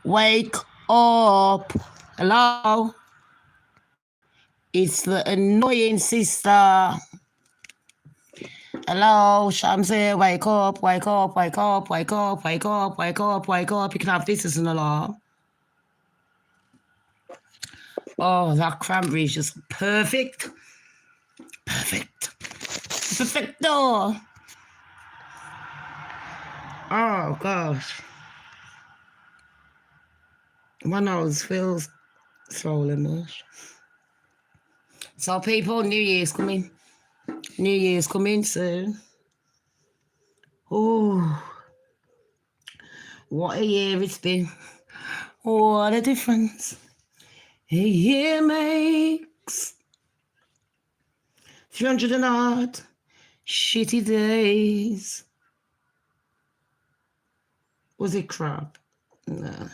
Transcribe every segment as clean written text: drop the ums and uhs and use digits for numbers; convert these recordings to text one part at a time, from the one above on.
Wake up. Hello? It's the annoying sister. Hello, Shamz here. Wake up, wake up, wake up, wake up, wake up, wake up, wake up. You can have this as an alarm. Oh, that cranberry is just perfect. Perfect. Perfecto. Oh, gosh. My nose feels swollen much. So, people, New Year's coming. New Year's coming soon. Oh, what a year it's been. What a difference a year makes. 300 and odd shitty days. Was it crap? No.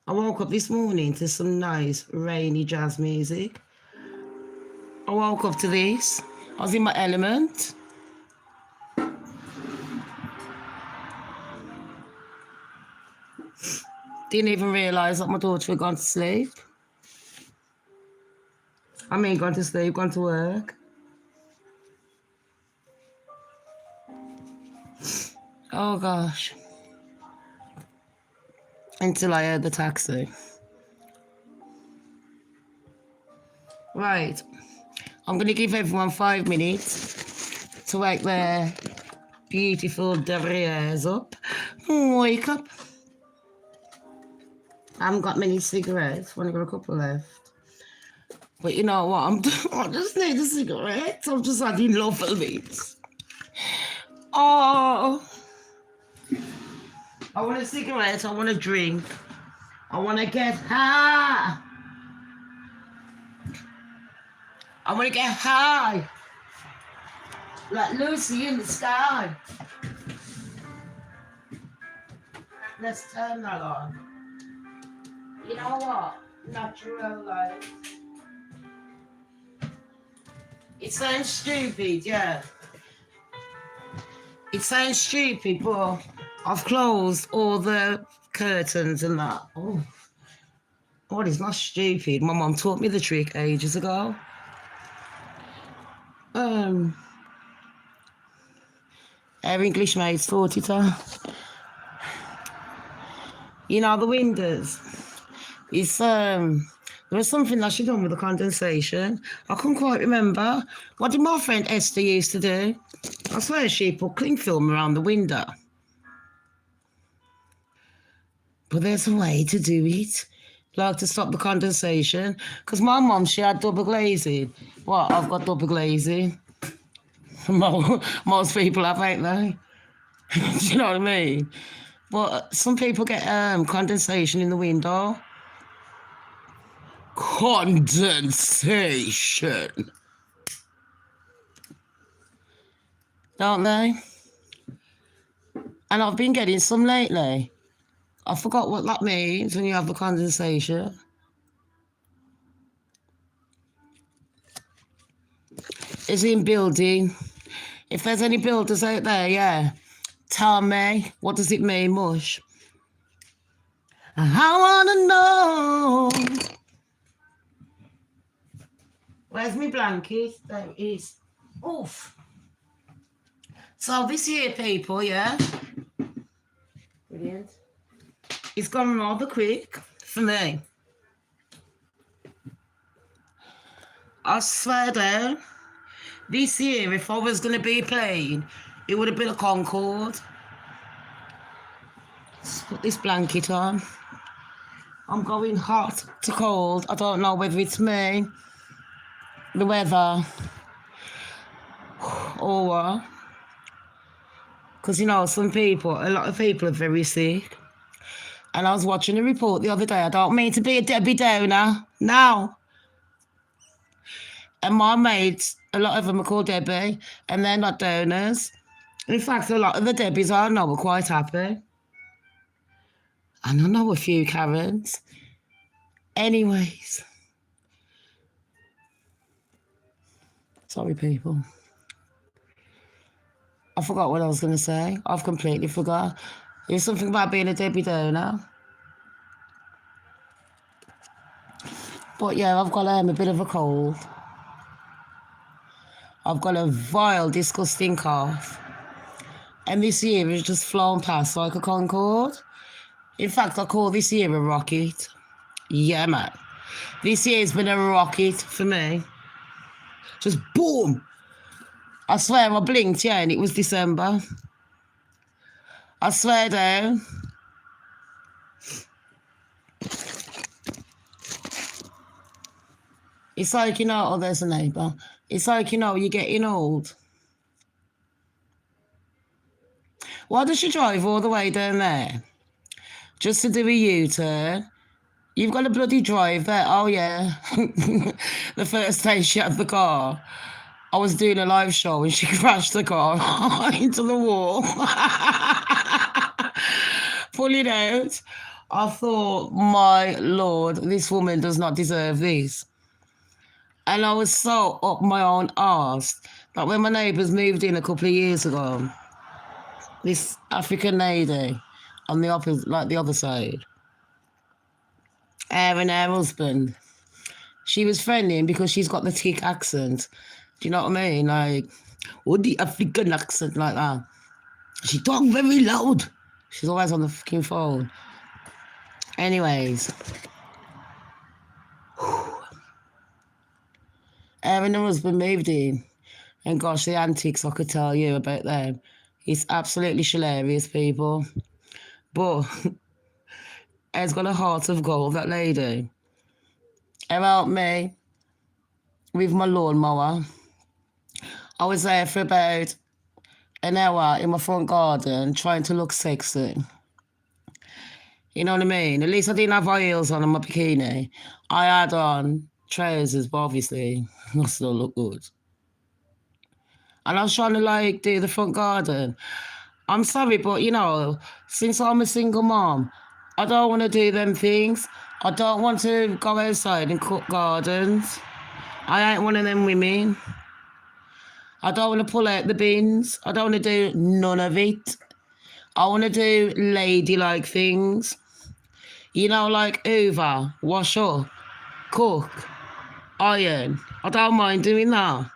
I woke up this morning to some nice rainy jazz music. I woke up to this. I was in my element. Didn't even realise that my daughter had gone to sleep. I mean, gone to sleep, gone to work. Oh, gosh. Until I heard the taxi. Right. I'm going to give everyone 5 minutes to wake their beautiful derrieres up. Wake up. I haven't got many cigarettes. I've only got a couple left. But you know what? I just need a cigarette. I'm just had enough of it. Oh. I want a cigarette. I want a drink. I want to get high. I want to get high. Like Lucy in the sky. Let's turn that on. You know what? Natural light. It sounds stupid, yeah. It sounds stupid, but I've closed all the curtains and that. Oh, it's not stupid. My mum taught me the trick ages ago. Our English mates taught it her. You know, the windows. It's there was something that she done with the condensation. I couldn't quite remember. What did my friend Esther used to do? I swear she put cling film around the window. But there's a way to do it. Like to stop the condensation. Because my mum, she had double glazing. Well, I've got double glazing. Most people have, ain't they? Do you know what I mean? But some people get condensation in the window. Condensation. Don't they? And I've been getting some lately. I forgot what that means when you have the condensation. Is in building. If there's any builders out there, yeah, tell me, what does it mean, mush? I wanna know. Where's my blanket? There it is. Oof. So this here, people, yeah. Brilliant. It's gone rather quick for me. I swear down. This year, if I was going to be playing, it would have been a Concorde. Let's put this blanket on. I'm going hot to cold. I don't know whether it's me, the weather, or what. Because, you know, a lot of people are very sick. And I was watching a report the other day. I don't mean to be a Debbie Downer. No. And my mates, a lot of them are called Debbie, and they're not donors. In fact, a lot of the Debbies I know are quite happy. And I know a few Karens. Anyways. Sorry, people. I forgot what I was going to say. I've completely forgot. It was something about being a Debbie Downer. But yeah, I've got a bit of a cold. I've got a vile, disgusting cough. And this year has just flown past like a Concorde. In fact, I call this year a rocket. Yeah, man. This year's been a rocket for me. Just boom. I swear I blinked, yeah, and it was December. I swear down. It's like, oh, there's a neighbour. It's like, you're getting old. Why does she drive all the way down there? Just to do a U-turn? You've got a bloody drive there. Oh, yeah. The first day she had the car, I was doing a live show and she crashed the car into the wall. Pull it out. I thought, my Lord, this woman does not deserve this. And I was so up my own arse that when my neighbours moved in a couple of years ago, this African lady on the opposite, like the other side, her and her husband, she was friendly because she's got the thick accent. Do you know what I mean? Like, oh, the African accent like that. She talked very loud. She's always on the fucking phone. Anyways. Her and her husband moved in. And gosh, the antics I could tell you about them. It's absolutely hilarious, people. But her's got a heart of gold, that lady. Her helped me with my lawnmower. I was there for about an hour in my front garden trying to look sexy. You know what I mean? At least I didn't have high heels on and my bikini. I had on trousers, but obviously I still look good. And I was trying to do the front garden. I'm sorry, but since I'm a single mom, I don't want to do them things. I don't want to go outside and cut gardens. I ain't one of them women. I don't want to pull out the bins. I don't want to do none of it. I want to do ladylike things. Like hoover, wash up, cook, iron. I don't mind doing that.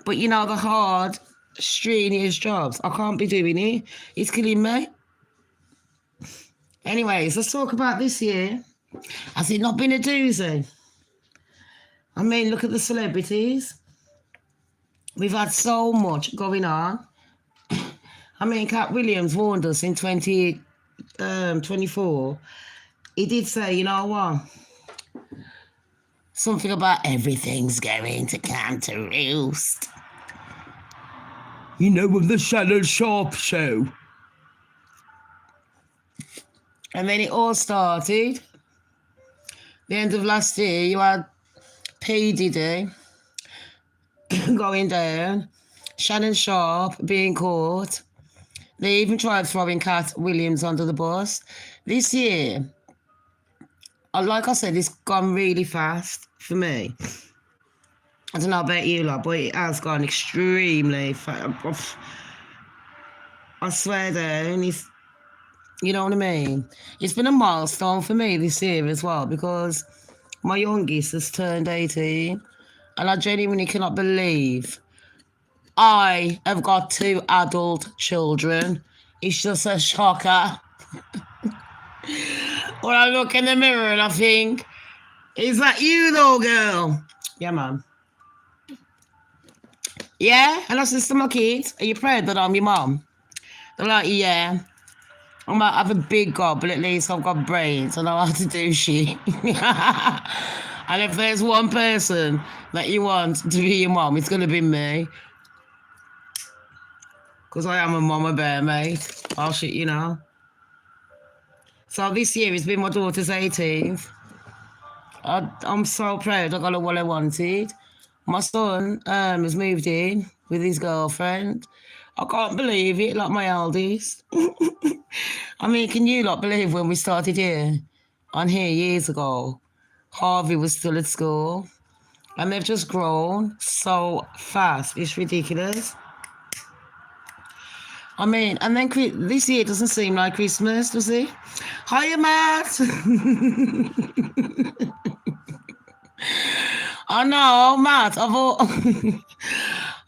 But the hard, strenuous jobs, I can't be doing it. It's killing me. Anyways, let's talk about this year. Has it not been a doozy? I mean, look at the celebrities. We've had so much going on. I mean, Cat Williams warned us in 2024. He did say, you know what? Something about everything's going to come to roost. With the Shannon Sharp show. And then it all started. The end of last year, you had P. Diddy going down, Shannon Sharp being caught. They even tried throwing Cat Williams under the bus. This year, like I said, it's gone really fast for me. I don't know about you lot, but it has gone extremely fast. I swear down, you know what I mean? It's been a milestone for me this year as well because my youngest has turned 18 and I genuinely cannot believe I have got 2 adult children. It's just a shocker. When I look in the mirror and I think, is that you though, girl? Yeah, man. Yeah? And I said to my kids, are you proud that I'm your mom? They're like, yeah. I might have a big gob, but at least I've got brains. I know how to do shit. And if there's one person that you want to be your mom, it's going to be me. Because I am a mama bear, mate. Oh, shit, So this year it's been my daughter's 18th. I'm so proud I got what I wanted. My son has moved in with his girlfriend. I can't believe it, like my eldest. I mean, can you not believe when we started here years ago, Harvey was still at school and they've just grown so fast. It's ridiculous. I mean, and then this year doesn't seem like Christmas, does it? Hiya, Matt. I know, Matt.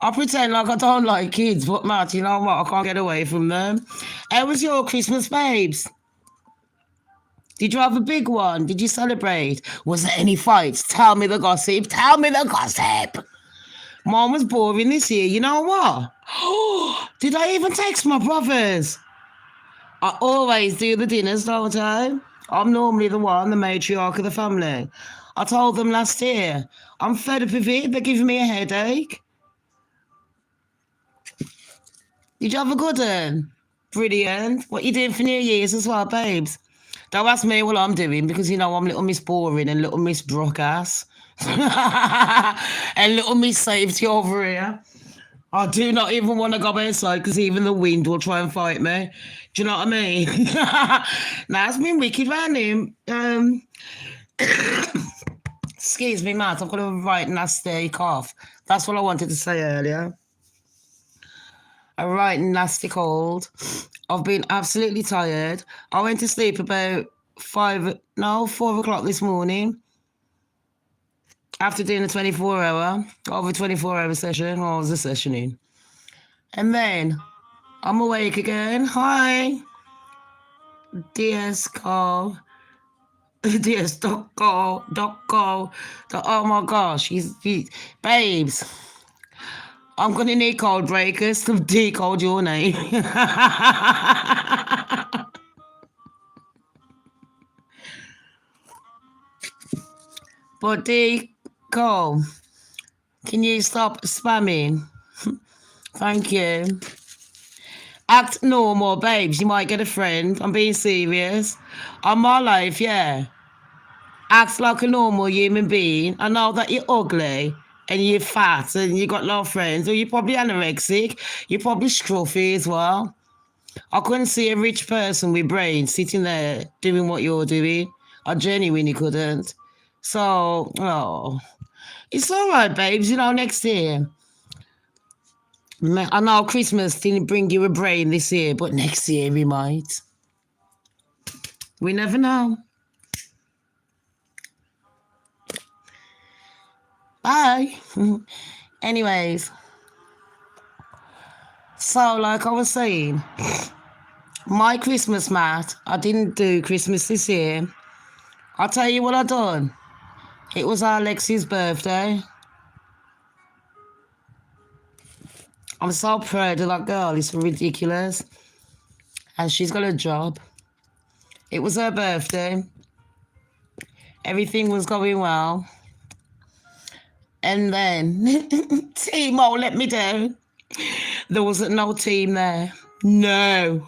I pretend like I don't like kids, but Matt, you know what? I can't get away from them. How was your Christmas, babes? Did you have a big one? Did you celebrate? Was there any fights? Tell me the gossip. Tell me the gossip. Mine was boring this year. You know what? Did I even text my brothers? I always do the dinners, don't I? I'm normally the one, the matriarch of the family. I told them last year, I'm fed up of it. They're giving me a headache. Did you have a good one? Brilliant. What you doing for New Year's as well, babes? Don't ask me what I'm doing because you know I'm little Miss Boring and little Miss Brockass. And little Miss Safety over here. I do not even want to go outside because even the wind will try and fight me. Do you know what I mean? Now, it's been wicked round him. Excuse me, Matt. I've got a right nasty cough. That's what I wanted to say earlier. A right nasty cold. I've been absolutely tired. I went to sleep about 4 o'clock this morning. After doing a 24-hour session, or was a sessioning. And then I'm awake again. Hi. DS call. DS dot call. Oh my gosh. Babes. I'm going to need code breakers to decode your name. But decode, can you stop spamming? Thank you. Act normal, babes. You might get a friend. I'm being serious. On my life, yeah. Act like a normal human being. I know that you're ugly and you're fat and you got no friends, or you're probably anorexic. You're probably scruffy as well. I couldn't see a rich person with brains sitting there doing what you're doing. I genuinely couldn't. So, it's all right, babes. You know, next year. I know Christmas didn't bring you a brain this year, but next year we might. We never know. Bye. Anyways. So, like I was saying, my Christmas, Matt, I didn't do Christmas this year. I'll tell you what I done. It was Alex's birthday. I'm so proud of that girl. It's ridiculous. And she's got a job. It was her birthday. Everything was going well. And then Timo let me down. There wasn't no team there. No.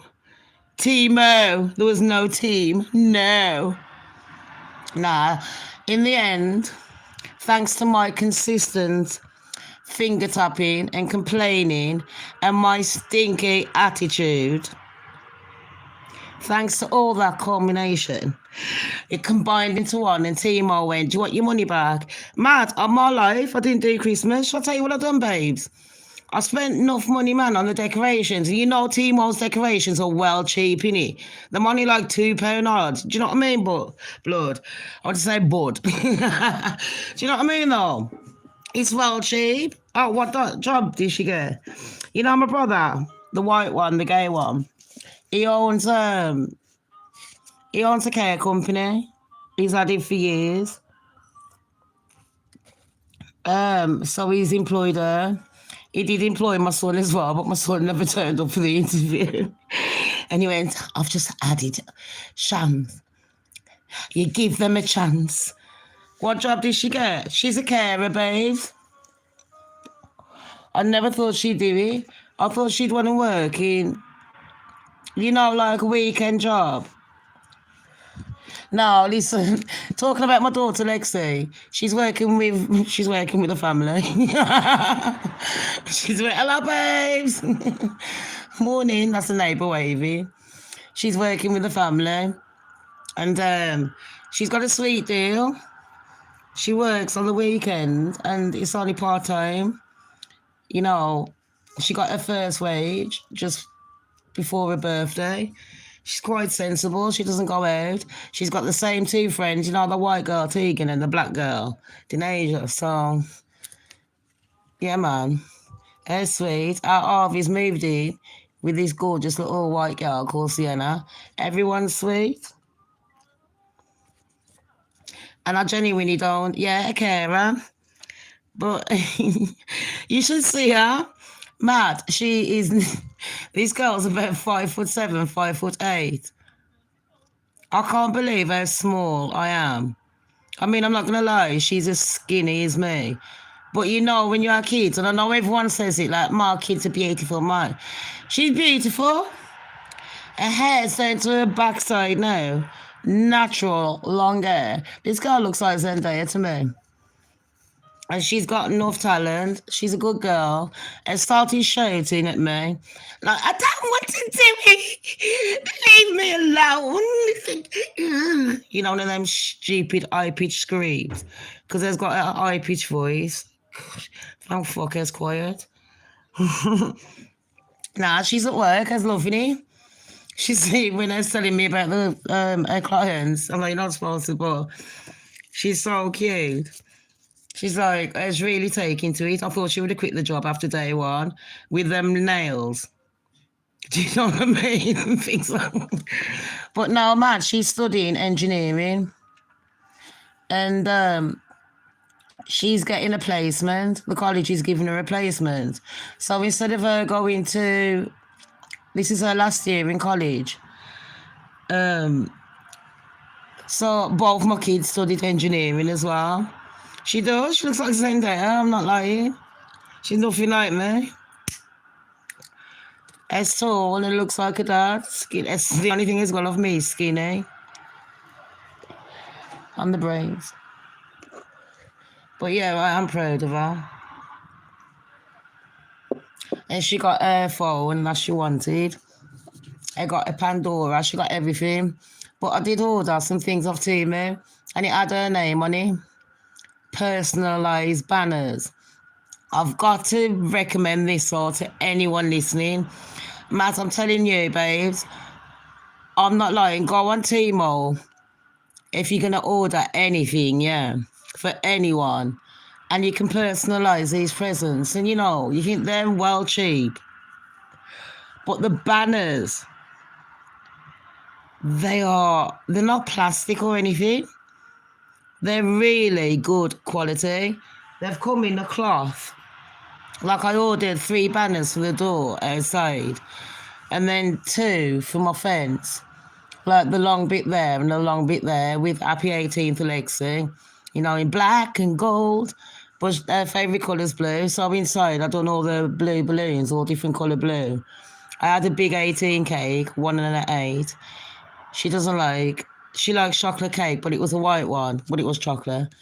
Timo. There was no team. No. Nah. In the end, thanks to my consistent finger tapping and complaining and my stinky attitude, thanks to all that combination, it combined into one, and Timo went, do you want your money back? Matt, on my life, I didn't do Christmas. Shall I tell you what I've done, babes? I spent enough money, man, on the decorations. And you know Timo's decorations are well cheap, innit? They're only like £2 odd. Do you know what I mean? But blood. I would say bud. Do you know what I mean, though? It's well cheap. Oh, what job did she get? You know my brother, the white one, the gay one. He owns a care company. He's had it for years. So he's employed her. He did employ my son as well, but my son never turned up for the interview. And he went, I've just added Shamz. You give them a chance. What job did she get? She's a carer, babe. I never thought she'd do it. I thought she'd want to work in, like a weekend job. No, listen, talking about my daughter Lexi, she's working with the family. Hello, babes. Morning, that's the neighbour waving. She's working with the family. And she's got a sweet deal. She works on the weekend and it's only part-time. She got her first wage just before her birthday. She's quite sensible. She doesn't go out. She's got the same two friends, you know, the white girl, Tegan, and the black girl, Denasia. So, yeah, man. Her sweet. Our Harvey's moved in with this gorgeous little white girl called Sienna. Everyone's sweet. And I genuinely don't, yeah, care her. But you should see her. Mad. She is, this girl's about 5'7", 5'8". I can't believe how small I am. I mean, I'm not going to lie, she's as skinny as me. But you know, when you are kids, and I know everyone says it, like, my kids are beautiful, man. She's beautiful. Her hair's down to her backside now. Natural, long hair. This girl looks like Zendaya to me. And she's got enough talent. She's a good girl. And started shouting at me. Like, I don't want to do it. Leave me alone. You know, one of them stupid high-pitched screams. Because there's got a high-pitched voice. Thank fuck, it's quiet. Nah, she's at work. I was loving it. She's when they're telling me about her clients. I'm like, you're not supposed to, but she's so cute. She's like, I was really taking to it. I thought she would have quit the job after day one with them nails. Do you know what I mean? Things like that. But no, man, she's studying engineering. And she's getting a placement. The college is giving her a placement. So instead of her going to, this is her last year in college. So both my kids studied engineering as well. She does. She looks like Zendaya. I'm not lying. She's nothing like me. As tall and looks like her dad. That's the only thing as well of me, skinny. On the brains. But yeah, I am proud of her. And she got her phone that she wanted. I got a Pandora. She got everything. But I did order some things off Temu. And it had her name on it. Personalised banners. I've got to recommend this all to anyone listening. Matt, I'm telling you, babes, I'm not lying. Go on Temu if you're going to order anything, yeah, for anyone. And you can personalise these presents. And, you know, you think they're well cheap. But the banners, they're not plastic or anything. They're really good quality. They've come in a cloth. Like I ordered 3 banners for the door outside. And then 2 for my fence. Like the long bit there and the long bit there with Happy 18th Alexi. You know, in black and gold. But their favourite colour's blue. So inside I done all the blue balloons, all different colour blue. I had a big 18 cake, 1 and an 8. She likes chocolate cake, but it was a white one, but it was chocolate.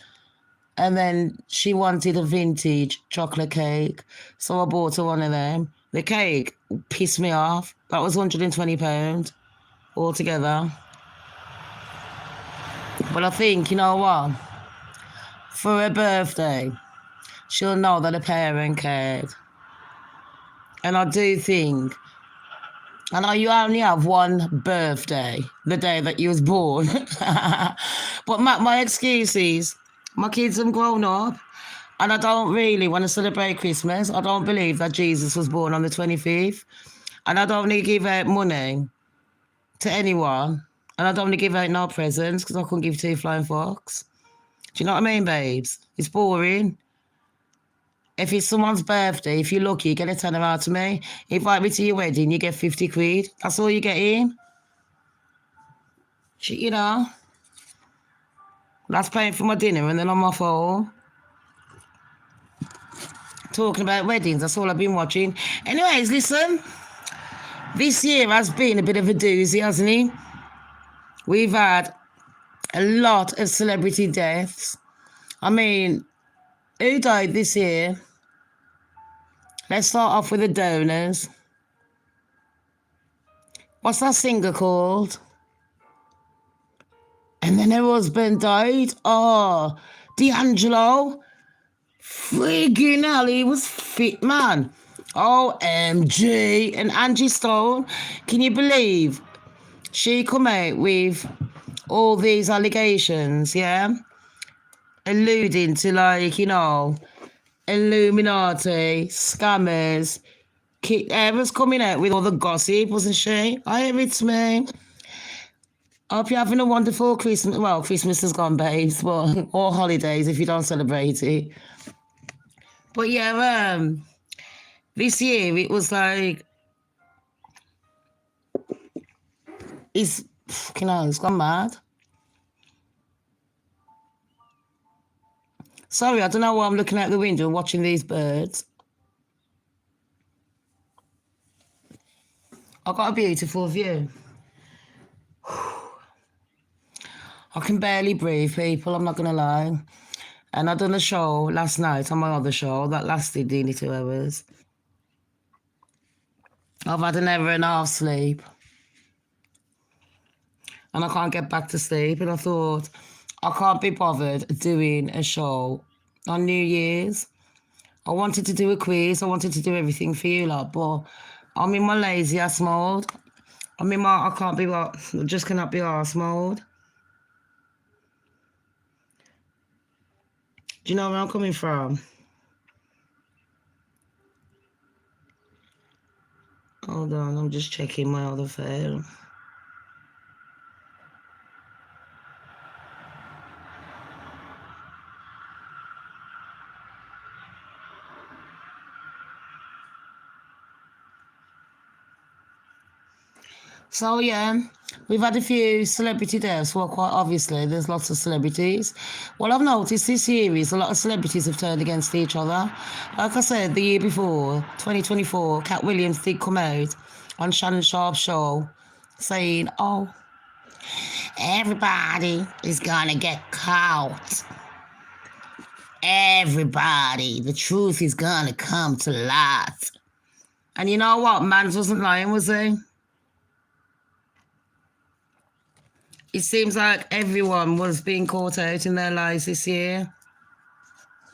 And then she wanted a vintage chocolate cake, so I bought her one of them. The cake pissed me off. That was £120 altogether. But I think, you know what? For her birthday, she'll know that a parent cared. And I do think, I know you only have one birthday, the day that you was born. But my excuse is, my kids have grown up, and I don't really want to celebrate Christmas. I don't believe that Jesus was born on the 25th. And I don't want to give out money to anyone. And I don't want to give out no presents, because I couldn't give 2 flying fucks. Do you know what I mean, babes? It's boring. If it's someone's birthday, if you're lucky, you get a tenner out of me. Invite me to your wedding, you get 50 quid. That's all you get in. You know. That's paying for my dinner and then on my phone. Talking about weddings, that's all I've been watching. Anyways, listen. This year has been a bit of a doozy, hasn't it? We've had a lot of celebrity deaths. I mean, who died this year? Let's start off with the donors. What's that singer called? And then her husband died. Oh, D'Angelo. Friggin' hell, he was fit, man. OMG. And Angie Stone, can you believe she come out with all these allegations, yeah? Alluding to, like, you know, Illuminati, scammers. Everyone's coming out with all the gossip, wasn't she? I hear it's me. I hope you're having a wonderful Christmas. Well, Christmas has gone, babes, but or holidays if you don't celebrate it. But yeah, this year it was like it's gone mad. Sorry, I don't know why I'm looking out the window and watching these birds. I've got a beautiful view. I can barely breathe, people, I'm not going to lie. And I done a show last night on my other show that lasted nearly 2 hours. I've had an hour and a half sleep. And I can't get back to sleep. And I thought, I can't be bothered doing a show on New Year's. I wanted to do a quiz. I wanted to do everything for you lot, but I'm in my lazy ass mode. I can't be, I just cannot be arse mode. Do you know where I'm coming from? Hold on, I'm just checking my other phone. So yeah, we've had a few celebrity deaths. Well, quite obviously, there's lots of celebrities. What I've noticed this year is a lot of celebrities have turned against each other. Like I said, the year before, 2024, Cat Williams did come out on Shannon Sharp's show saying, oh, everybody is gonna get caught. Everybody, the truth is gonna come to light. And you know what? Mans wasn't lying, was he? It seems like everyone was being caught out in their lies this year,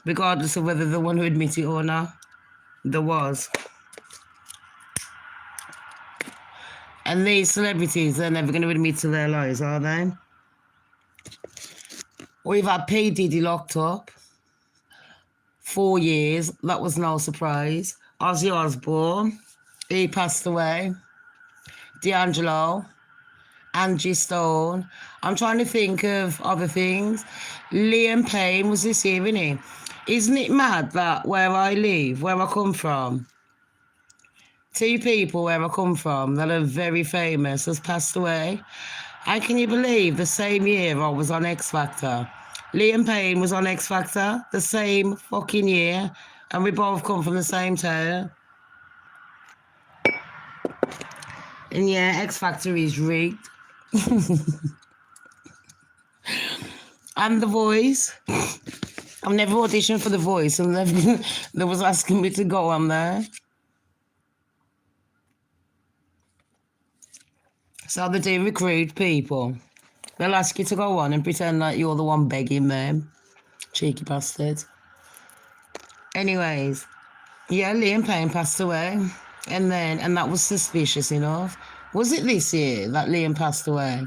regardless of whether they want to admit it or not. There was. And these celebrities, they're never going to admit to their lies, are they? We've had P. Diddy locked up 4 years. That was no surprise. Ozzy Osbourne, he passed away. D'Angelo, Angie Stone. I'm trying to think of other things. Liam Payne was this year, isn't he? Isn't it mad that where I live, where I come from, 2 people where I come from that are very famous has passed away? And can you believe the same year I was on X Factor? Liam Payne was on X Factor the same fucking year, and we both come from the same town. And yeah, X Factor is rigged. And The Voice. I've never auditioned for The Voice, and they was asking me to go on there. So they do recruit people. They'll ask you to go on and pretend like you're the one begging them. Cheeky bastards. Anyways, yeah, Liam Payne passed away. And that was suspicious enough. Was it this year that Liam passed away?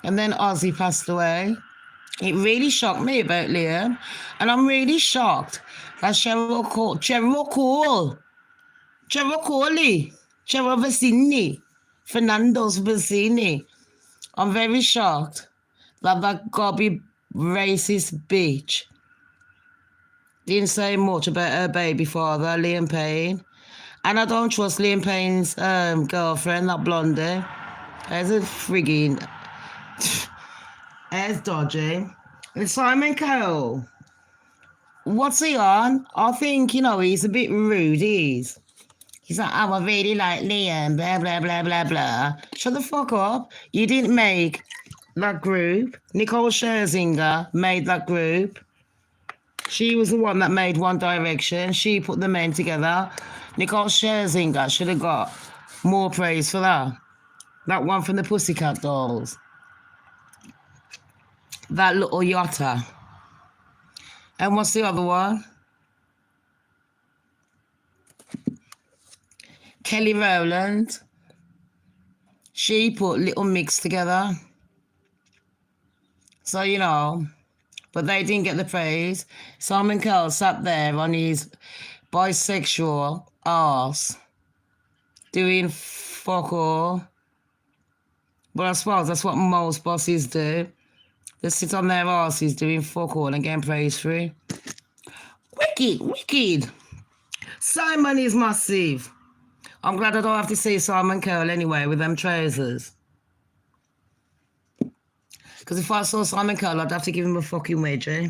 And then Ozzy passed away. It really shocked me about Liam. And I'm really shocked that Cheryl Vecini, Fernando's Vecini. I'm very shocked that gobby racist bitch didn't say much about her baby father, Liam Payne. And I don't trust Liam Payne's girlfriend, that blondie. There's a frigging... There's dodgy. And Simon Cowell. What's he on? I think, he's a bit rude, He's like, oh, I really like Liam, blah, blah, blah, blah, blah. Shut the fuck up. You didn't make that group. Nicole Scherzinger made that group. She was the one that made One Direction. She put the men together. Nicole Scherzinger should have got more praise for that. That one from the Pussycat Dolls. That little yotta. And what's the other one? Kelly Rowland. She put Little Mix together. So, you know, but they didn't get the praise. Simon Cowell sat there on his bisexual arse doing fuck all. But I suppose that's what most bosses do. They sit on their arses doing fuck all and getting praise for it. Wicked, wicked. Simon is massive. I'm glad I don't have to see Simon Cowell anyway with them trousers. Because if I saw Simon Cowell, I'd have to give him a fucking wedge, eh?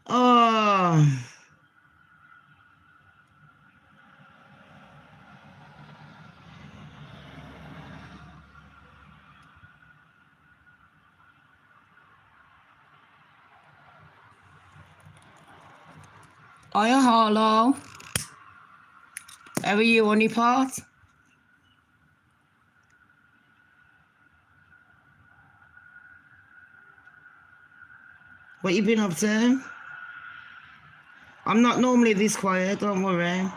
Oh. Hiya, Harlow. How are you on your part? What you been up to? I'm not normally this quiet, don't worry.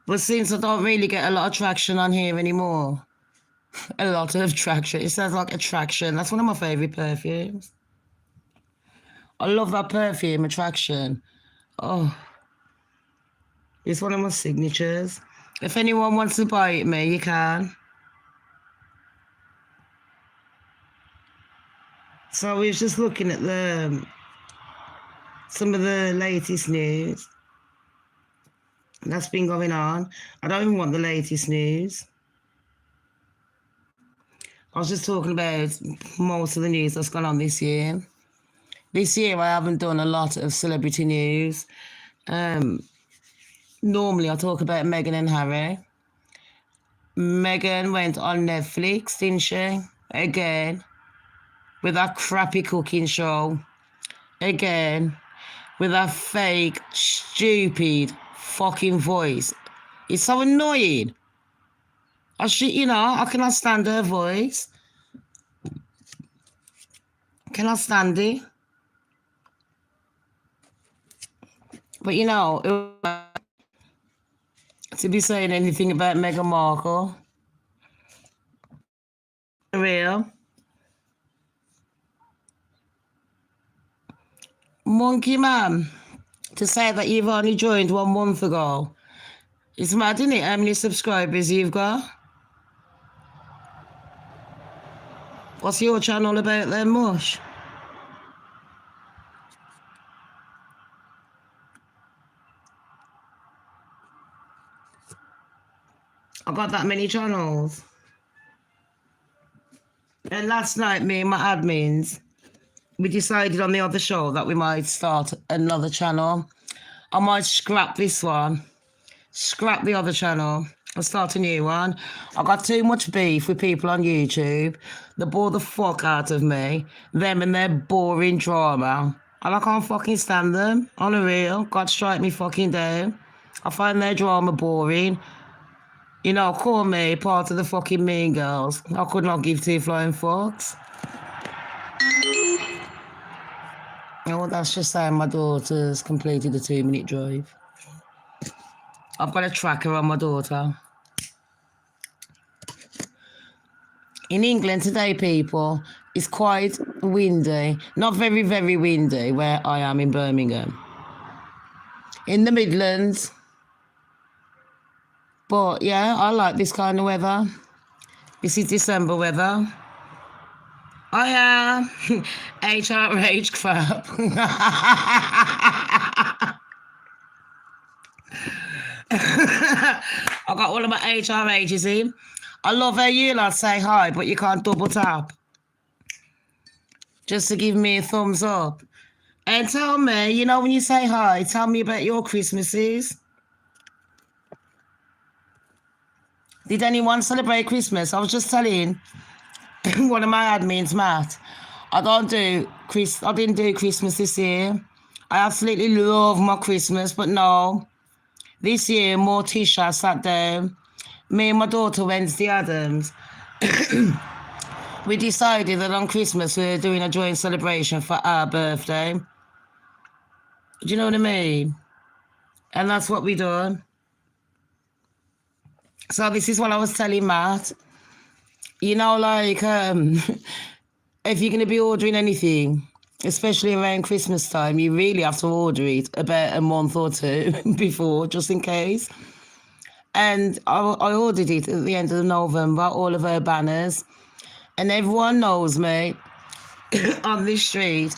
But since I don't really get a lot of traction on here anymore, a lot of traction. It sounds like attraction. That's one of my favourite perfumes. I love that perfume, Attraction. Oh, it's one of my signatures. If anyone wants to buy it me, you can. So I was just looking at some of the latest news that's been going on. I don't even want the latest news. I was just talking about most of the news that's gone on this year. This year I haven't done a lot of celebrity news. Normally I talk about Meghan and Harry. Meghan went on Netflix, didn't she? Again. With that crappy cooking show. Again. With that fake, stupid fucking voice. It's so annoying. I cannot stand her voice. Cannot stand it. But you know, to be saying anything about Meghan Markle. Real. Monkey man, to say that you've only joined 1 month ago. It's mad, isn't it, how many subscribers you've got? What's your channel about then, Mush? I got that many channels. And last night, me and my admins, we decided on the other show that we might start another channel. I might scrap this one, scrap the other channel, and start a new one. I got too much beef with people on YouTube. They bore the fuck out of me. Them and their boring drama. And I can't fucking stand them. On a real, God strike me fucking down. I find their drama boring. You know, call me part of the fucking mean girls. I could not give 2 flying fucks. Oh, that's just saying my daughter's completed a 2-minute drive. I've got a tracker on my daughter. In England today, people, it's quite windy. Not very, very windy where I am in Birmingham. In the Midlands. But yeah, I like this kind of weather. This is December weather. I am HRH crap. I got all of my HRHs in. I love how you lot say hi, but you can't double tap. Just to give me a thumbs up. And tell me, you know when you say hi, tell me about your Christmases. Did anyone celebrate Christmas? I was just telling one of my admins, Matt, I didn't do Christmas this year. I absolutely love my Christmas, but no. This year, Morticia sat down. Me and my daughter, Wednesday Adams, We decided that on Christmas we're doing a joint celebration for our birthday. Do you know what I mean? And that's what we done. So this is what I was telling Matt. You know, like, if you're going to be ordering anything, especially around Christmas time, you really have to order it about a month or two before, just in case. And I ordered it at the end of November, all of our banners. And everyone knows me on this street.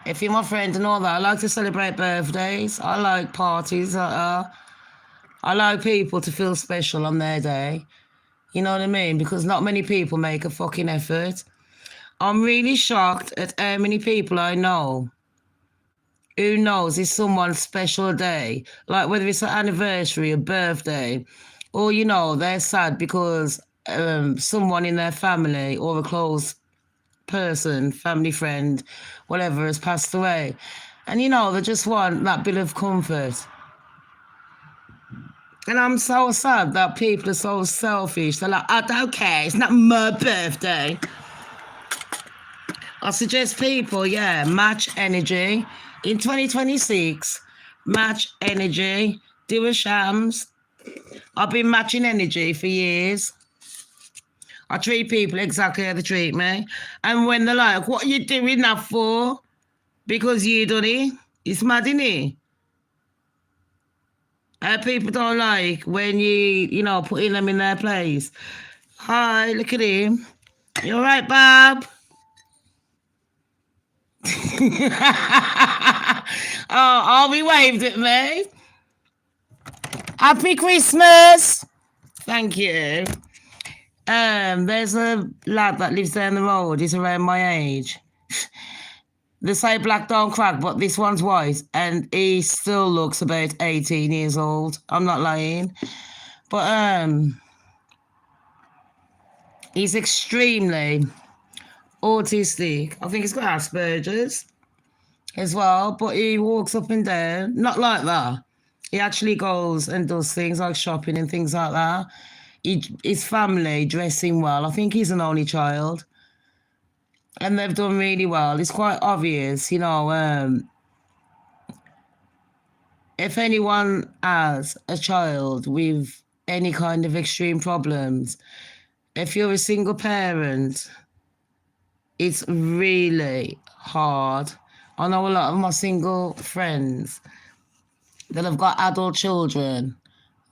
If you're my friend and all that, I like to celebrate birthdays. I like parties. I like people to feel special on their day. You know what I mean? Because not many people make a fucking effort. I'm really shocked at how many people I know who knows it's someone's special day. Like whether it's an anniversary, a birthday, or, you know, they're sad because someone in their family or a close person, family friend, whatever, has passed away. And, you know, they just want that bit of comfort. And I'm so sad that people are so selfish. They're like, I don't care, it's not my birthday. I suggest people, match energy. In 2026, match energy, do a Shams. I've been matching energy for years. I treat people exactly how they treat me. And when they're like, what are you doing that for? Because you done it. It's mad, innit? People don't like when you know, putting them in their place. Hi, look at him. You all right, Bob? Oh, he waved at me. Happy Christmas. Thank you. There's a lad that lives down the road. He's around my age. They say black don't crack, but this one's white, and he still looks about 18 years old. I'm not lying. But he's extremely autistic. I think he's got Asperger's as well, but he walks up and down, not like that. He actually goes and does things like shopping and things like that. His family dress him well. I think he's an only child. And they've done really well. It's quite obvious, you know, if anyone has a child with any kind of extreme problems, if you're a single parent, it's really hard. I know a lot of my single friends that have got adult children,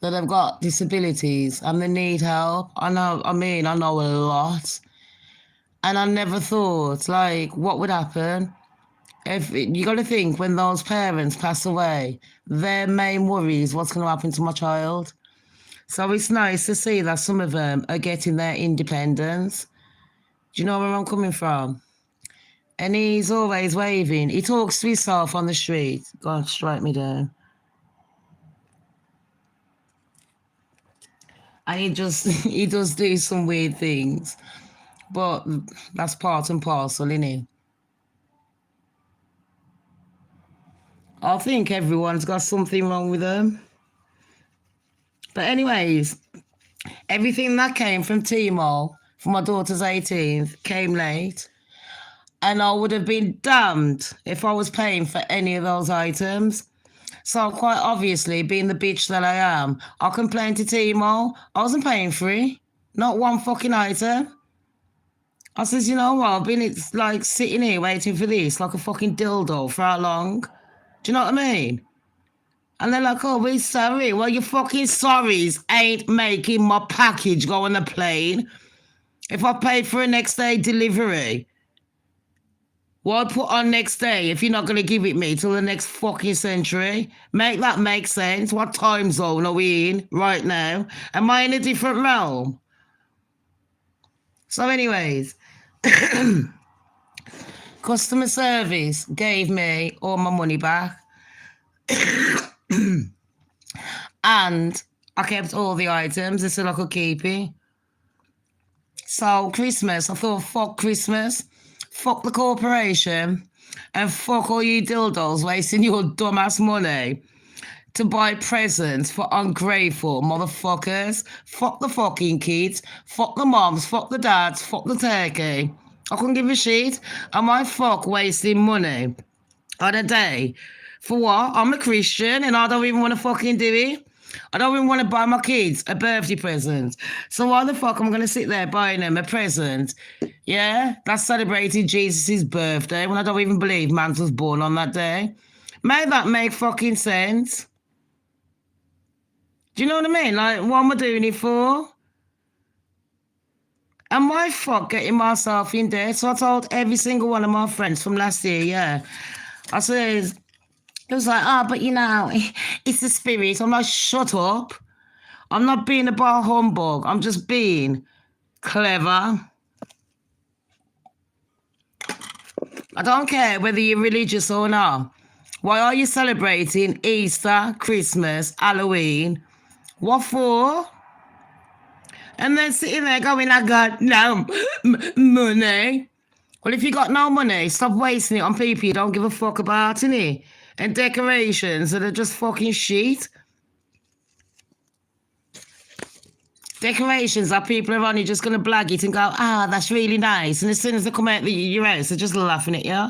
that have got disabilities, and they need help. I know a lot. And I never thought, like, what would happen? If you got to think, when those parents pass away, their main worry is what's going to happen to my child. So it's nice to see that some of them are getting their independence. Do you know where I'm coming from? And he's always waving. He talks to himself on the street. God, strike me down. And he does do some weird things. But that's part and parcel, innit? I think everyone's got something wrong with them. But anyways, everything that came from Timo for my daughter's 18th came late. And I would have been damned if I was paying for any of those items. So quite obviously, being the bitch that I am, I complained to Timo. I wasn't paying for it. Not one fucking item. I says, you know what, I've been like sitting here waiting for this like a fucking dildo for how long? Do you know what I mean? And they're like, oh, we're sorry. Well, your fucking sorries ain't making my package go on the plane. If I paid for a next day delivery, why put on next day if you're not going to give it me till the next fucking century? Make that make sense. What time zone are we in right now? Am I in a different realm? So anyways, customer service gave me all my money back. And I kept all the items. They said I could keep it. So Christmas, I thought, fuck Christmas. Fuck the corporation. And fuck all you dildos wasting your dumbass money to buy presents for ungrateful motherfuckers. Fuck the fucking kids. Fuck the moms. Fuck the dads. Fuck the turkey. I couldn't give a shit. Am I fuck wasting money on a day? For what? I'm a Christian and I don't even want to fucking do it. I don't even want to buy my kids a birthday present. So why the fuck am I going to sit there buying them a present? Yeah? That's celebrating Jesus' birthday when I don't even believe man was born on that day. Make that make fucking sense. Do you know what I mean? Like, what am I doing it for? Am I fuck getting myself in debt? So I told every single one of my friends from last year, yeah. I said, it was like, but you know, it's the spirit. I'm like, shut up. I'm not being a bar humbug. I'm just being clever. I don't care whether you're religious or not. Why are you celebrating Easter, Christmas, Halloween? What for? And then sitting there going, I got no money. Well, if you got no money, stop wasting it on people you don't give a fuck about, innit? And decorations that are just fucking shit. Decorations that people are only just going to blag it and go, that's really nice. And as soon as they come out of your house, they're just laughing at you.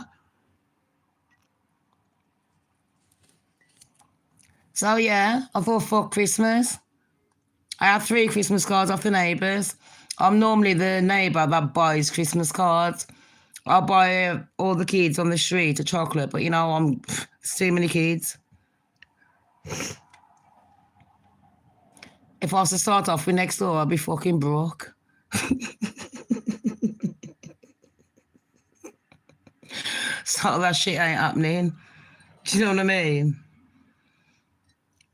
So, yeah, I thought, fuck Christmas. I have 3 Christmas cards off the neighbours. I'm normally the neighbour that buys Christmas cards. I buy all the kids on the street a chocolate, but, you know, it's too many kids. If I was to start off with next door, I'd be fucking broke. So that shit ain't happening. Do you know what I mean?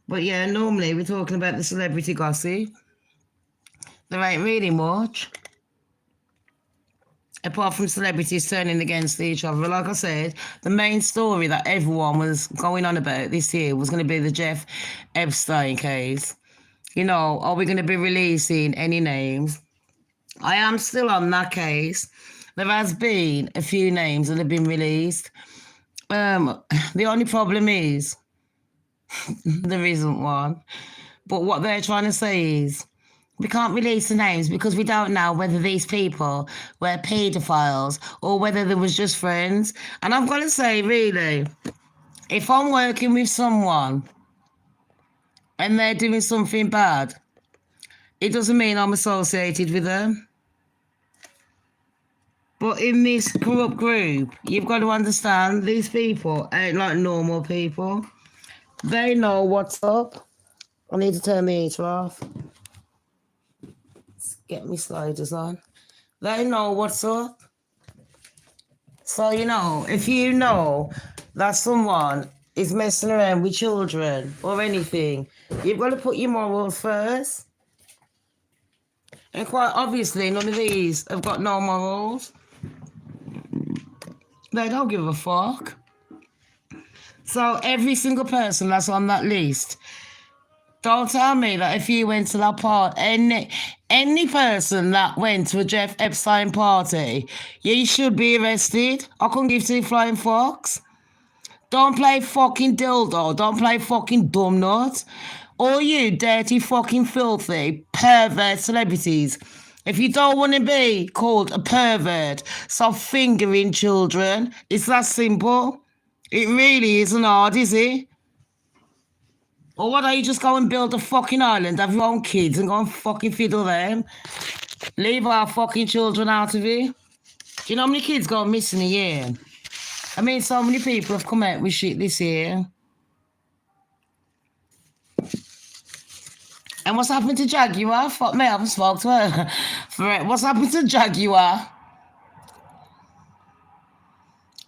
But yeah, normally we're talking about the celebrity gossip. There ain't really much. Apart from celebrities turning against each other. Like I said, the main story that everyone was going on about this year was going to be the Jeff Epstein case. You know, are we going to be releasing any names? I am still on that case. There has been a few names that have been released. The only problem is there isn't one. But what they're trying to say is we can't release the names because we don't know whether these people were paedophiles or whether they was just friends. And I've got to say, really, if I'm working with someone and they're doing something bad, it doesn't mean I'm associated with them. But in this corrupt group, you've got to understand these people ain't like normal people. They know what's up. I need to turn the heater off. Let's get me sliders on. They know what's up. So, you know, if you know that someone is messing around with children or anything, you've got to put your morals first. And quite obviously, none of these have got no morals. They don't give a fuck. So every single person that's on that list, don't tell me that if you went to that party, any person that went to a Jeff Epstein party, you should be arrested. I couldn't give 2 flying fucks. Don't play fucking dildo. Don't play fucking dumb nut. All you dirty fucking filthy pervert celebrities. If you don't want to be called a pervert, stop fingering children. It's that simple. It really isn't hard, is it? Or why don't you just go and build a fucking island, have your own kids and go and fucking fiddle them? Leave our fucking children out of it. Do you know how many kids go missing a year? I mean, so many people have come out with shit this year. And what's happened to Jaguar? Fuck me, I haven't spoken to her. What's happened to Jaguar?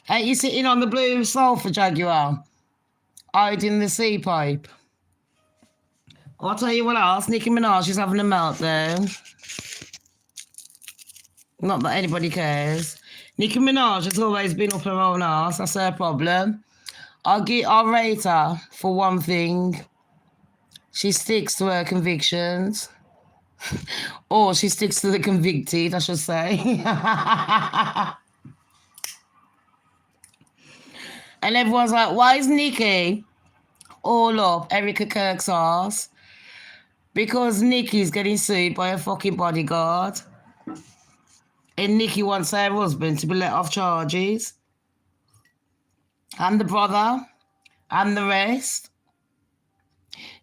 Ain't you sitting on the blue sofa, Jaguar? Hiding the sea pipe. I'll tell you what else, Nicki Minaj is having a meltdown. Not that anybody cares. Nicki Minaj has always been up her own arse. That's her problem. I'll rate her for one thing. She sticks to her convictions. Or she sticks to the convicted, I should say. And everyone's like, why is Nicki all up Erica Kirk's ass because Nikki's getting sued by a fucking bodyguard. And Nikki wants her husband to be let off charges. And the brother. And the rest.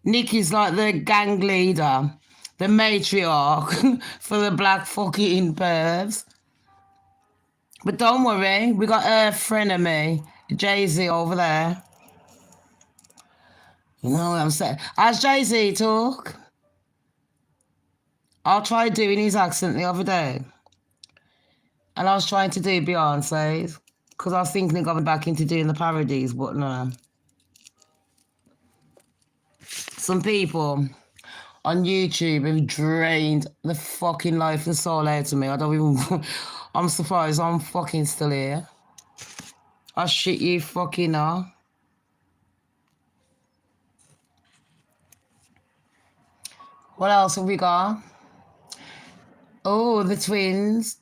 Nikki's like the gang leader. The matriarch for the black fucking pervs. But don't worry. We got a frenemy. Jay-Z over there. You know what I'm saying? As Jay-Z talk. I tried doing his accent the other day. And I was trying to do Beyonce's. Because I was thinking of going back into doing the parodies, but no. Some people on YouTube have drained the fucking life and soul out of me. I don't even... I'm surprised I'm fucking still here. I shit you fucking know. What else have we got? Oh, the twins.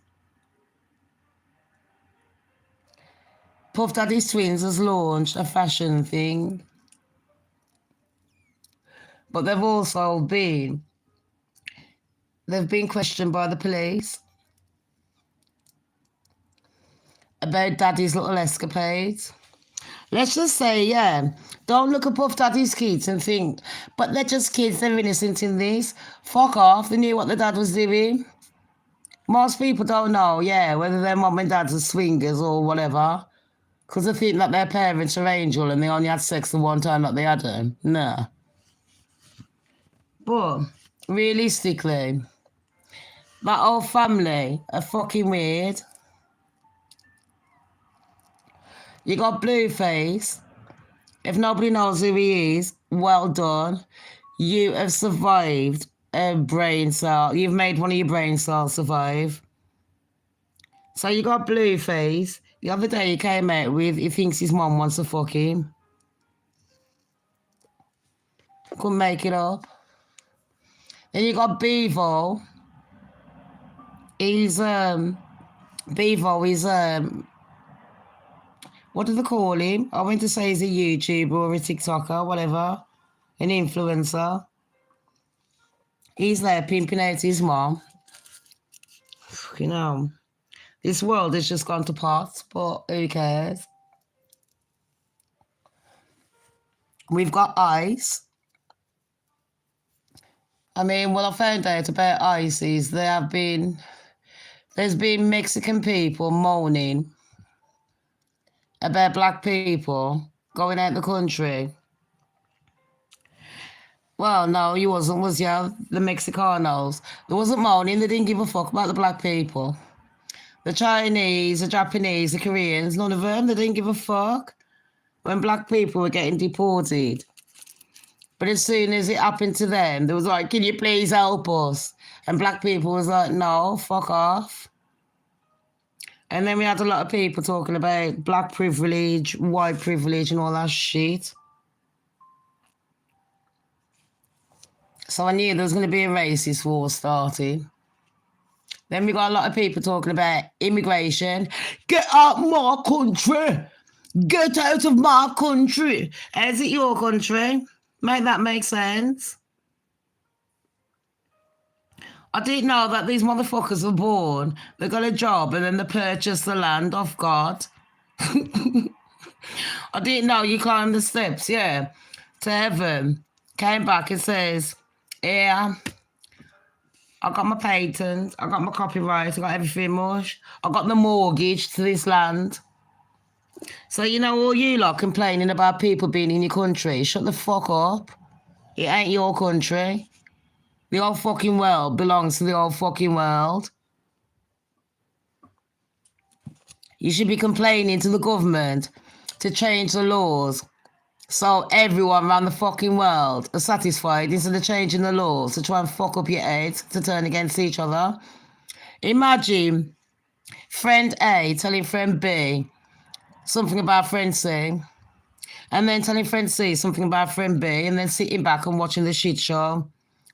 Puff Daddy's Twins has launched a fashion thing. But they've been questioned by the police about Daddy's little escapades. Let's just say, yeah, don't look at Puff Daddy's kids and think, but they're just kids, they're innocent in this. Fuck off, they knew what the dad was doing. Most people don't know, yeah, whether their mum and dads are swingers or whatever, because they think that their parents are angel and they only had sex the one time that they had them. Nah. But, realistically, that whole family are fucking weird. You got Blueface. If nobody knows who he is, well done. You have survived a brain cell. You've made one of your brain cells survive. So you got Blueface. The other day he came out with, he thinks his mom wants to fuck him. Couldn't make it up. Then you got Bevo. Bevo is, what do they call him? I went to say he's a YouTuber or a TikToker, whatever. An influencer. He's there pimping out his mom. You know, this world has just gone to pot, but who cares? We've got Ice. I mean, what I found out about Ice is there's been Mexican people moaning about black people going out the country. Well, no, he wasn't, was ya? The Mexicanos. They wasn't moaning, they didn't give a fuck about the black people. The Chinese, the Japanese, the Koreans, none of them, they didn't give a fuck when black people were getting deported. But as soon as it happened to them, they was like, can you please help us? And black people was like, no, fuck off. And then we had a lot of people talking about black privilege, white privilege and all that shit. So I knew there was going to be a racist war starting. Then we got a lot of people talking about immigration. Get out of my country. Get out of my country. Is it your country? Make that make sense. I didn't know that these motherfuckers were born, they got a job, and then they purchased the land off God. I didn't know you climbed the steps, yeah, to heaven. Came back and says, yeah, I got my patent, I got my copyright, I got everything much. I got the mortgage to this land. So, you know, all you lot complaining about people being in your country, shut the fuck up. It ain't your country. The whole fucking world belongs to the whole fucking world. You should be complaining to the government to change the laws so everyone around the fucking world are satisfied instead of changing the laws to try and fuck up your heads to turn against each other. Imagine friend A telling friend B something about friend C, and then telling friend C something about friend B, and then sitting back and watching the shit show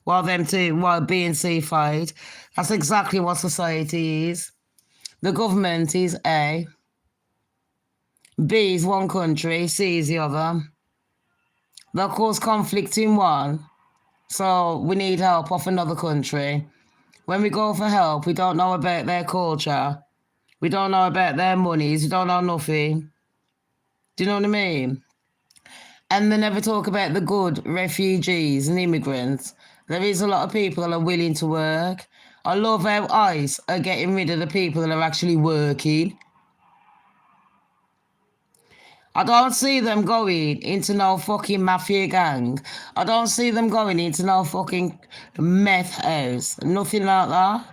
while B and C fight. That's exactly what society is. The government is A. B is one country, C is the other. They'll cause conflict in one. So we need help off another country. When we go for help, we don't know about their culture. We don't know about their monies. We don't know nothing. Do you know what I mean? And they never talk about the good refugees and immigrants. There is a lot of people that are willing to work. I love how ICE are getting rid of the people that are actually working. I don't see them going into no fucking mafia gang. I don't see them going into no fucking meth house. Nothing like that.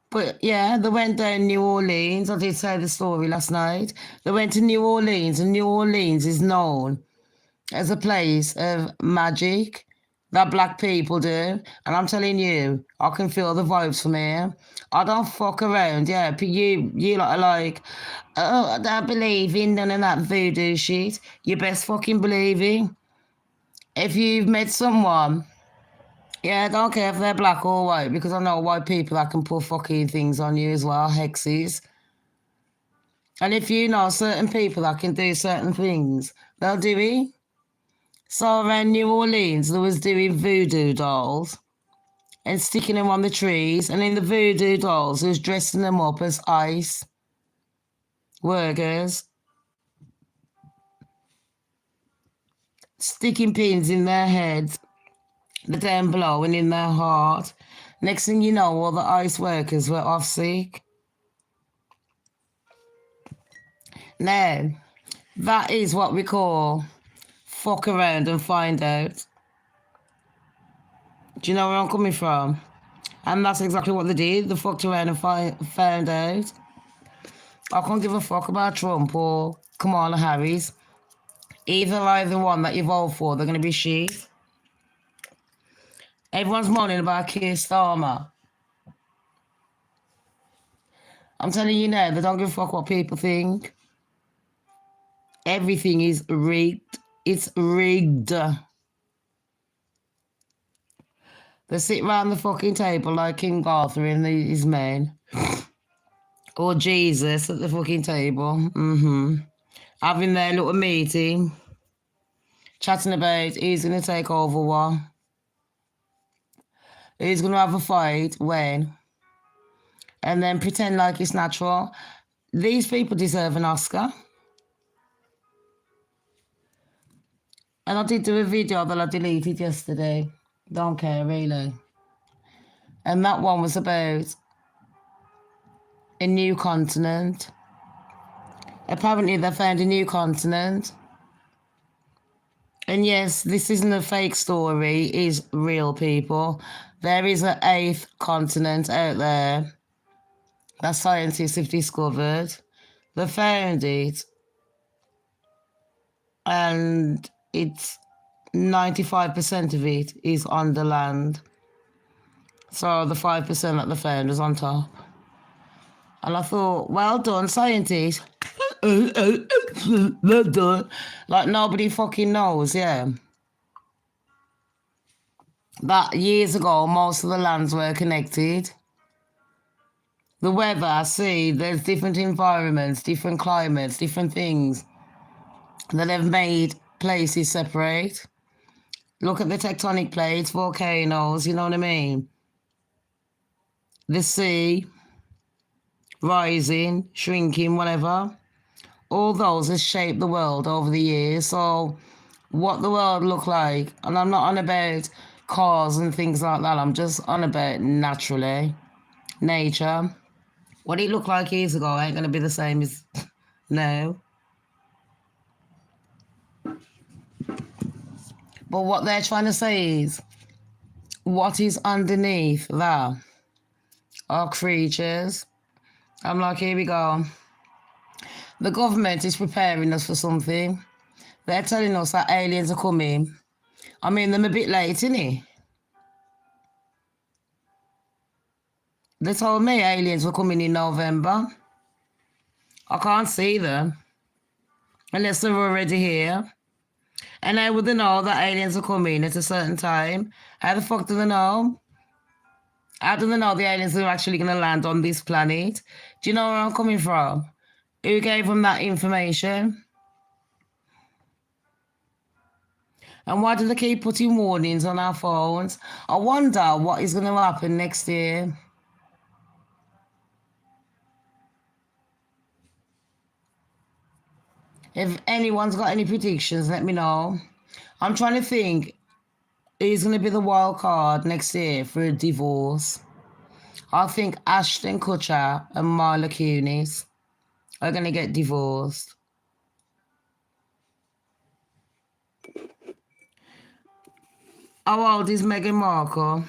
But yeah, they went down New Orleans. I did say the story last night. They went to New Orleans, and New Orleans is known as a place of magic that black people do. And I'm telling you, I can feel the vibes from here. I don't fuck around, yeah. But you lot are like, oh, I don't believe in none of that voodoo shit. You best fucking believe it. If you've met someone, yeah, I don't care if they're black or white, because I know white people that can put fucking things on you as well, hexes. And if you know certain people that can do certain things, they'll do it. So around New Orleans, there was doing voodoo dolls and sticking them on the trees. And in the voodoo dolls, there was dressing them up as ICE workers, sticking pins in their heads, the down below and in their heart. Next thing you know, all the ICE workers were off sick. Now, that is what we call fuck around and find out. Do you know where I'm coming from? And that's exactly what they did. They fucked around and found out. I can't give a fuck about Trump or Kamala Harris. Either one that you vote for, they're going to be shit. Everyone's moaning about Keir Starmer. I'm telling you now, they don't give a fuck what people think. Everything is rigged. It's rigged. They sit round the fucking table like King Arthur and his men. Or Jesus at the fucking table. Having their little meeting. Chatting about who's going to take over what. Who's going to have a fight when. And then pretend like it's natural. These people deserve an Oscar. And I did do a video that I deleted yesterday. Don't care, really. And that one was about a new continent. Apparently they found a new continent. And yes, this isn't a fake story, it is real, people. There is an 8th continent out there that scientists have discovered. They found it. And it's 95% of it is on the land. So the 5% that they found is on top. And I thought, well done, scientists. Well done. Like nobody fucking knows, yeah. That years ago, most of the lands were connected. The weather, see, there's different environments, different climates, different things that have made places separate. Look at the tectonic plates, volcanoes, you know what I mean? The sea, rising, shrinking, whatever. All those have shaped the world over the years. So what the world looked like, and I'm not on about cars and things like that, I'm just on about naturally, nature. What it looked like years ago ain't going to be the same as now. But what they're trying to say is, what is underneath that are creatures. I'm like, here we go. The government is preparing us for something. They're telling us that aliens are coming. I mean, they're a bit late, innit? They told me aliens were coming in November. I can't see them unless they're already here. And how would they know that aliens are coming at a certain time? How the fuck do they know? How do they know the aliens are actually going to land on this planet? Do you know where I'm coming from? Who gave them that information? And why do they keep putting warnings on our phones? I wonder what is going to happen next year. If anyone's got any predictions, let me know. I'm trying to think who's going to be the wild card next year for a divorce. I think Ashton Kutcher and Mila Kunis are going to get divorced. How old is Meghan Markle?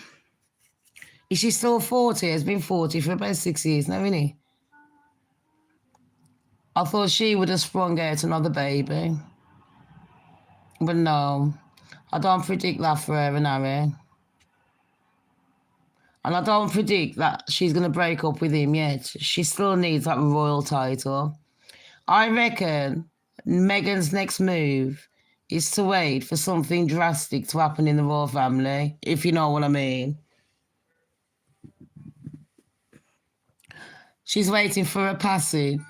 Is she still 40? Has been 40 for about 6 years now, isn't he? I thought she would have sprung out another baby. But no, I don't predict that for her and Harry. And I don't predict that she's going to break up with him yet. She still needs that royal title. I reckon Meghan's next move is to wait for something drastic to happen in the royal family, if you know what I mean. She's waiting for a passing.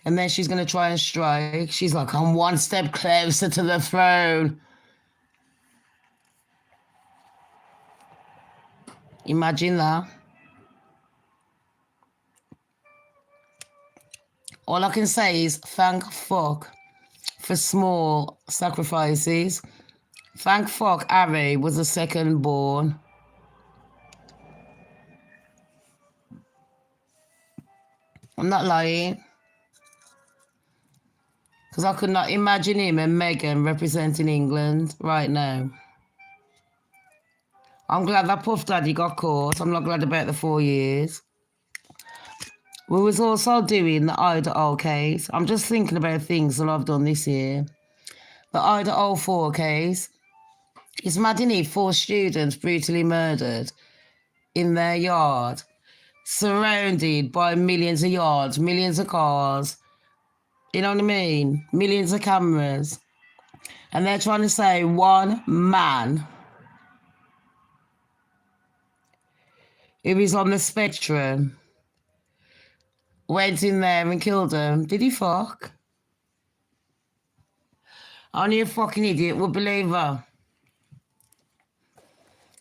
And then she's going to try and strike. She's like, I'm one step closer to the throne. Imagine that. All I can say is thank fuck for small sacrifices. Thank fuck Harry was the second born. I'm not lying. Because I could not imagine him and Meghan representing England right now. I'm glad that Puff Daddy got caught. I'm not glad about the 4 years. We was also doing the Idaho case. I'm just thinking about things that I've done this year. The Idaho 4 case. It's mad, isn't it? 4 students brutally murdered in their yard, surrounded by millions of yards, millions of cars. You know what I mean? Millions of cameras. And they're trying to say one man who is on the spectrum went in there and killed them. Did he fuck? Only a fucking idiot would believe her.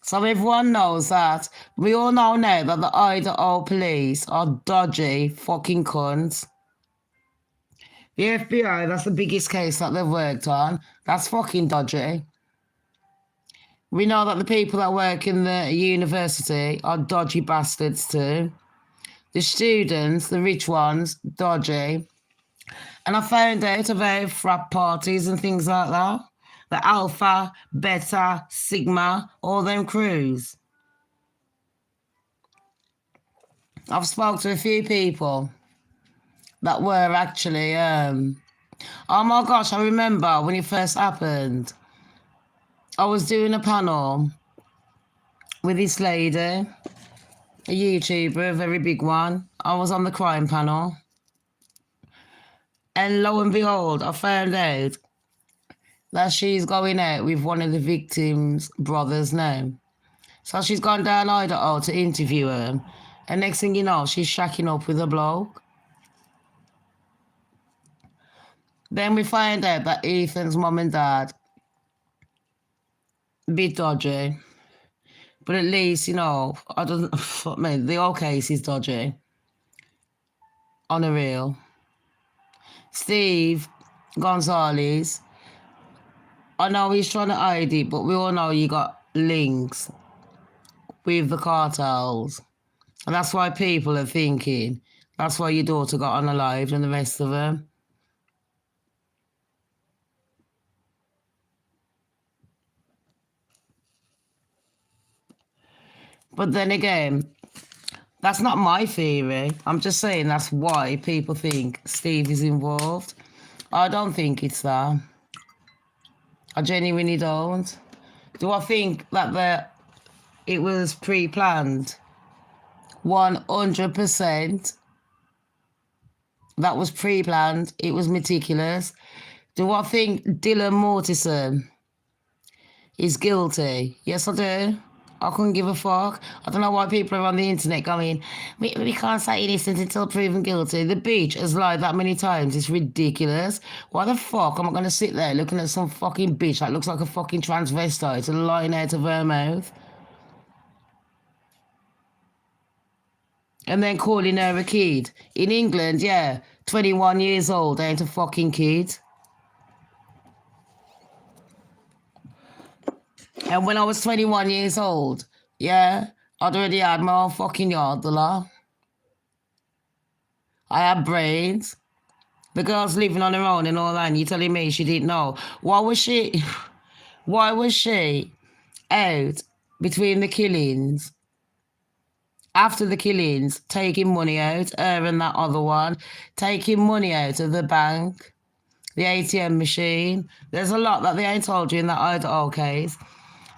So everyone knows that. We all know now that the Idaho police are dodgy fucking cunts. The FBI, that's the biggest case that they've worked on. That's fucking dodgy. We know that the people that work in the university are dodgy bastards too. The students, the rich ones, dodgy. And I found out about frat parties and things like that. The Alpha, Beta, Sigma, all them crews. I've spoken to a few people that were actually, oh my gosh, I remember when it first happened. I was doing a panel with this lady, a YouTuber, a very big one. I was on the crime panel. And lo and behold, I found out that she's going out with one of the victims' brothers now. So she's gone down Idaho to interview him. And next thing you know, she's shacking up with a bloke. Then we find out that Ethan's mum and dad, a bit dodgy. But at least, you know, the whole case is dodgy. On a real. Steve Gonzalez, I know he's trying to hide it, but we all know you got links with the cartels. And that's why people are thinking, that's why your daughter got unalived and the rest of them. But then again, that's not my theory. I'm just saying that's why people think Steve is involved. I don't think it's that. I genuinely don't. Do I think that it was pre-planned? 100%. That was pre-planned. It was meticulous. Do I think Dylan Mortison is guilty? Yes, I do. I couldn't give a fuck. I don't know why people are on the internet going, we can't say innocent until proven guilty. The bitch has lied that many times. It's ridiculous. Why the fuck am I going to sit there looking at some fucking bitch that looks like a fucking transvestite and lying out of her mouth? And then calling her a kid. In England, yeah, 21 years old, ain't a fucking kid. And when I was 21 years old, yeah, I'd already had my own fucking yard, the law. I had brains. The girl's living on her own and all that, and you're telling me she didn't know. Why was she out between the killings, after the killings, taking money out, her and that other one, taking money out of the bank, the ATM machine? There's a lot that they ain't told you in that Idaho case.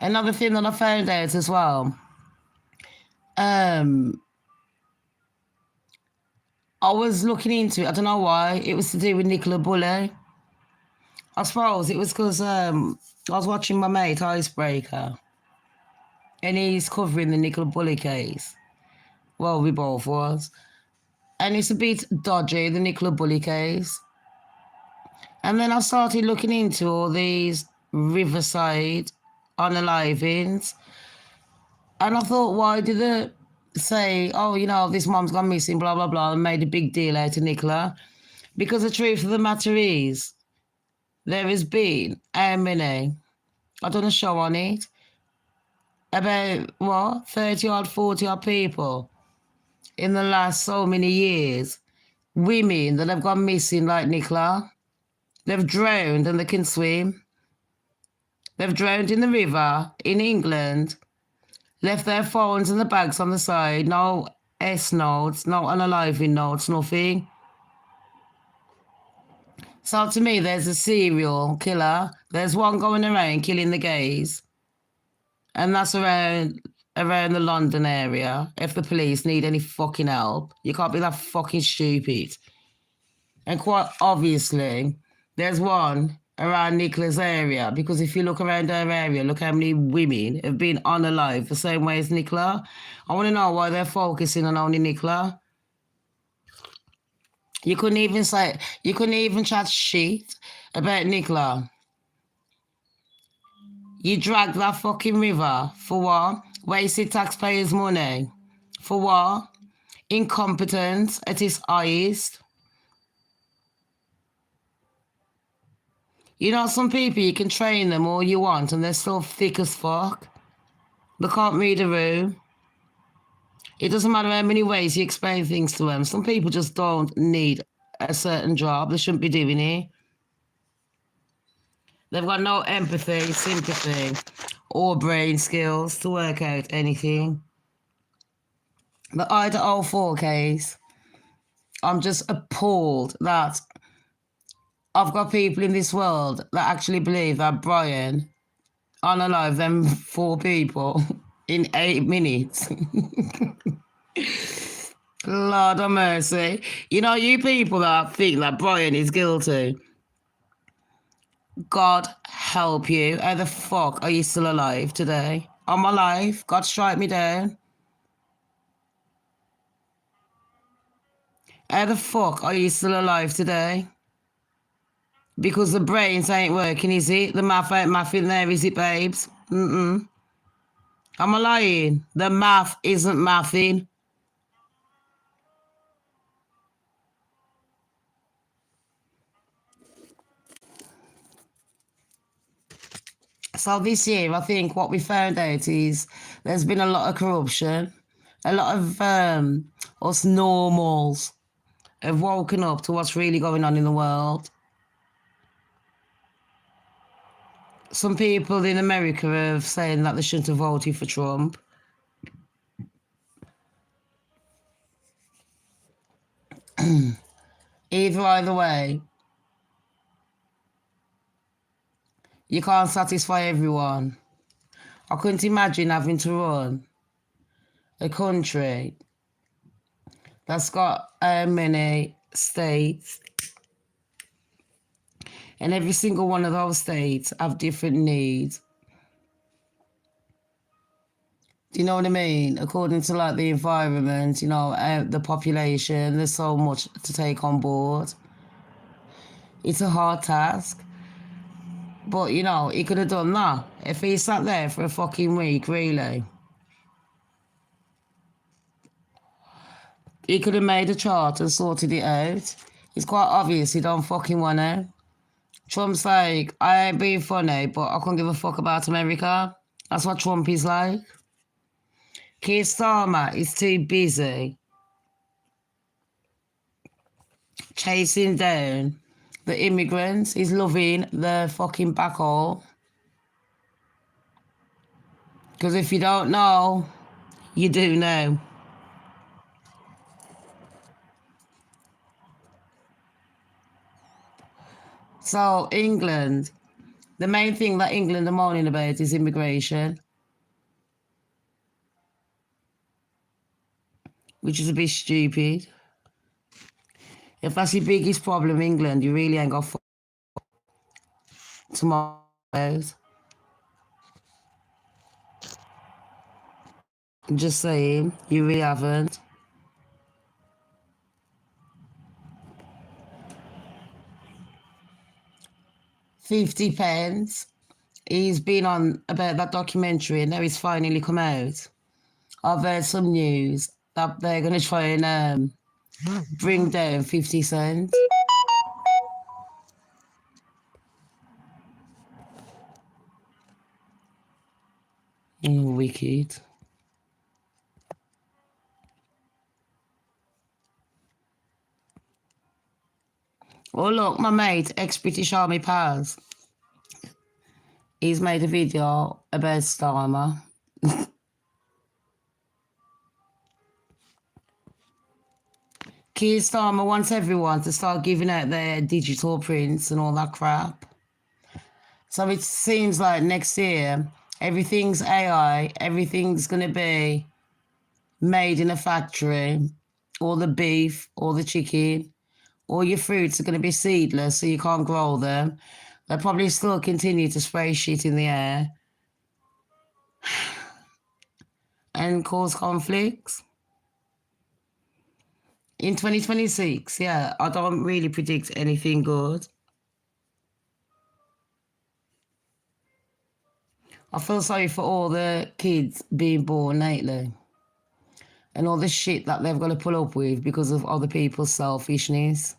Another thing that I found out as well, I was looking into it. I don't know why. It was to do with Nicola Bulley. I suppose it was because I was watching my mate Icebreaker, and he's covering the Nicola Bulley case. Well, we both was. And it's a bit dodgy, the Nicola Bulley case. And then I started looking into all these Riverside unalivings. And I thought, why did they say, oh, you know, this mom's gone missing, blah, blah, blah, and made a big deal out of Nicola? Because the truth of the matter is, there has been, how many? I've done a show on it. About, 30 odd, 40 odd people in the last so many years. Women that have gone missing like Nicola. They've drowned and they can swim. They've drowned in the river in England, left their phones and the bags on the side, no S notes, no unaliving notes, nothing. So to me, there's a serial killer. There's one going around killing the gays. And that's around the London area. If the police need any fucking help, you can't be that fucking stupid. And quite obviously, there's one around Nicola's area, because if you look around her area, look how many women have been unalive the same way as Nicola. I want to know why they're focusing on only Nicola. You couldn't even chat shit about Nicola. You dragged that fucking river for what? Wasted taxpayers' money. For what? Incompetence at its highest. You know, some people, you can train them all you want and they're still thick as fuck. They can't read a room. It doesn't matter how many ways you explain things to them. Some people just don't need a certain job. They shouldn't be doing it. They've got no empathy, sympathy, or brain skills to work out anything. The Idaho 4 case, I'm just appalled that I've got people in this world that actually believe that Brian unalive them 4 people in 8 minutes. Lord of mercy. You know, you people that think that Brian is guilty, God help you. How the fuck are you still alive today? I'm alive. God strike me down. How the fuck are you still alive today? Because the brains ain't working, is it? The math ain't mathing there, is it, babes? Mm-mm. I'm a lying. The math isn't mathing. So this year, I think what we found out is there's been a lot of corruption. A lot of us normals have woken up to what's really going on in the world. Some people in America are saying that they shouldn't have voted for Trump. Either way, you can't satisfy everyone. I couldn't imagine having to run a country that's got many states, and every single one of those states have different needs. Do you know what I mean? According to like the environment, the population, there's so much to take on board. It's a hard task. But, he could have done that. If he sat there for a fucking week, really. He could have made a chart and sorted it out. It's quite obvious he don't fucking want to. Trump's like, I ain't being funny, but I can't give a fuck about America. That's what Trump is like. Keir Starmer is too busy chasing down the immigrants. He's loving the fucking backhole. Because if you don't know, you do know. So, England, the main thing that England are moaning about is immigration, which is a bit stupid. If that's your biggest problem, England, you really ain't got tomorrows. Just saying, you really haven't. £50. He's been on about that documentary and now it's finally come out. I've heard some news that they're going to try and bring down 50 cents. Wicked. Oh, look, my mate, ex-British Army Pals. He's made a video about Starmer. Keir Starmer wants everyone to start giving out their digital prints and all that crap. So it seems like next year, everything's AI, everything's going to be made in a factory. All the beef, all the chicken, all your fruits are going to be seedless, so you can't grow them. They'll probably still continue to spray shit in the air and cause conflicts. In 2026, yeah, I don't really predict anything good. I feel sorry for all the kids being born lately and all the shit that they've got to pull up with because of other people's selfishness.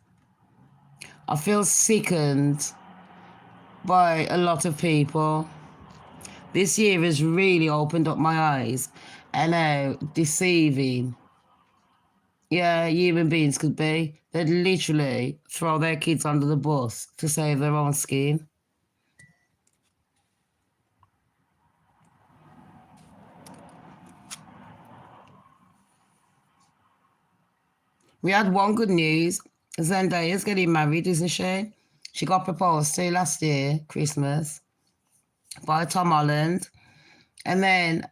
I feel sickened by a lot of people. This year has really opened up my eyes and how deceiving human beings could be. They'd literally throw their kids under the bus to save their own skin. We had one good news. Zendaya's getting married, isn't she? She got proposed to last year, Christmas, by Tom Holland. And then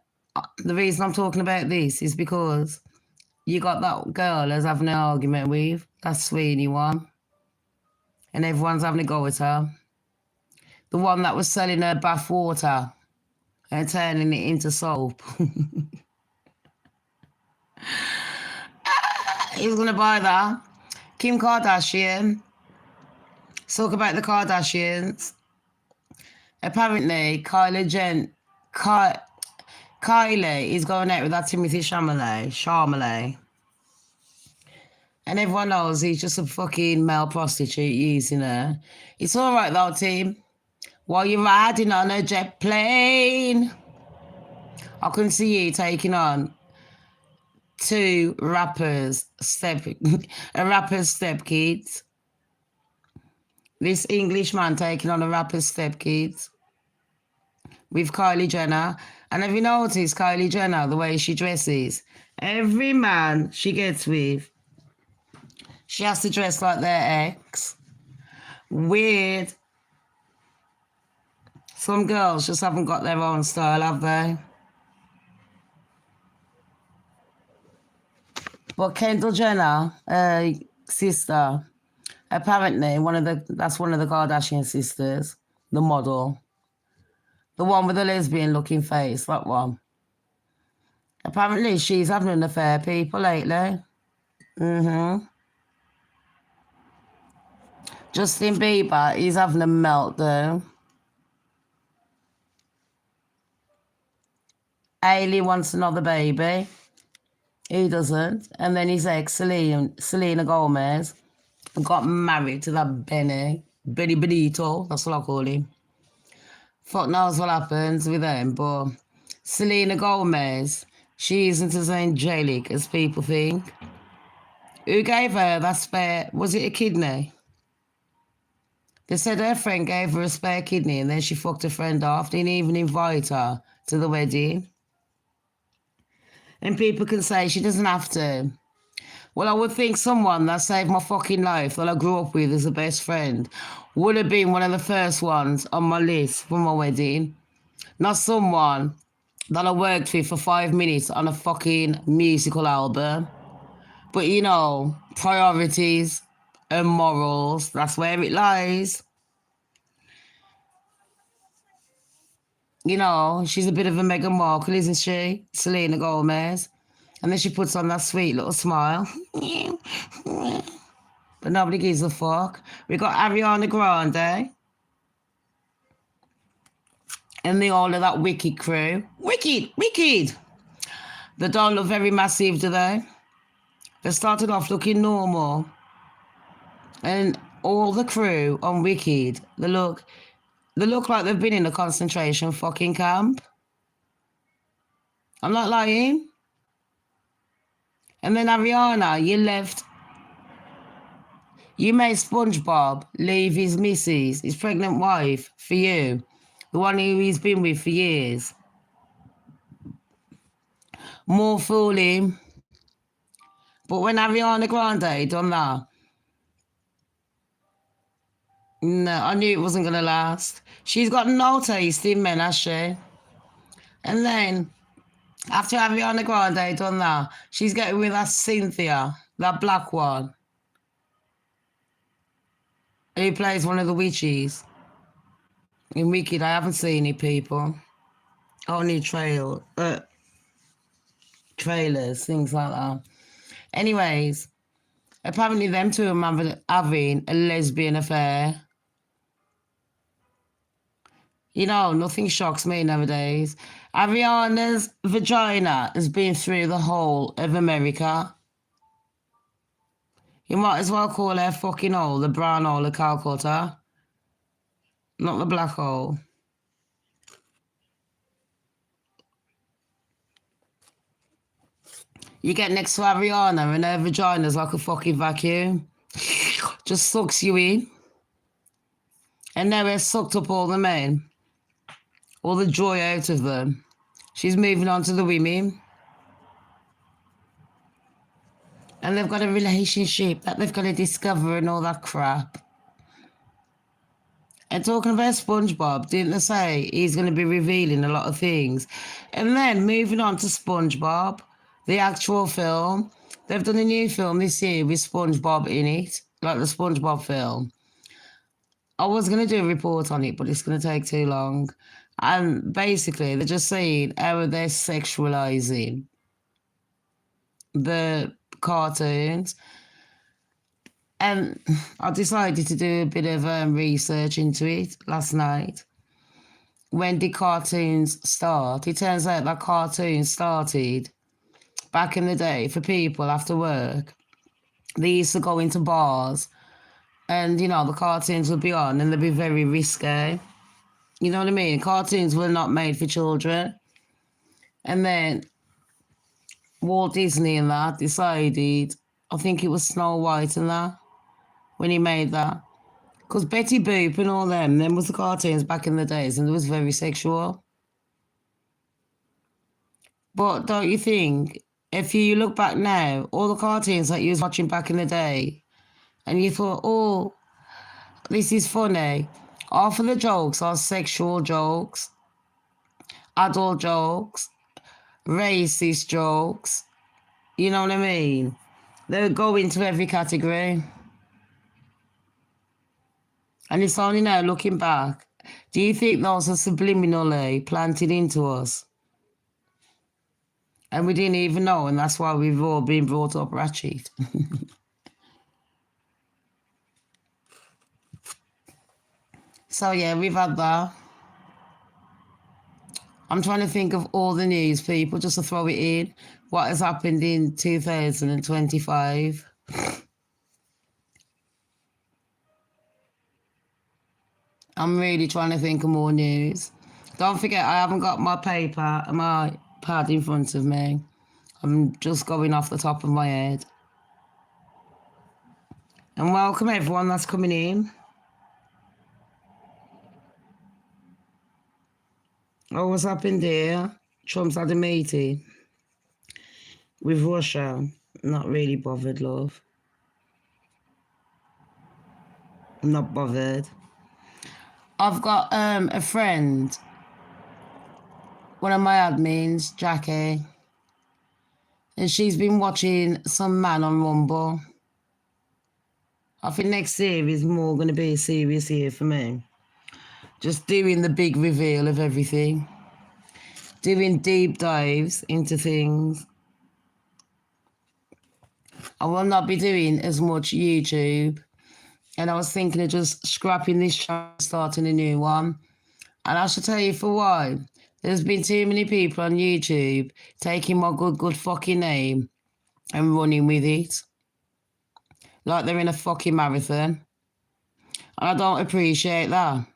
the reason I'm talking about this is because you got that girl as having an argument with, that Sweeney one. And everyone's having a go at her. The one that was selling her bath water and turning it into soap. He's going to buy that. Kim Kardashian. Let's talk about the Kardashians. Apparently, Kylie is going out with that Timothy Chalamet. And everyone knows he's just a fucking male prostitute using her. It's all right though, Tim. While you're riding on a jet plane, I can see you taking on two rappers' stepkids. This English man taking on a rapper's stepkids with Kylie Jenner. And have you noticed Kylie Jenner, the way she dresses? Every man she gets with, she has to dress like their ex. Weird. Some girls just haven't got their own style, have they? But Kendall Jenner, sister, apparently that's one of the Kardashian sisters, the model. The one with the lesbian looking face, that one. Apparently, she's having an affair, people, lately. Justin Bieber, he's having a meltdown. Hailey wants another baby. He doesn't. And then his ex, Selena Gomez, got married to that Benny Benito. That's what I call him. Fuck knows what happens with them, but Selena Gomez, she isn't as angelic as people think. Who gave her that spare, was it a kidney? They said her friend gave her a spare kidney and then she fucked her friend off, didn't even invite her to the wedding. And people can say she doesn't have to. Well, I would think someone that saved my fucking life that I grew up with as a best friend would have been one of the first ones on my list for my wedding. Not someone that I worked with for 5 minutes on a fucking musical album. But you know, priorities and morals, that's where it lies. You know, she's a bit of a Meghan Markle, isn't she? Selena Gomez. And then she puts on that sweet little smile. But nobody gives a fuck. We got Ariana Grande. And all of that Wicked crew. Wicked! They don't look very massive, do they? They started off looking normal. And all the crew on Wicked, they look like they've been in a concentration fucking camp. I'm not lying. And then Ariana, you made SpongeBob leave his missus, his pregnant wife, for you. The one who he's been with for years. More fooling. But when Ariana Grande done that, no, I knew it wasn't going to last. She's got no taste in men, has she? And then, after Ariana Grande done that, she's getting with that Cynthia, that black one, who plays one of the witches. In Wicked, I haven't seen it, people. Only trailers, things like that. Anyways, apparently them two are having a lesbian affair. You know, nothing shocks me nowadays. Ariana's vagina has been through the whole of America. You might as well call her fucking hole the brown hole of Calcutta. Not the black hole. You get next to Ariana and her vagina's like a fucking vacuum. Just sucks you in. And now it's sucked up all the men. All the joy out of them. She's moving on to the women. And they've got a relationship that they've got to discover and all that crap. And talking about SpongeBob, didn't they say he's going to be revealing a lot of things? And then moving on to SpongeBob, the actual film. They've done a new film this year with SpongeBob in it, like the SpongeBob film. I was going to do a report on it, but it's going to take too long. And basically, they're just saying how they're sexualizing the cartoons. And I decided to do a bit of research into it last night. When did cartoons start? It turns out that cartoons started back in the day for people after work. They used to go into bars and, you know, the cartoons would be on and they'd be very risque. You know what I mean? Cartoons were not made for children. And then Walt Disney and that decided, I think it was Snow White and that, when he made that. Because Betty Boop and all them was the cartoons back in the days and it was very sexual. But don't you think, if you look back now, all the cartoons that you was watching back in the day, and you thought, oh, this is funny, half of the jokes are sexual jokes, adult jokes, racist jokes, you know what I mean? They would go into every category. And it's only now looking back, do you think those are subliminally planted into us? And we didn't even know, and that's why we've all been brought up ratchet. So, yeah, we've had that. I'm trying to think of all the news, people, just to throw it in. What has happened in 2025? I'm really trying to think of more news. Don't forget, I haven't got my paper and my pad in front of me. I'm just going off the top of my head. And welcome everyone that's coming in. Oh, what's happened here? Trump's had a meeting with Russia. Not really bothered, love. I'm not bothered. I've got a friend, one of my admins, Jackie, and she's been watching some man on Rumble. I think next year is more going to be a serious year for me. Just doing the big reveal of everything. Doing deep dives into things. I will not be doing as much YouTube. And I was thinking of just scrapping this channel, starting a new one. And I should tell you for why. There's been too many people on YouTube taking my good fucking name and running with it. Like they're in a fucking marathon. And I don't appreciate that.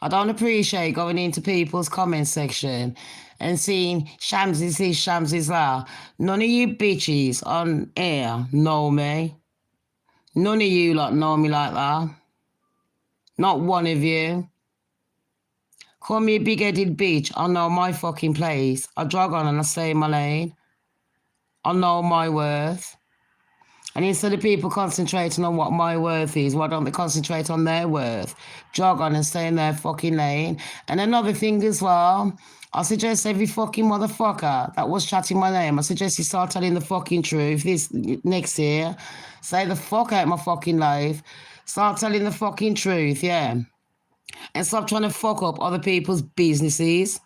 I don't appreciate going into people's comment section and seeing Shamz is this, Shamz is that. None of you bitches on air know me. None of you lot know me like that. Not one of you. Call me a big-headed bitch. I know my fucking place. I jog on and I stay in my lane. I know my worth. And instead of people concentrating on what my worth is, why don't they concentrate on their worth? Jog on and stay in their fucking lane. And another thing as well, I suggest every fucking motherfucker that was chatting my name, I suggest you start telling the fucking truth this next year. Say the fuck out of my fucking life. Start telling the fucking truth, yeah. And stop trying to fuck up other people's businesses.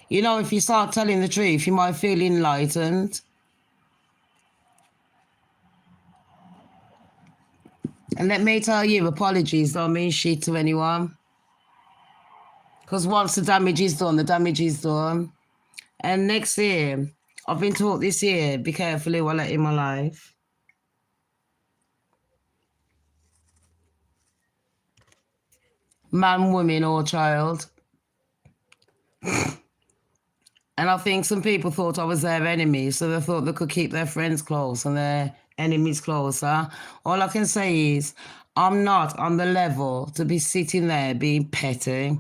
You know, if you start telling the truth, you might feel enlightened. And let me tell you, apologies don't mean shit to anyone. Because once the damage is done, the damage is done. And next year, I've been taught this year, be careful who I let in my life. Man, woman, or child. And I think some people thought I was their enemy, so they thought they could keep their friends close and their enemies closer. All I can say is, I'm not on the level to be sitting there being petty.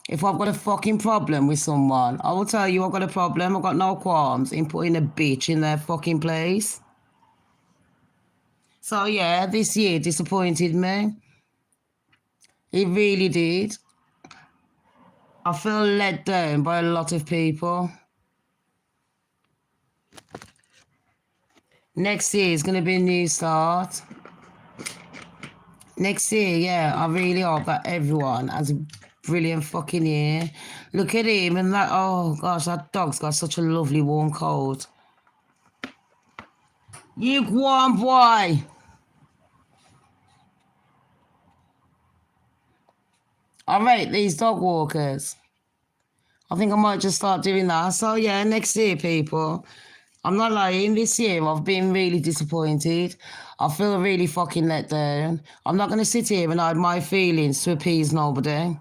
If I've got a fucking problem with someone, I will tell you I've got a problem. I've got no qualms in putting a bitch in their fucking place. So yeah, this year disappointed me. It really did. I feel let down by a lot of people. Next year is going to be a new start. Next year, yeah, I really hope that everyone has a brilliant fucking year. Look at him and that, oh gosh, that dog's got such a lovely warm coat. You go on, boy. I rate these dog walkers. I think I might just start doing that. So yeah, next year, people. I'm not lying. This year, I've been really disappointed. I feel really fucking let down. I'm not going to sit here and hide my feelings to appease nobody.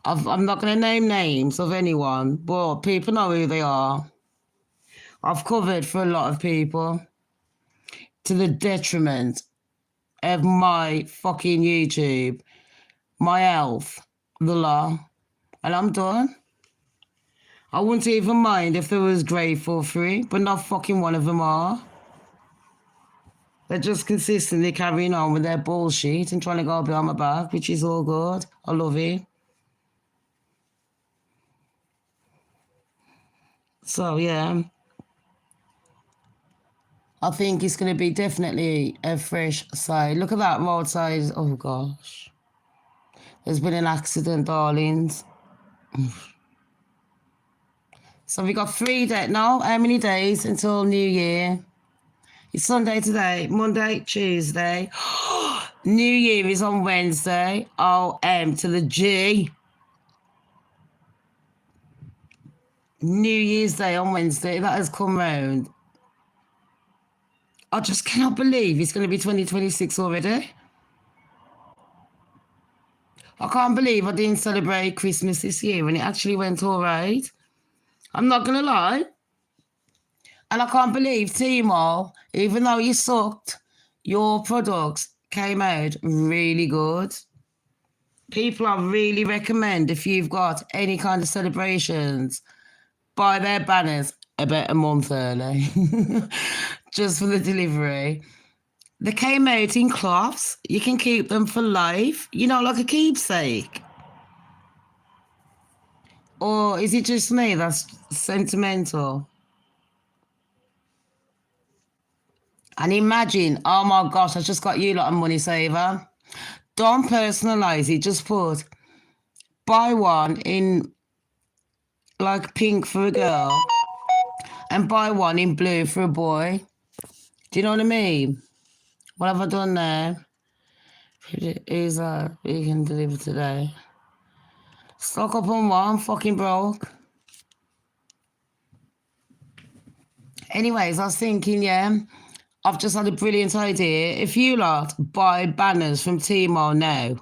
I'm not going to name names of anyone, but people know who they are. I've covered for a lot of people to the detriment of my fucking YouTube, my health, the law, and I'm done. I wouldn't even mind if there was grateful for it, but not fucking one of them are. They're just consistently carrying on with their bullshit and trying to go behind my back, which is all good. I love it. So, yeah. I think it's going to be definitely a fresh side. Look at that roadside. Oh, gosh. There's been an accident, darlings. So we got 3 days. No, how many days until New Year? It's Sunday today, Monday, Tuesday. New Year is on Wednesday. O-M to the G. New Year's Day on Wednesday. That has come round. I just cannot believe it's going to be 2026 already. I can't believe I didn't celebrate Christmas this year and it actually went all right. I'm not going to lie. And I can't believe Timo, even though you sucked, your products came out really good. People I really recommend if you've got any kind of celebrations, buy their banners about a month early just for the delivery. They came out in cloths. You can keep them for life, like a keepsake. Or is it just me that's sentimental? And imagine, oh my gosh, I just got you lot a money saver. Don't personalise it, just put buy one in like pink for a girl and buy one in blue for a boy. Do you know what I mean? What have I done there? Is we can deliver today. Stock up on what? I'm fucking broke. Anyways, I was thinking, I've just had a brilliant idea. If you lot buy banners from Timo now,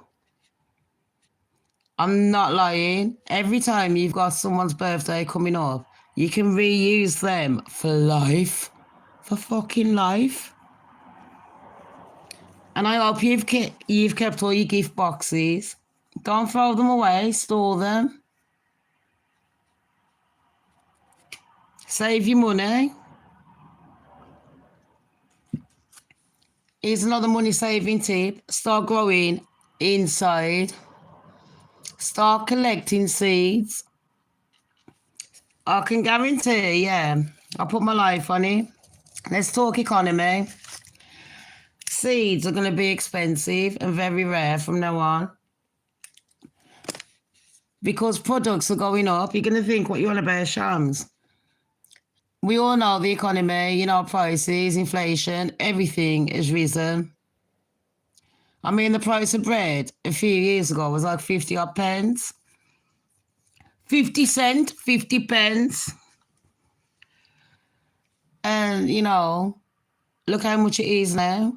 I'm not lying. Every time you've got someone's birthday coming up, you can reuse them for life. For fucking life. And I hope you've kept all your gift boxes. Don't throw them away, store them. Save your money. Here's another money saving tip. Start growing inside. Start collecting seeds. I can guarantee, I'll put my life on it. Let's talk economy. Seeds are going to be expensive and very rare from now on. Because products are going up, you're going to think what you're on about, Shams. We all know the economy, prices, inflation, everything has risen. I mean, the price of bread a few years ago was like 50 odd pence. 50 cent, 50 pence. And, look how much it is now.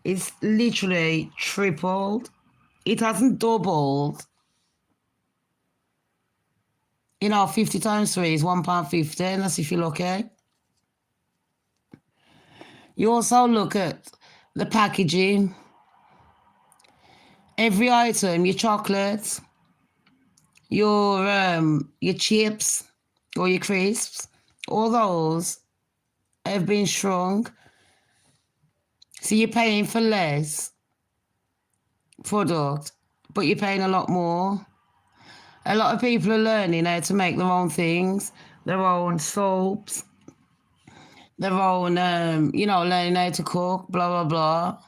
It's literally tripled. It hasn't doubled. 50 times 3 is £1.50, and that's if you're lucky. You also look at the packaging. Every item, your chocolates, your chips or your crisps, all those have been shrunk. So you're paying for less product, but you're paying a lot more. A lot of people are learning how to make their own things, their own soaps, their own, learning how to cook, blah, blah, blah.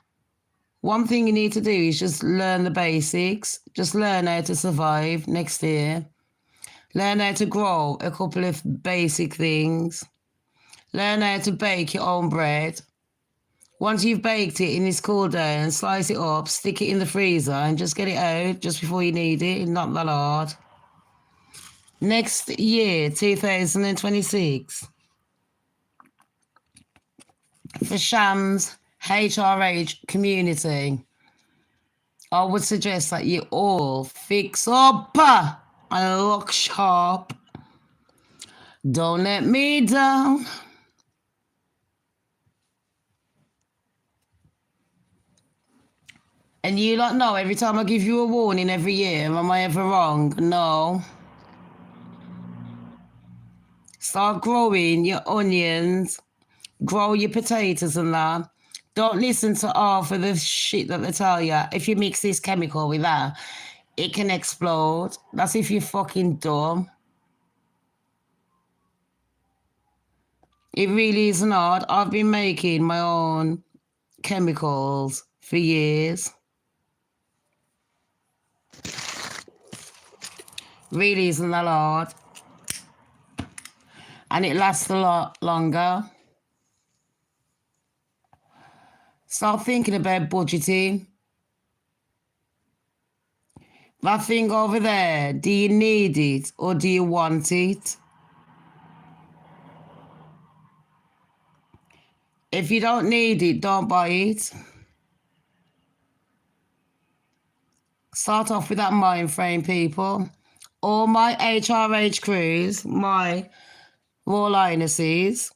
One thing you need to do is just learn the basics. Just learn how to survive next year. Learn how to grow a couple of basic things. Learn how to bake your own bread. Once you've baked it in this cool down, slice it up, stick it in the freezer and just get it out just before you need it. It's not that hard. Next year, 2026, for Shams HRH community, I would suggest that you all fix up and look sharp. Don't let me down. And you lot know every time I give you a warning every year, am I ever wrong? No. Start growing your onions, grow your potatoes and that. Don't listen to half of the shit that they tell you. If you mix this chemical with that, it can explode. That's if you're fucking dumb. It really is not. I've been making my own chemicals for years. Really isn't that hard. and it lasts a lot longer. Start thinking about budgeting. That thing over there, do you need it or do you want it? If you don't need it, don't buy it. Start off with that mind frame, people. All my HRH crews, my Royal Highnesses,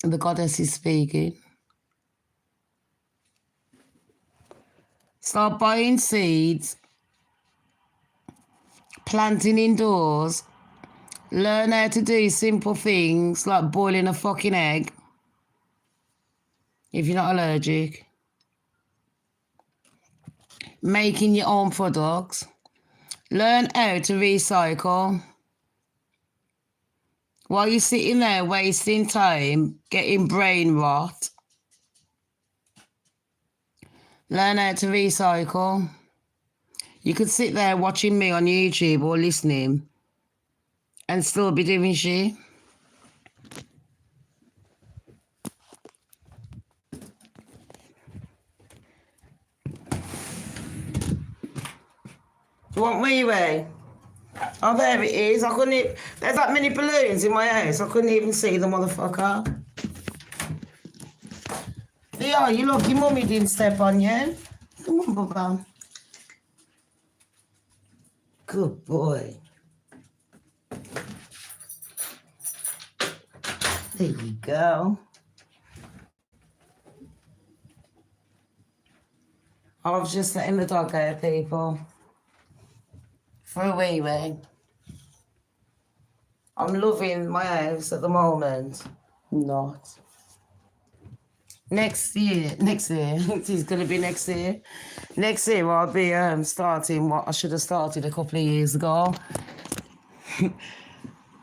the goddess is speaking. Start buying seeds, planting indoors, learn how to do simple things like boiling a fucking egg if you're not allergic, making your own products, learn how to recycle. While you're sitting there wasting time, getting brain rot, learn how to recycle. You could sit there watching me on YouTube or listening and still be doing shit. Do you want me way? Oh, there it is. I couldn't even... There's that many balloons in my house. I couldn't even see the motherfucker. Yeah, you lucky mummy didn't step on you. Come on, Bubba. Good boy. There you go. I was just letting the dog out, people. For a wee wee. I'm loving my house at the moment. Not. Next year, it is going to be next year. Next year I'll be starting what I should have started a couple of years ago. And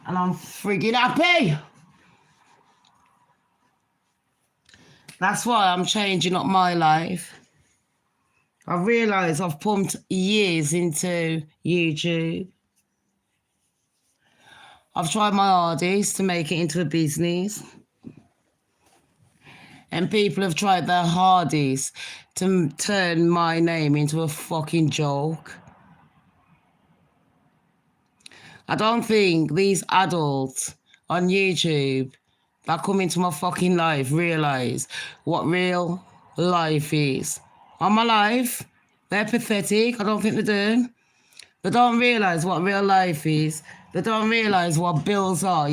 I'm friggin' happy. That's why I'm changing up my life. I realise I've pumped years into YouTube. I've tried my hardest to make it into a business. And people have tried their hardest to turn my name into a fucking joke. I don't think these adults on YouTube that come into my fucking life realise what real life is. On my life, they're pathetic. I don't think they do. They don't realise what real life is. They don't realise what bills are.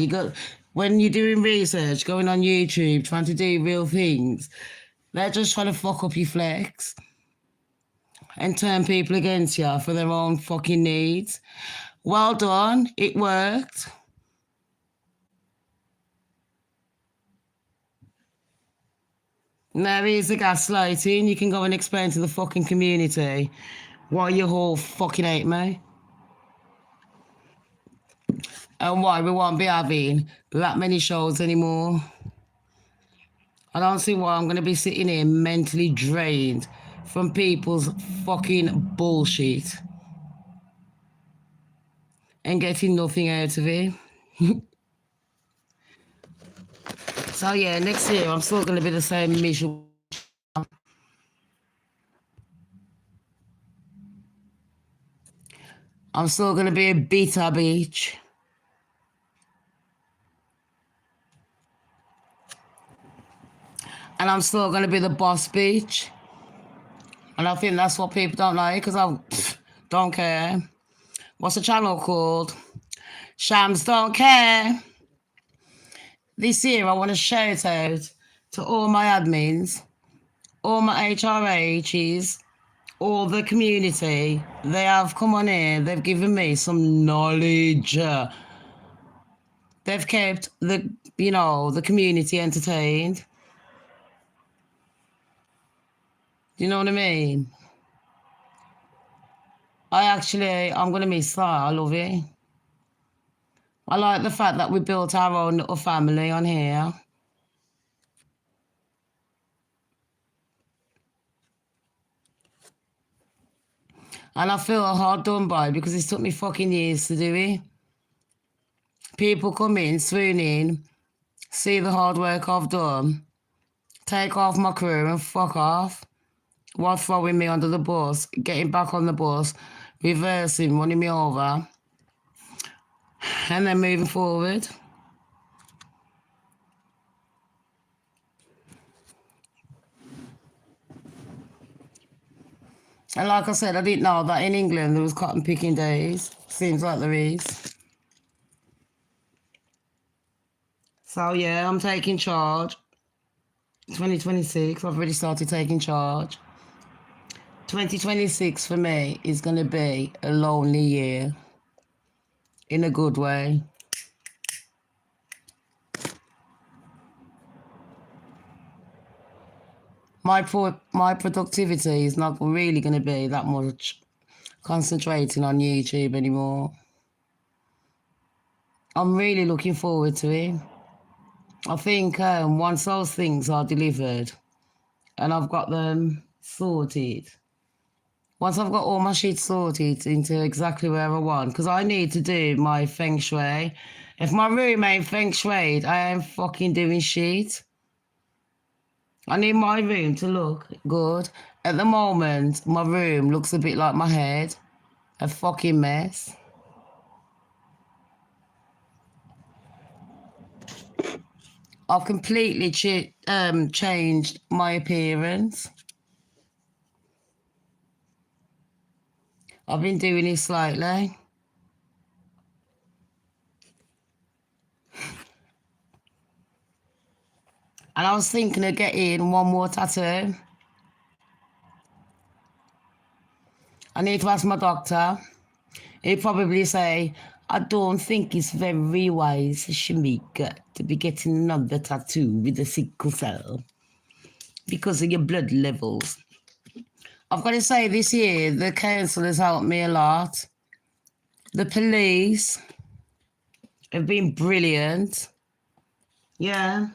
When you're doing research, going on YouTube, trying to do real things, they're just trying to fuck up your flex and turn people against you for their own fucking needs. Well done. It worked. Now here's the gaslighting. You can go and explain to the fucking community why you all fucking hate me. And why we won't be having that many shows anymore. I don't see why I'm going to be sitting here mentally drained from people's fucking bullshit and getting nothing out of it. So yeah, next year I'm still going to be the same miserable. I'm still going to be a bitter bitch. And I'm still going to be the boss bitch. And I think that's what people don't like because I don't care. What's the channel called? Shamz don't care. This year I want to shout out to all my admins, all my HRHs, all the community. They have come on here. They've given me some knowledge. They've kept the community entertained. Do you know what I mean? I'm going to miss that. I love it. I like the fact that we built our own little family on here. And I feel hard done by because it took me fucking years to do it. People come in, swoon in, See the hard work I've done. Take off my crew and fuck off. While throwing me under the bus, getting back on the bus, reversing, running me over, and then moving forward. And like I said, I didn't know that in England there was cotton picking days. Seems like there is. So yeah, I'm taking charge. 2026, I've already started taking charge. 2026 for me is going to be a lonely year. In a good way. My productivity is not really going to be that much concentrating on YouTube anymore. I'm really looking forward to it. I think once those things are delivered and I've got them sorted, once I've got all my shit sorted into exactly where I want, because I need to do my feng shui. If my room ain't feng shuied, I ain't fucking doing shit. I need my room to look good. At the moment, my room looks a bit like my head. A fucking mess. I've completely changed my appearance. I've been doing this slightly. And I was thinking of getting one more tattoo. I need to ask my doctor. He'd probably say, I don't think it's very wise, Shamika, to be getting another tattoo with a sickle cell because of your blood levels. I've got to say, this year, the council has helped me a lot. The police have been brilliant. Yeah.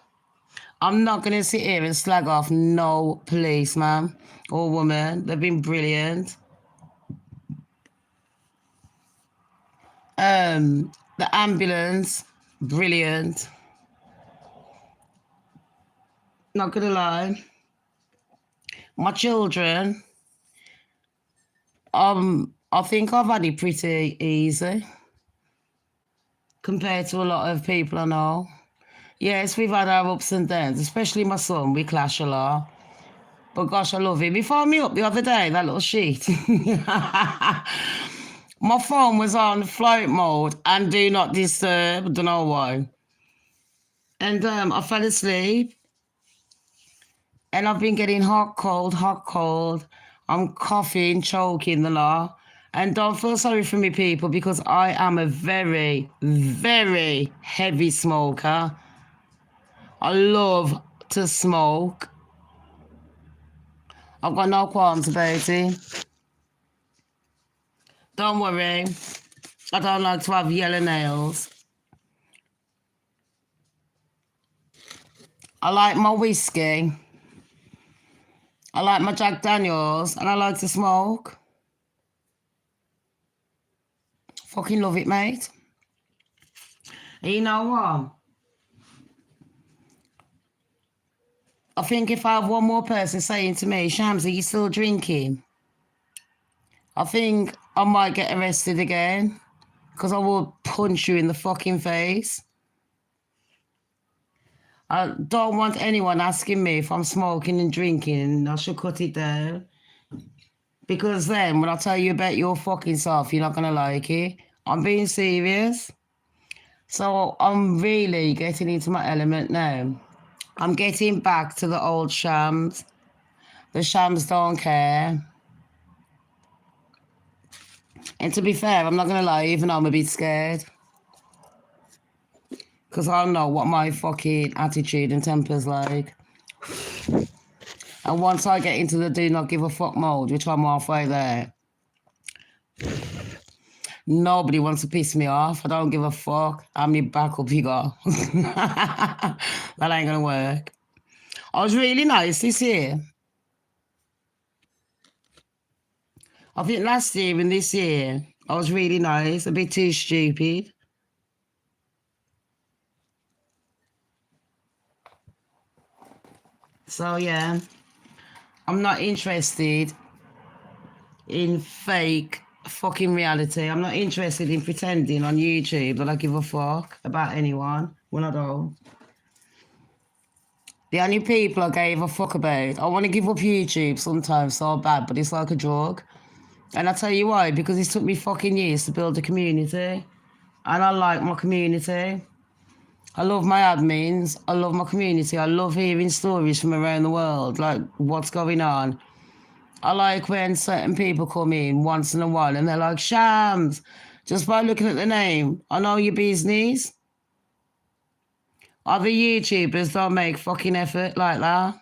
I'm not going to sit here and slag off no policeman or woman. They've been brilliant. The ambulance, brilliant. Not going to lie. My children, I think I've had it pretty easy compared to a lot of people I know. Yes, we've had our ups and downs, especially my son. We clash a lot. But gosh, I love him. He phoned me up the other day, that little shit. My phone was on flight mode and do not disturb. Don't know why. And I fell asleep. And I've been getting hot, cold. I'm coughing, choking the lot. And don't feel sorry for me, people, because I am a very, very heavy smoker. I love to smoke. I've got no qualms about it. Don't worry. I don't like to have yellow nails. I like my whiskey. I like my Jack Daniels, and I like to smoke. Fucking love it, mate. And you know what? I think if I have one more person saying to me, Shamz, are you still drinking? I think I might get arrested again because I will punch you in the fucking face. I don't want anyone asking me if I'm smoking and drinking. I should cut it down. Because then when I tell you about your fucking self, you're not going to like it. I'm being serious. So I'm really getting into my element now. I'm getting back to the old Shams. The Shams don't care. And to be fair, I'm not going to lie, even though I'm a bit scared. Because I know what my fucking attitude and temper's like. And once I get into the do not give a fuck mode, which I'm halfway there, nobody wants to piss me off. I don't give a fuck how many backup you got. That ain't going to work. I was really nice this year. I think last year and this year, I was really nice, a bit too stupid. So yeah, I'm not interested in fake fucking reality. I'm not interested in pretending on YouTube that I give a fuck about anyone when I don't. The only people I gave a fuck about, I want to give up YouTube sometimes so bad, but it's like a drug. And I tell you why, because it took me fucking years to build a community. And I like my community. I love my admins. I love my community. I love hearing stories from around the world, like what's going on. I like when certain people come in once in a while and they're like, Shams, just by looking at the name, I know your business. Other YouTubers don't make fucking effort like that.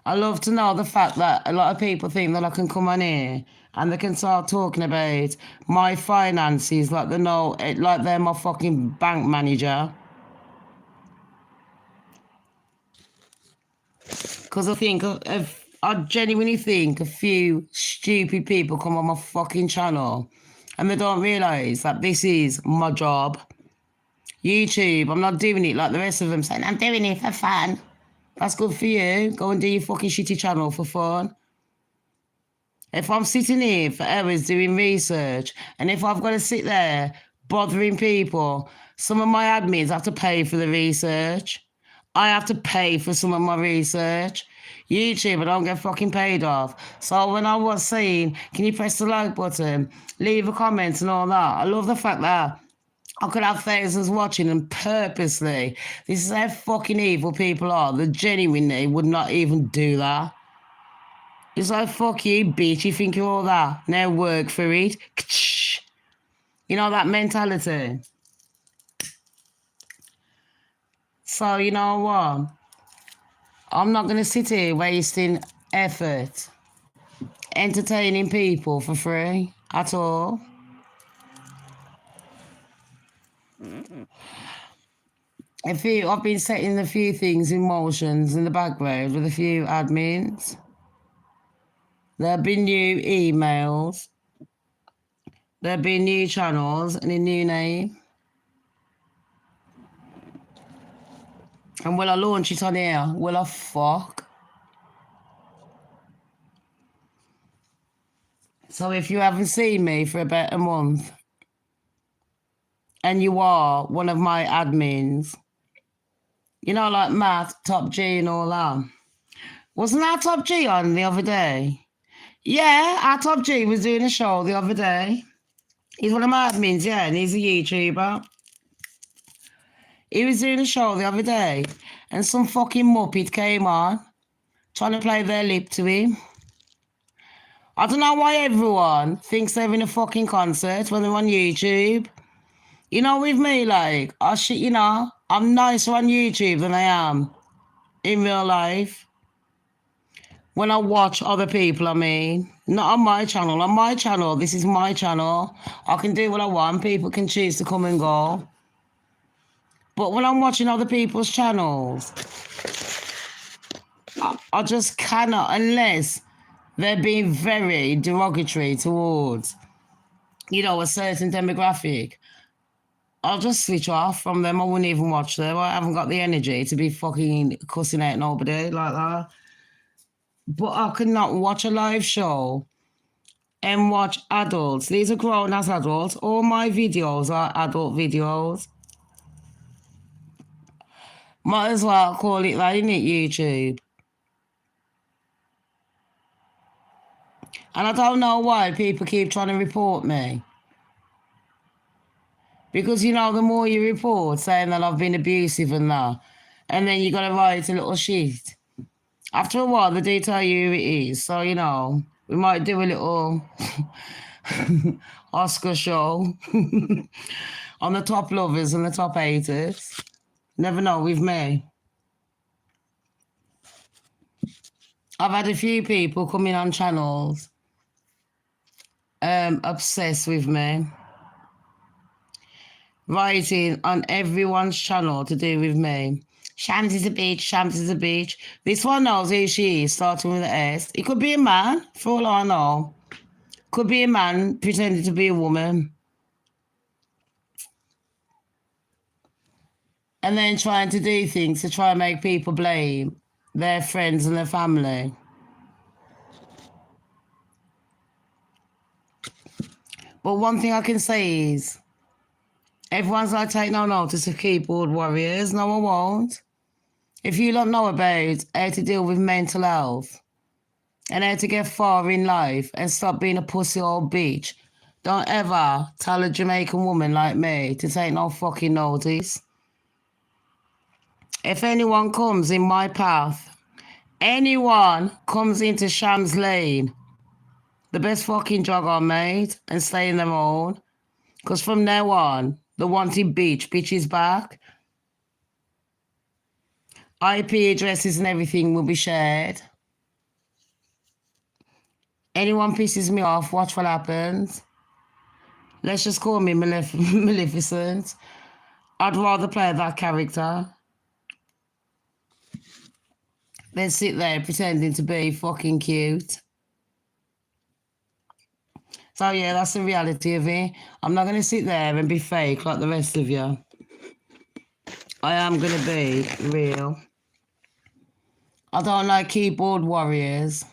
I love to know the fact that a lot of people think that I can come on here and they can start talking about my finances like they know, like they're my fucking bank manager. Because I genuinely think a few stupid people come on my fucking channel and they don't realise that this is my job. YouTube, I'm not doing it like the rest of them saying, I'm doing it for fun. That's good for you. Go and do your fucking shitty channel for fun. If I'm sitting here for hours doing research and if I've got to sit there bothering people, some of my admins have to pay for the research. I have to pay for some of my research. YouTube, I don't get fucking paid off. So when I was saying, can you press the like button, leave a comment and all that, I love the fact that I could have thousands watching and purposely, this is how fucking evil people are, that genuinely would not even do that. It's like, fuck you, bitch, you think you're all that. Now work for it. You know, that mentality. So, you know what? I'm not going to sit here wasting effort entertaining people for free at all. I've been setting a few things in motions in the background with a few admins. There have been new emails. There have been new channels and a new name. And will I launch it on here? Will I fuck? So if you haven't seen me for about a month and you are one of my admins, you know, like Matt, Top G and all that. Wasn't our Top G on the other day? Yeah, our Top G was doing a show the other day. He's one of my admins, yeah, and he's a YouTuber. He was doing a show the other day and some fucking muppet came on trying to play their lip to him. I don't know why everyone thinks they're in a fucking concert when they're on YouTube. You know, with me, like, you know, I'm nicer on YouTube than I am in real life. When I watch other people, I mean, not on my channel. On my channel, this is my channel. I can do what I want. People can choose to come and go. But when I'm watching other people's channels, I just cannot, unless they're being very derogatory towards, you know, a certain demographic. I'll just switch off from them. I wouldn't even watch them. I haven't got the energy to be fucking cussing out nobody like that. But I could not watch a live show and watch adults. These are grown-ass adults. All my videos are adult videos. Might as well call it that, innit, YouTube? And I don't know why people keep trying to report me. Because, you know, the more you report saying that I've been abusive and that, and then you got to write a little shit. After a while, they do tell you who it is. So, you know, we might do a little Oscar show on the top lovers and the top haters. Never know with me. I've had a few people coming on channels obsessed with me. Writing on everyone's channel to do with me. Shams is a bitch, Shams is a bitch. This one knows who she is, starting with an S. It could be a man, for all I know. Could be a man pretending to be a woman. and then trying to do things to try and make people blame their friends and their family. But one thing I can say is everyone's like, take no notice of keyboard warriors. No one won't. If you don't know about how to deal with mental health and how to get far in life and stop being a pussy old bitch, don't ever tell a Jamaican woman like me to take no fucking notice. If anyone comes in my path, anyone comes into Shamz Lane, the best fucking job I made and stay in their own. Because from now on, the wanted bitch is back. IP addresses and everything will be shared. Anyone pisses me off, watch what happens. Let's just call me Maleficent. I'd rather play that character than sit there pretending to be fucking cute. So yeah, that's the reality of it. I'm not going to sit there and be fake like the rest of you. I am going to be real. I don't like keyboard warriors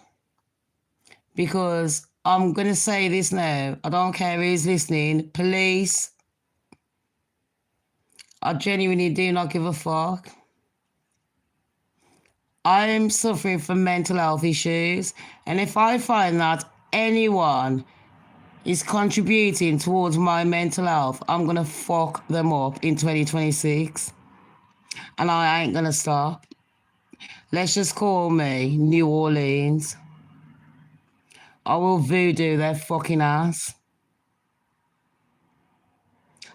because I'm going to say this now. I don't care who's listening. Police, I genuinely do not give a fuck. I'm suffering from mental health issues, and if I find that anyone is contributing towards my mental health, I'm going to fuck them up in 2026. And I ain't going to stop. Let's just call me New Orleans. I will voodoo their fucking ass.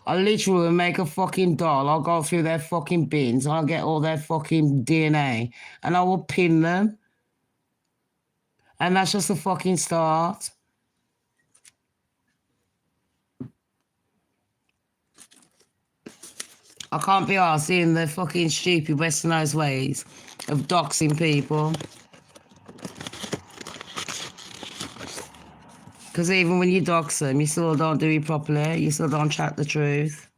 I literally will make a fucking doll. I'll go through their fucking bins and I'll get all their fucking DNA and I will pin them. And that's just the fucking start. I can't be arsed seeing the fucking stupid westernised ways of doxing people. Because even when you dox them, you still don't do it properly. You still don't chat the truth.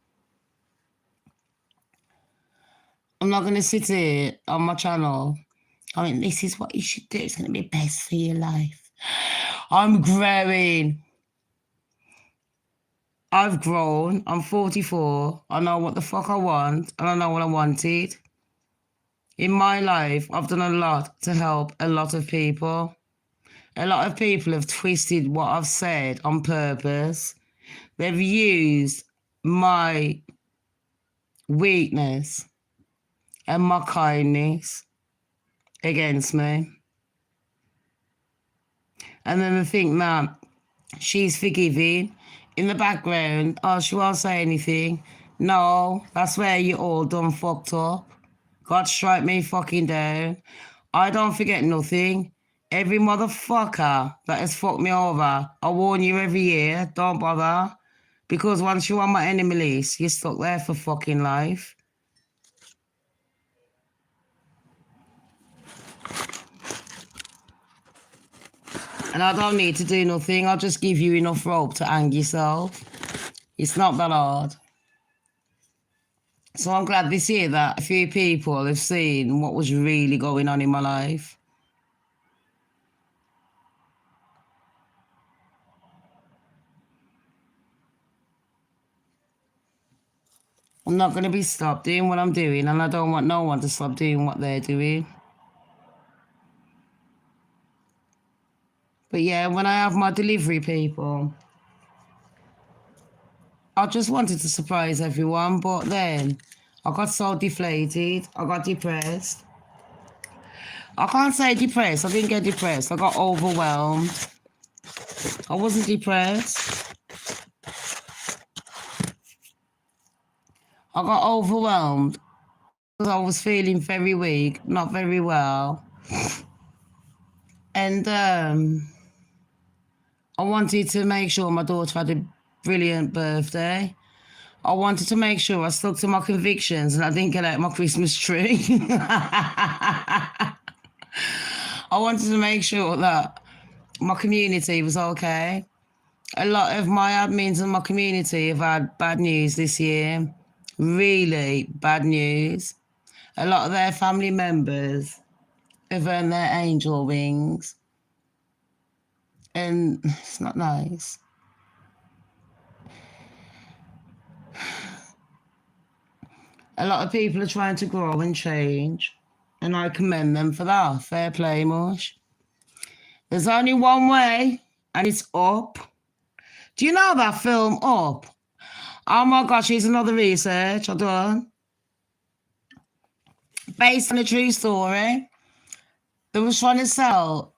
I'm not going to sit here on my channel. I mean, this is what you should do. It's going to be best for your life. I'm growing. I've grown. I'm 44. I know what the fuck I want, and I know what I wanted. In my life, I've done a lot to help a lot of people. A lot of people have twisted what I've said on purpose. They've used my weakness and my kindness against me. And then they think that she's forgiving. In the background, oh, she won't say anything. No, that's where you all done fucked up. God strike me fucking down. I don't forget nothing. Every motherfucker that has fucked me over, I warn you every year, don't bother. Because once you're on my enemy list, you're stuck there for fucking life. And I don't need to do nothing. I'll just give you enough rope to hang yourself. It's not that hard. So I'm glad this year that a few people have seen what was really going on in my life. I'm not going to be stopped doing what I'm doing, and I don't want no one to stop doing what they're doing. But yeah, when I have my delivery people, I just wanted to surprise everyone, but then I got so deflated. I got depressed. I can't say depressed. I didn't get depressed. I got overwhelmed. I wasn't depressed. I got overwhelmed because I was feeling very weak, not very well. And I wanted to make sure my daughter had a brilliant birthday. I wanted to make sure I stuck to my convictions and I didn't get out my Christmas tree. I wanted to make sure that my community was okay. A lot of my admins in my community have had bad news this year. Really bad news. A lot of their family members have earned their angel wings. And it's not nice. A lot of people are trying to grow and change. And I commend them for that. Fair play, Mush. There's only one way, and it's up. Do you know that film, Up? Oh my gosh, here's another research I've done. Based on a true story. They was trying to sell.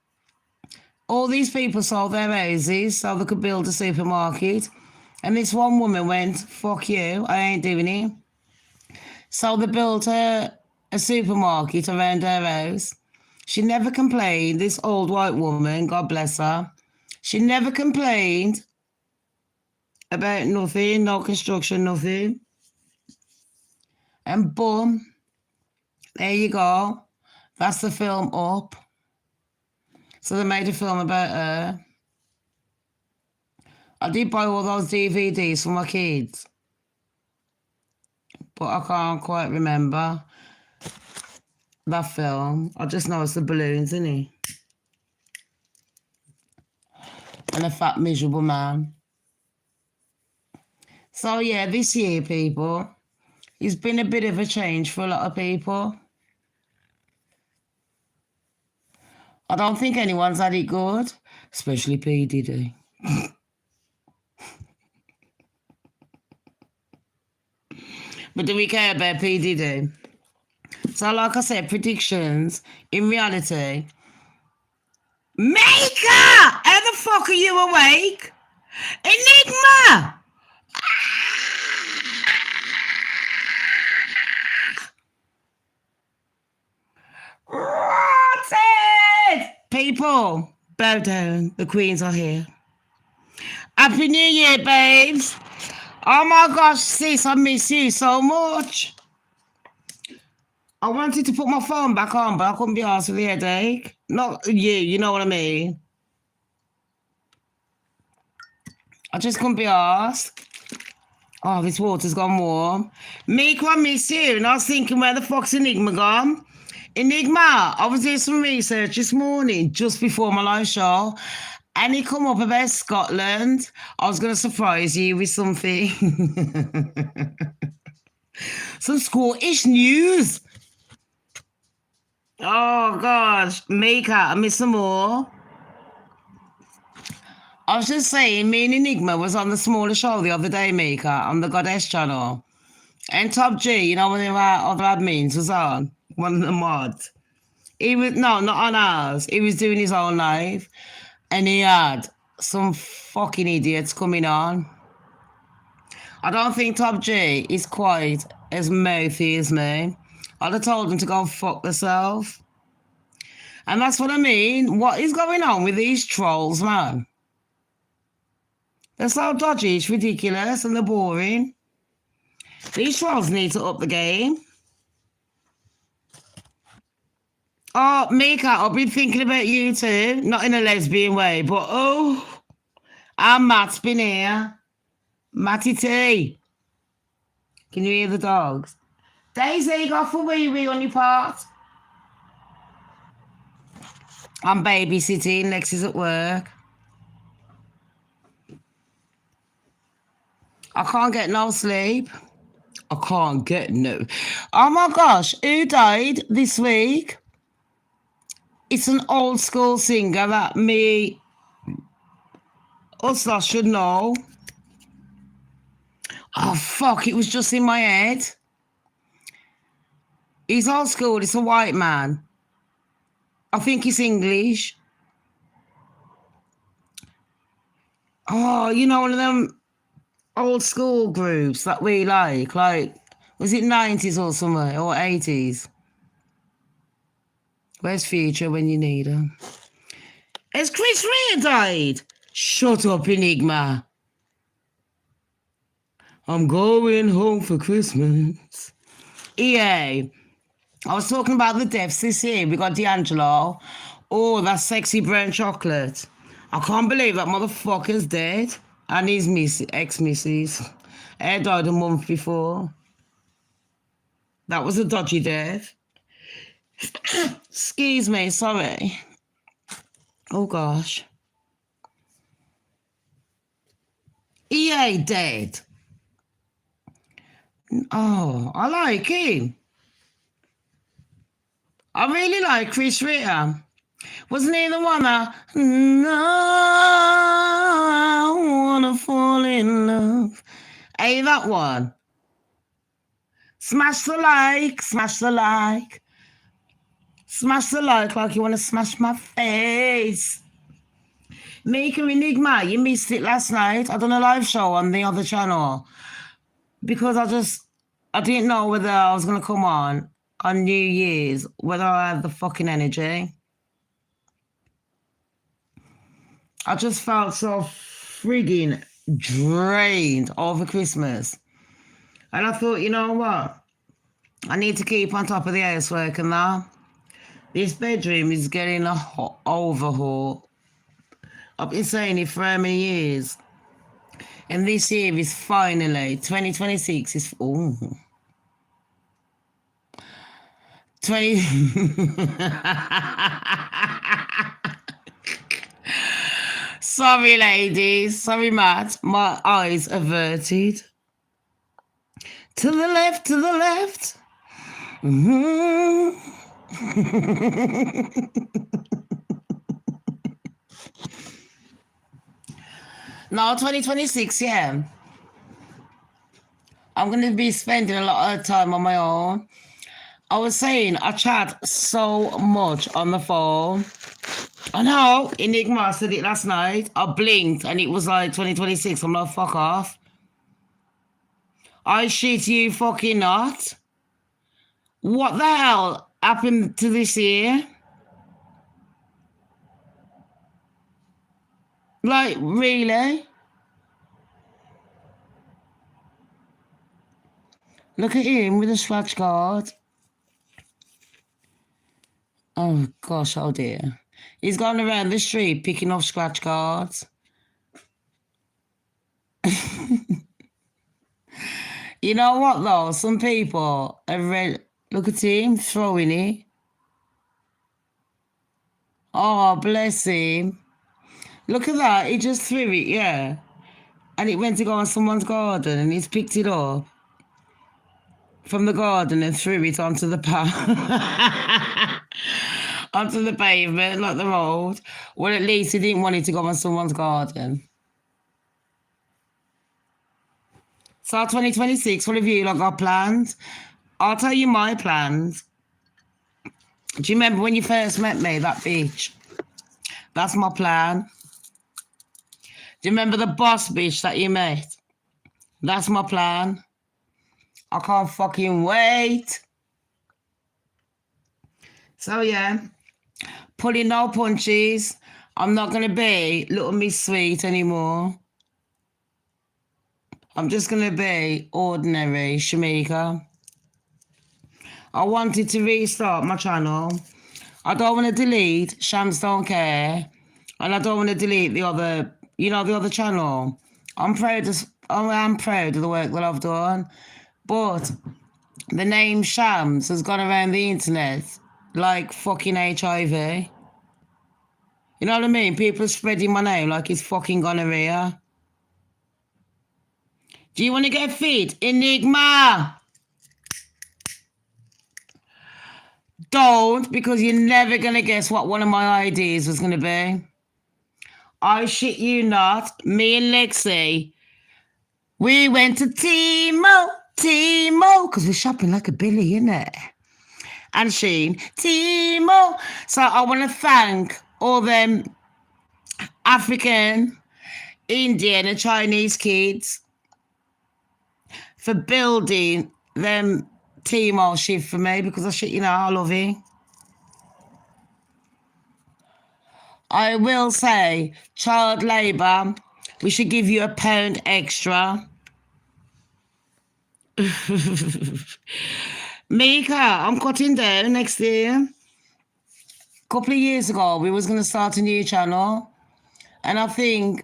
All these people sold their houses so they could build a supermarket. And this one woman went, fuck you, I ain't doing it. So they built a supermarket around her house. She never complained, this old white woman, God bless her. She never complained about nothing, no construction, nothing. And boom, there you go. That's the film Up. So they made a film about her. I did buy all those DVDs for my kids, but I can't quite remember that film. I just know it's the balloons, isn't it? And a fat, miserable man. So yeah, this year, people, it's been a bit of a change for a lot of people. I don't think anyone's had it good, especially P. Diddy. But do we care about P. Diddy? So like I said, predictions, in reality, Maker! How the fuck are you awake? Enigma! Rotted! People, bow down. The queens are here. Happy New Year, babes. Oh my gosh, sis, I miss you so much. I wanted to put my phone back on, but I couldn't be asked with the headache. Not you know what I mean. I just couldn't be asked. Oh, this water's gone warm. Miko, I miss you. And I was thinking, where the fuck's Enigma gone? Enigma, I was doing some research this morning, just before my live show, and he come up about Scotland. I was going to surprise you with something. Some Scottish news. Oh, gosh. Mika, I miss some more. I was just saying, me and Enigma was on the smaller show the other day, Mika, on the Goddess channel. And Top G, you know, one of our other admins was on, one of the mods. He was, no, not on ours. He was doing his own live. And he had some fucking idiots coming on. I don't think Top G is quite as mouthy as me. I'd have told him to go fuck themselves. And that's what I mean. What is going on with these trolls, man? They're so dodgy, it's ridiculous, and they're boring. These trolls need to up the game. Oh, Mika, I've been thinking about you too. Not in a lesbian way, but oh, and Matt's been here. Matty T. Can you hear the dogs? Daisy, go for wee-wee on your part. I'm babysitting. Lex is at work. I can't get no sleep. I can't get no. Oh my gosh, who died this week? It's an old school singer that me, us lot should know. Oh fuck, it was just in my head. He's old school, it's a white man. I think he's English. Oh, you know, one of them old school groups that we like, was it 90s or somewhere, or 80s? Where's Future when you need him? Has Chris Rea died? Shut up, Enigma. I'm going home for Christmas. EA, I was talking about the deaths this year. We got D'Angelo. Oh, that sexy brown chocolate. I can't believe that motherfucker's dead. And his ex-missus. He died a month before. That was a dodgy death. Excuse me, sorry. Oh gosh. He ain't dead. Oh, I like him. I really like Chris Ritter. Wasn't he the one that no, I wanna fall in love? Hey, that one. Smash the like, smash the like. Smash the like you wanna smash my face. Make an Enigma, you missed it last night. I done a live show on the other channel because I didn't know whether I was gonna come on New Year's, whether I had the fucking energy. I just felt so frigging drained over Christmas. And I thought, you know what? I need to keep on top of the housework and that. This bedroom is getting a overhaul. I've been saying it for how many years? And this year is finally, 2026 is, oh. 20... Sorry, ladies. Sorry, Matt. My eyes averted. To the left, to the left. Mm-hmm. No, 2026, yeah. I'm going to be spending a lot of time on my own. I was saying I chat so much on the phone. I know, Enigma said it last night. I blinked and it was like 2026. I'm like, fuck off. I shit you fucking not. What the hell happened to this year? Like, really? Look at him with a scratch card. Oh, gosh, oh dear. He's gone around the street picking off scratch cards. You know what, though? Some people have read... Look at him throwing it. Oh, bless him. Look at that. He just threw it, yeah. And it went to go on someone's garden and he's picked it up from the garden and threw it onto the onto the pavement, like the road. Well, at least he didn't want it to go on someone's garden. So 2026, what have you got planned? I'll tell you my plans. Do you remember when you first met me, that bitch? That's my plan. Do you remember the boss bitch that you met? That's my plan. I can't fucking wait. So yeah, pulling no punches. I'm not going to be Little Miss Sweet anymore. I'm just going to be ordinary Shamika. I wanted to restart my channel. I don't want to delete Shamz Don't Care. And I don't want to delete the other, the other channel. I am proud of the work that I've done. But the name Shamz has gone around the internet like fucking HIV. You know what I mean? People are spreading my name like it's fucking gonorrhea. Do you want to get fit? Enigma! Don't, because you're never going to guess what one of my ideas was going to be. I shit you not. Me and Lexi, we went to Timo, because we're shopping like a Billy, innit? And Sheen, Timo. So I want to thank all them African, Indian and Chinese kids for building them Timo shift for me, because I love it. I will say, child labour, we should give you £1 extra. Mika, I'm cutting down next year. A couple of years ago, we was going to start a new channel. And I think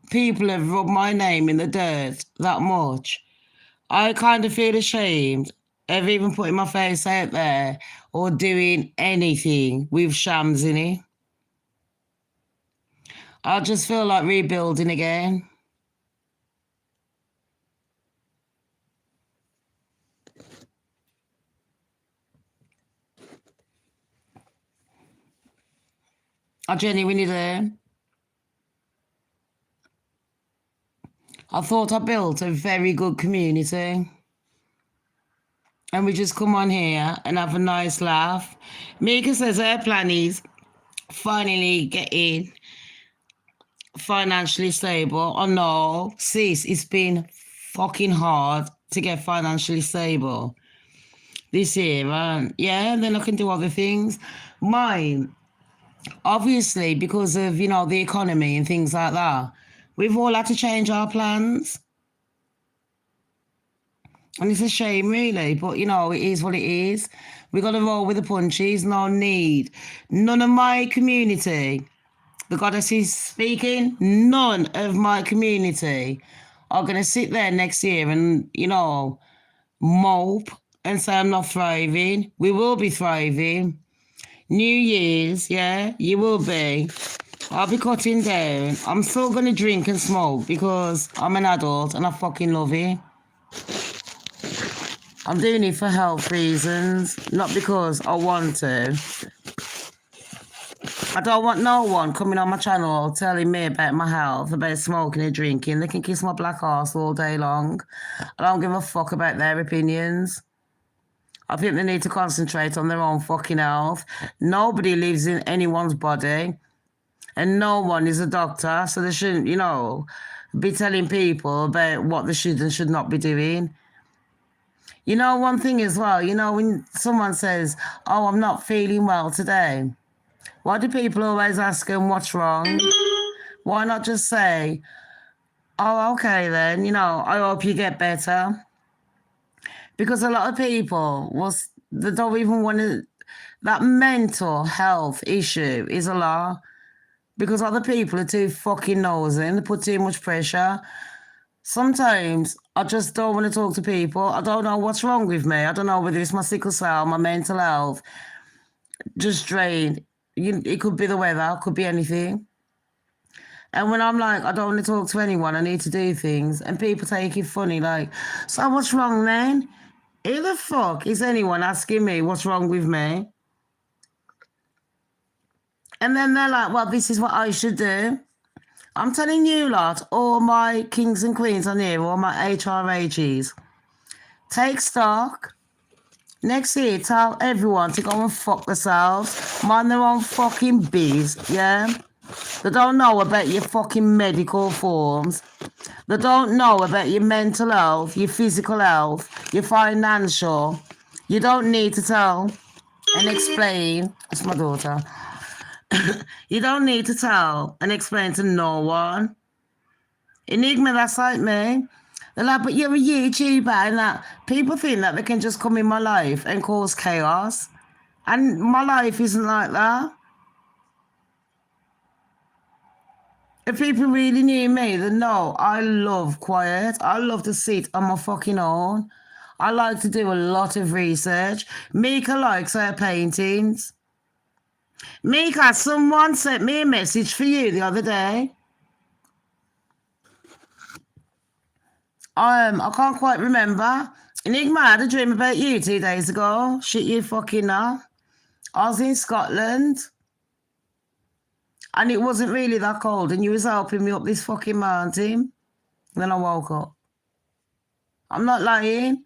people have rubbed my name in the dirt that much. I kind of feel ashamed ever even putting my face out there or doing anything with Shams in it. I just feel like rebuilding again. I genuinely do. I thought I built a very good community. And we just come on here and have a nice laugh. Mika says her plan is finally getting financially stable. Oh no, sis, it's been fucking hard to get financially stable this year, and yeah, then I can do other things. Mine, obviously, because of the economy and things like that, we've all had to change our plans. And it's a shame, really, but it is what it is. We got to roll with the punches, no need. None of my community, the goddess is speaking, none of my community are going to sit there next year and, mope and say I'm not thriving. We will be thriving. New Year's, yeah, you will be. I'll be cutting down. I'm still going to drink and smoke because I'm an adult and I fucking love it. I'm doing it for health reasons, not because I want to. I don't want no one coming on my channel telling me about my health, about smoking and drinking. They can kiss my black ass all day long. I don't give a fuck about their opinions. I think they need to concentrate on their own fucking health. Nobody lives in anyone's body, and no one is a doctor, so they shouldn't, be telling people about what they should and should not be doing. One thing as well, when someone says, oh, I'm not feeling well today, why do people always ask them what's wrong? Why not just say, oh, okay then, I hope you get better? Because a lot of people, they don't even want to, that mental health issue is a lot. Because other people are too fucking nosy and they put too much pressure. Sometimes I just don't want to talk to people. I don't know what's wrong with me. I don't know whether it's my sickle cell, my mental health, just drained. It could be the weather, it could be anything. And when I'm like, I don't want to talk to anyone, I need to do things, and people take it funny, like, so what's wrong then? Who the fuck is anyone asking me what's wrong with me? And then they're like, well, this is what I should do. I'm telling you lot, all my kings and queens on here, all my HRHs, take stock. Next year, tell everyone to go and fuck themselves, mind their own fucking biz, yeah? They don't know about your fucking medical forms. They don't know about your mental health, your physical health, your financial. You don't need to tell and explain. It's my daughter. You don't need to tell and explain to no one. Enigma, that's like me. They're like, but you're a YouTuber, and that people think that they can just come in my life and cause chaos. And my life isn't like that. If people really knew me, then no, I love quiet. I love to sit on my fucking own. I like to do a lot of research. Mika likes her paintings. Mika, someone sent me a message for you the other day. I can't quite remember. Enigma had a dream about you 2 days ago. Shit, you fucking know. I was in Scotland. And it wasn't really that cold. And you was helping me up this fucking mountain. Then I woke up. I'm not lying.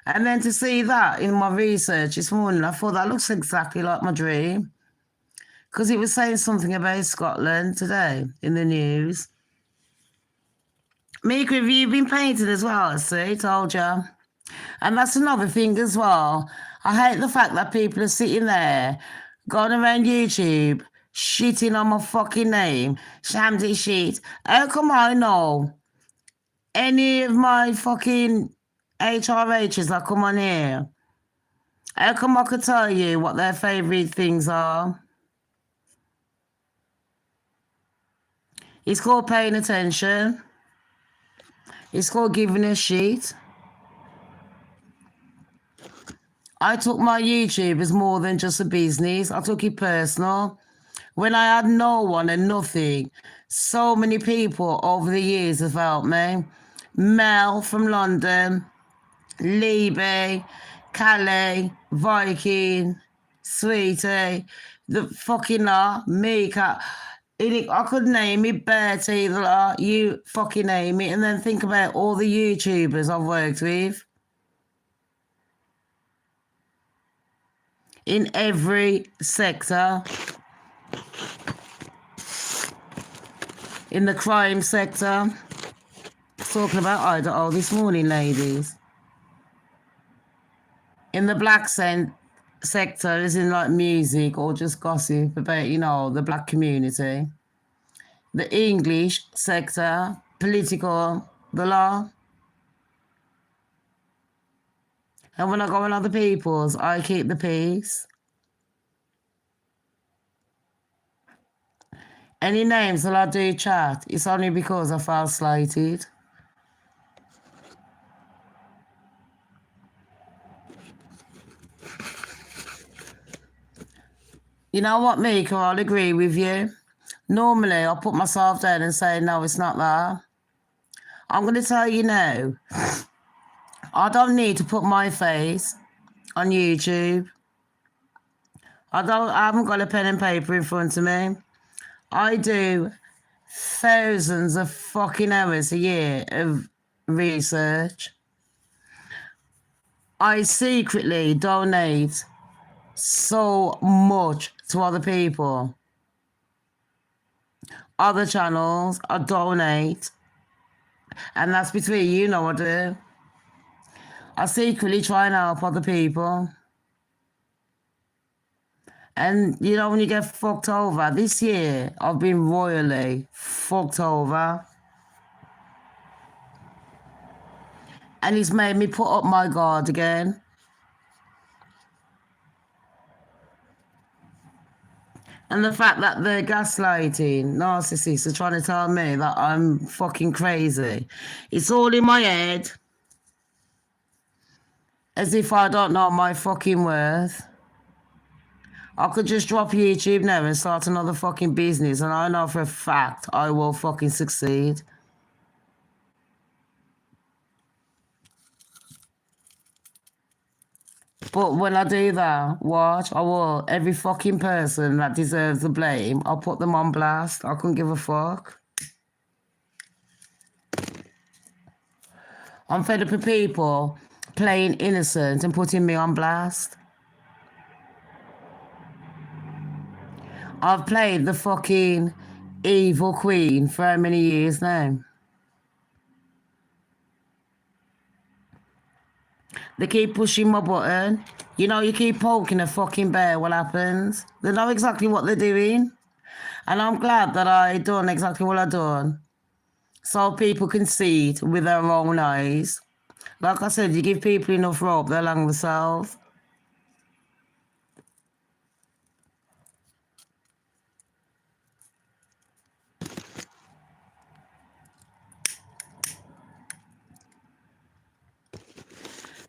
And then to see that in my research this morning, I thought that looks exactly like my dream. Because it was saying something about Scotland today in the news. Mika, have you been painting as well? See, told you. And that's another thing as well. I hate the fact that people are sitting there, going around YouTube, shitting on my fucking name. Shamzy shit. How come I know any of my fucking HRHs that come on here? How come I could tell you what their favourite things are? It's called paying attention. It's called giving a shit. I took my YouTube as more than just a business. I took it personal. When I had no one and nothing, so many people over the years have helped me. Mel from London, Libby, Calais, Viking, Sweetie, the fucking lot, Mika. I could name it, Bertie, the lot, you fucking name it, and then think about all the YouTubers I've worked with. In every sector. In the crime sector. Talking about Idaho this morning, ladies. In the black sector, as in like music or just gossip about, the black community. The English sector, political, the law. And when I go on other people's, I keep the peace. Any names that I do chat, it's only because I felt slighted. You know what, Mika, I'll agree with you. Normally, I'll put myself down and say, no, it's not that. I'm going to tell you now, I don't need to put my face on YouTube. I haven't got a pen and paper in front of me. I do thousands of fucking hours a year of research. I secretly donate so much to other people. Other channels, I donate. And that's between you, I do. I secretly try and help other people. And, when you get fucked over, this year, I've been royally fucked over. And it's made me put up my guard again. And the fact that the gaslighting narcissists are trying to tell me that I'm fucking crazy. It's all in my head. As if I don't know my fucking worth. I could just drop YouTube now and start another fucking business, and I know for a fact I will fucking succeed. But when I do that, watch, I will, every fucking person that deserves the blame, I'll put them on blast. I couldn't give a fuck. I'm fed up with people playing innocent and putting me on blast. I've played the fucking evil queen for how many years now? They keep pushing my button. You keep poking a fucking bear, what happens? They know exactly what they're doing. And I'm glad that I done exactly what I done. So people can see it with their own eyes. Like I said, you give people enough rope, they'll hang themselves.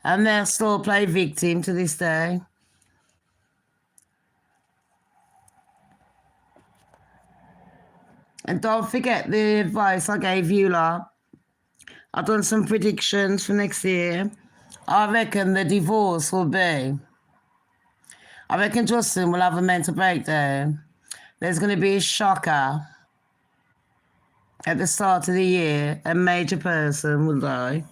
And they'll still play victim to this day. And don't forget the advice I gave you lot. I've done some predictions for next year. I reckon the divorce will be. I reckon Justin will have a mental breakdown. There's going to be a shocker. At the start of the year, a major person will die.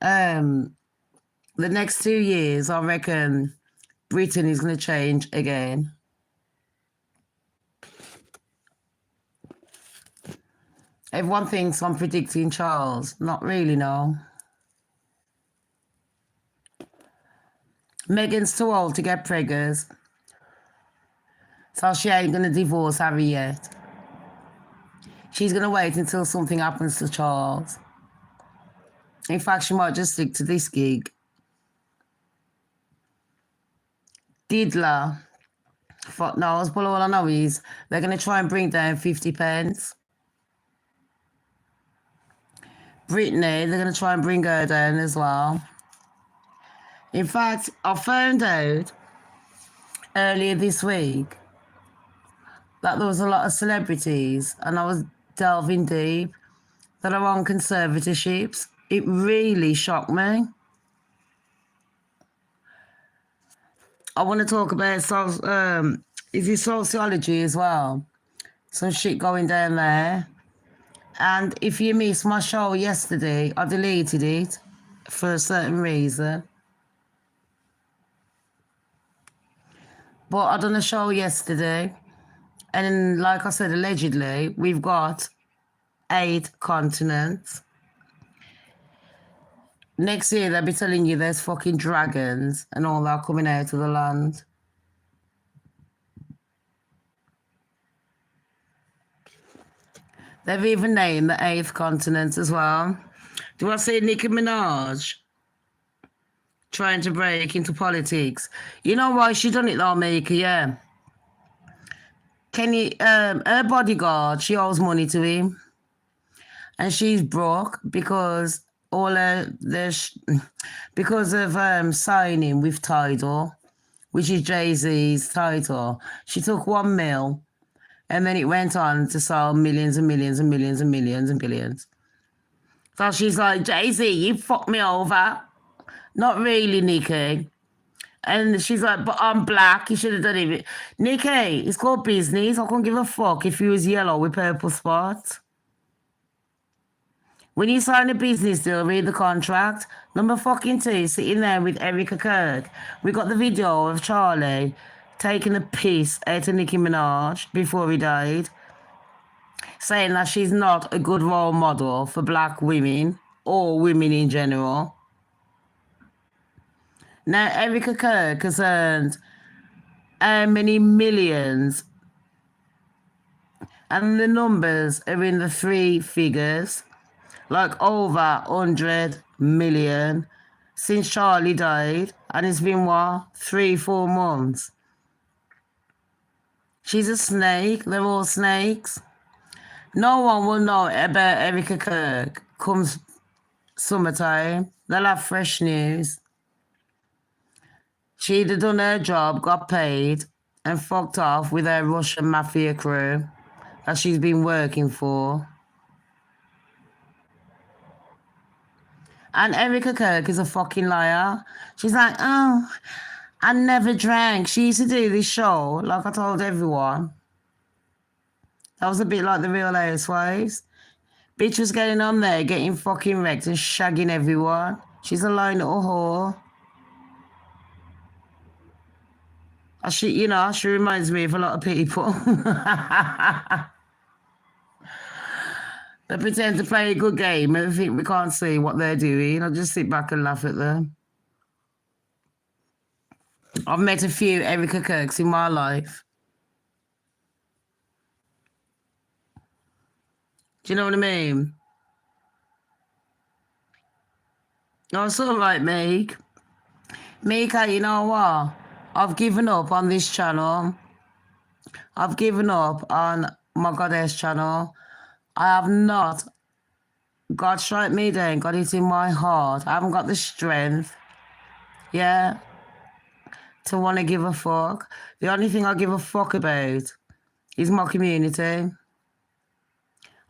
The next 2 years, I reckon Britain is going to change again. Everyone thinks I'm predicting Charles. Not really, no. Meghan's too old to get preggers. So she ain't going to divorce Harry yet. She's going to wait until something happens to Charles. In fact, she might just stick to this gig. Diddler. Fuck knows, but all I know is they're going to try and bring down 50 pence. Brittany, they're going to try and bring her down as well. In fact, I found out earlier this week that there was a lot of celebrities, and I was delving deep, that are on conservatorships. It really shocked me. I want to talk about is it sociology as well? Some shit going down there. And if you missed my show yesterday, I deleted it for a certain reason. But I done a show yesterday, and like I said, allegedly, we've got 8 continents. Next year, they'll be telling you there's fucking dragons and all that coming out of the land. They've even named the 8th continent as well. Do I see Nicki Minaj trying to break into politics? You know why she done it though, Mika? Yeah. Her bodyguard, she owes money to him. And she's broke because because of signing with Tidal, which is Jay-Z's title. She took 1 mil, and then it went on to sell millions and millions and millions and millions and billions. So she's like, Jay-Z, you fucked me over. Not really, Nikki. And she's like, but I'm black. You should have done it. Nikki, it's called business. I couldn't give a fuck if you was yellow with purple spots. When you sign a business deal, read the contract. Number fucking 2, sitting there with Erica Kirk. We got the video of Charlie taking a piss out of Nicki Minaj before he died, saying that she's not a good role model for black women or women in general. Now, Erica Kirk has earned how many millions? And the numbers are in the 3 figures. Like over 100 million since Charlie died, and it's been what, 3-4 months. She's a snake. They're all snakes. No one will know about Erica Kirk comes summertime. They'll have fresh news. She'd have done her job, got paid, and fucked off with her Russian mafia crew that she's been working for. And Erica Kirk is a fucking liar. She's like, oh, I never drank. She used to do this show, like I told everyone. That was a bit like the Real Housewives. Bitch was getting on there, getting fucking wrecked and shagging everyone. She's a lying little whore. She reminds me of a lot of people. They pretend to play a good game and think we can't see what they're doing. I just sit back and laugh at them. I've met a few Erica Kirks in my life. Do you know what I mean? I sort of like Meek. Mika, you know what? I've given up on this channel. I've given up on my Goddess channel. I have not. God strike me down, got it in my heart. I haven't got the strength, to want to give a fuck. The only thing I give a fuck about is my community.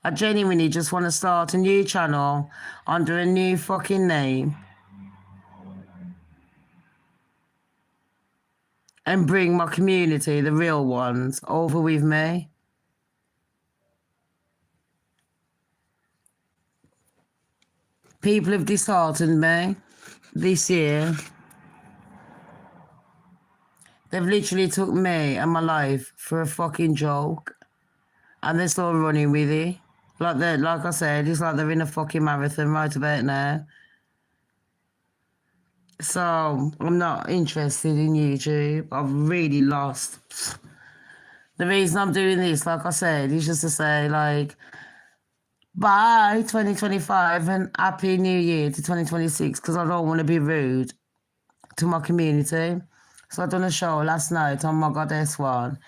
I genuinely just want to start a new channel under a new fucking name and bring my community, the real ones, over with me. People have disheartened me this year. They've literally took me and my life for a fucking joke, and they're still running with it. Like I said, it's like they're in a fucking marathon right about now. So I'm not interested in YouTube. I've really lost. The reason I'm doing this, like I said, is just to say, like, bye 2025 and happy new year to 2026, because I don't want to be rude to my community. So I done a show last night on my Goddess one,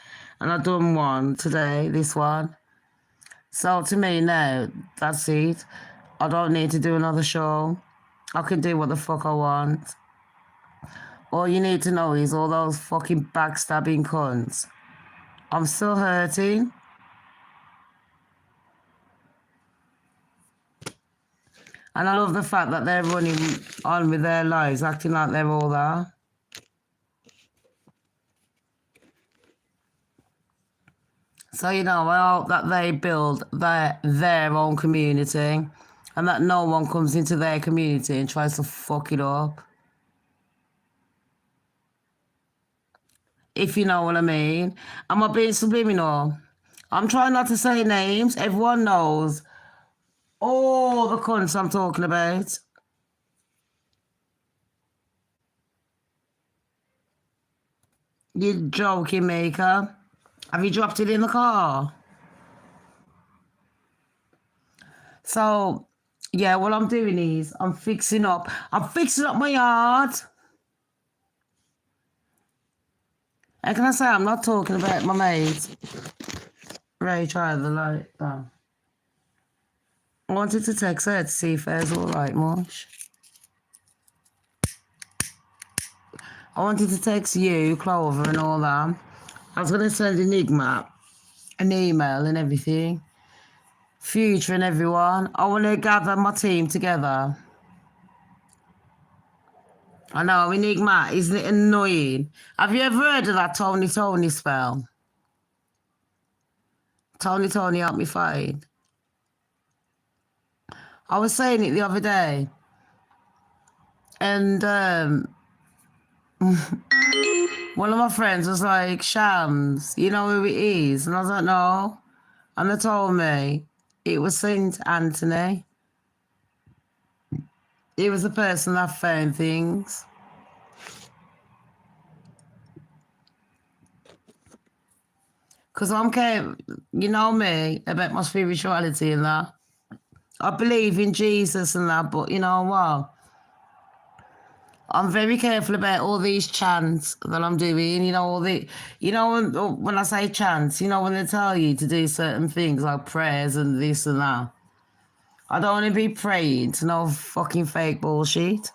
and I done one today, this one. So to me now, that's it. I don't need to do another show. I can do what the fuck I want. All you need to know is all those fucking backstabbing cunts. I'm still hurting. And I love the fact that they're running on with their lives, acting like they're all there. So, you know, I hope that they build their own community and that no one comes into their community and tries to fuck it up. If you know what I mean. Am I being subliminal? I'm trying not to say names. Everyone knows all the cunts I'm talking about. You joking, Maker? Have you dropped it in the car? So, yeah, what I'm doing is I'm fixing up my yard. And can I say I'm not talking about my mate? Ray, try the light down. I wanted to text her to see if there's all right, Mosh. I wanted to text you, Clover, and all that. I was going to send Enigma an email and everything. Future and everyone. I want to gather my team together. I know, Enigma, isn't it annoying? Have you ever heard of that Tony spell? Tony help me find. I was saying it the other day. And one of my friends was like, Shams, you know who it is? And I was like, no. And they told me it was Saint Anthony. He was the person that found things. Because you know me, about my spirituality and that. I believe in Jesus and that, but you know what? I'm very careful about all these chants that I'm doing. You know, when I say chants, you know, when they tell you to do certain things like prayers and this and that. I don't want to be praying to no fucking fake bullshit.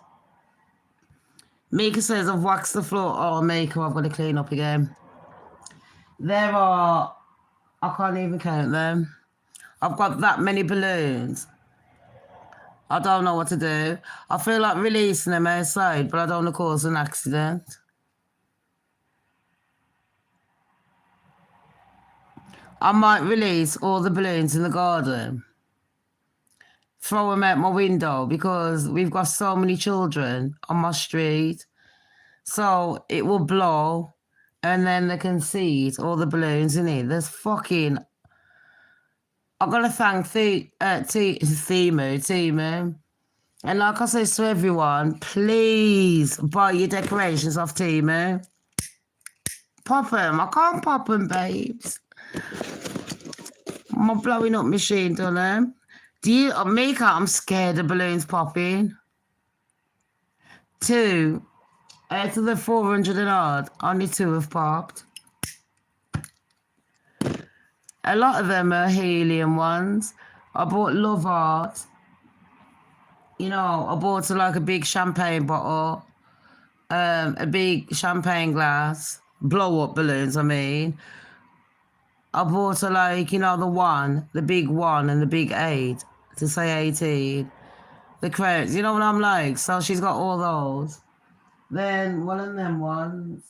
Mika says I've waxed the floor. Oh, Mika, I've got to clean up again. I can't even count them. I've got that many balloons. I don't know what to do. I feel like releasing them outside, but I don't want to cause an accident. I might release all the balloons in the garden. Throw them out my window because we've got so many children on my street. So it will blow and then they can see it, all the balloons in it. There's fucking... I've got to thank Timu. And like I say to everyone, please buy your decorations off Timu. Pop them. I can't pop them, babes. My blowing up machine done them. Mika, I'm scared of balloons popping. 2 out of the 400 and odd, only 2 have popped. A lot of them are helium ones. I bought Love Art. You know, I bought like a big champagne bottle, a big champagne glass, blow up balloons, I mean. I bought her like, you know, the big 1 and the big 8 to say 18. The crowns, you know what I'm like? So she's got all those. Then one of them ones,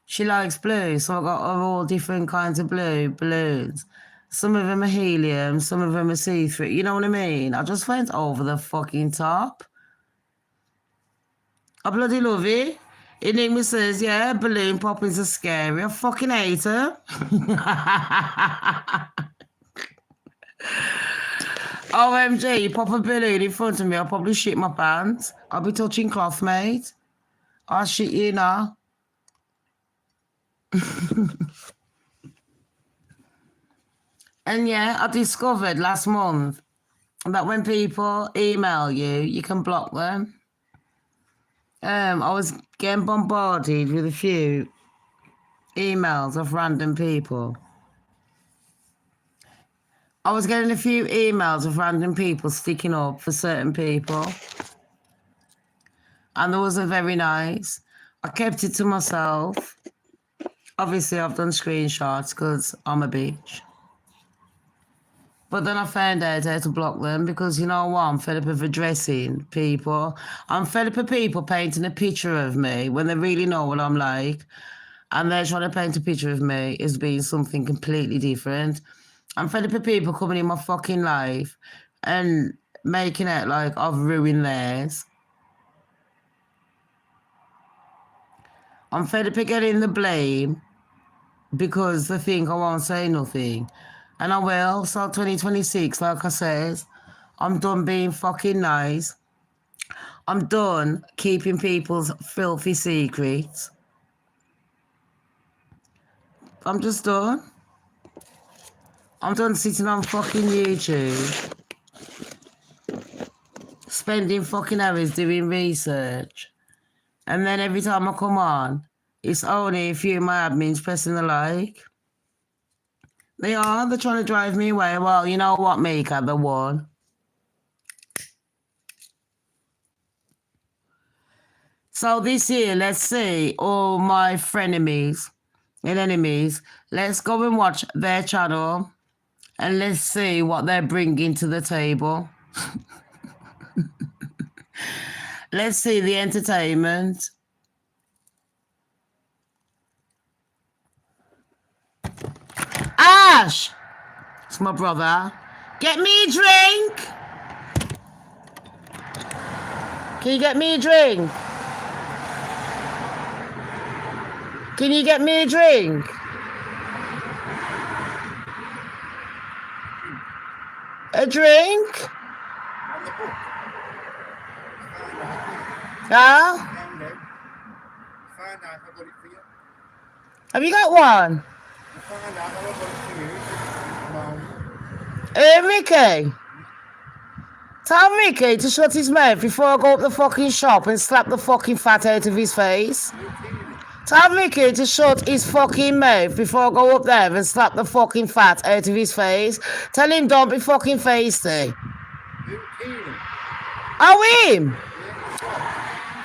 she likes blue, so I got her all different kinds of blue balloons. Some of them are helium, some of them are see-through. You know what I mean? I just went over the fucking top. I bloody love it. Enigma says, yeah, balloon poppings are scary. I fucking hate her. OMG, you pop a balloon in front of me, I'll probably shit my pants. I'll be touching cloth, mate. I'll shit you now. And yeah, I discovered last month that when people email you, you can block them. I was getting bombarded with a few emails of random people. I was getting a few emails of random people sticking up for certain people. And those were very nice. I kept it to myself. Obviously, I've done screenshots because I'm a bitch. But then I found out how to block them because, you know what, I'm fed up of addressing people. I'm fed up of people painting a picture of me when they really know what I'm like. And they're trying to paint a picture of me as being something completely different. I'm fed up of people coming in my fucking life and making it like I've ruined theirs. I'm fed up of getting the blame because they think I won't say nothing. And I will. So 2026, like I says, I'm done being fucking nice. I'm done keeping people's filthy secrets. I'm just done. I'm done sitting on fucking YouTube, spending fucking hours doing research. And then every time I come on, it's only a few of my admins pressing the like. They're trying to drive me away. Well, you know what, Mika, the one. So this year, let's see, all my frenemies and enemies, let's go and watch their channel and let's see what they're bringing to the table. Let's see the entertainment. Ash! It's my brother. Get me a drink! Can you get me a drink? Can you get me a drink? A drink? Huh? Have you got one? Ricky. Tell Ricky to shut his mouth before I go up the fucking shop and slap the fucking fat out of his face. Tell Ricky to shut his fucking mouth before I go up there and slap the fucking fat out of his face. Tell him don't be fucking feisty. Oh, him?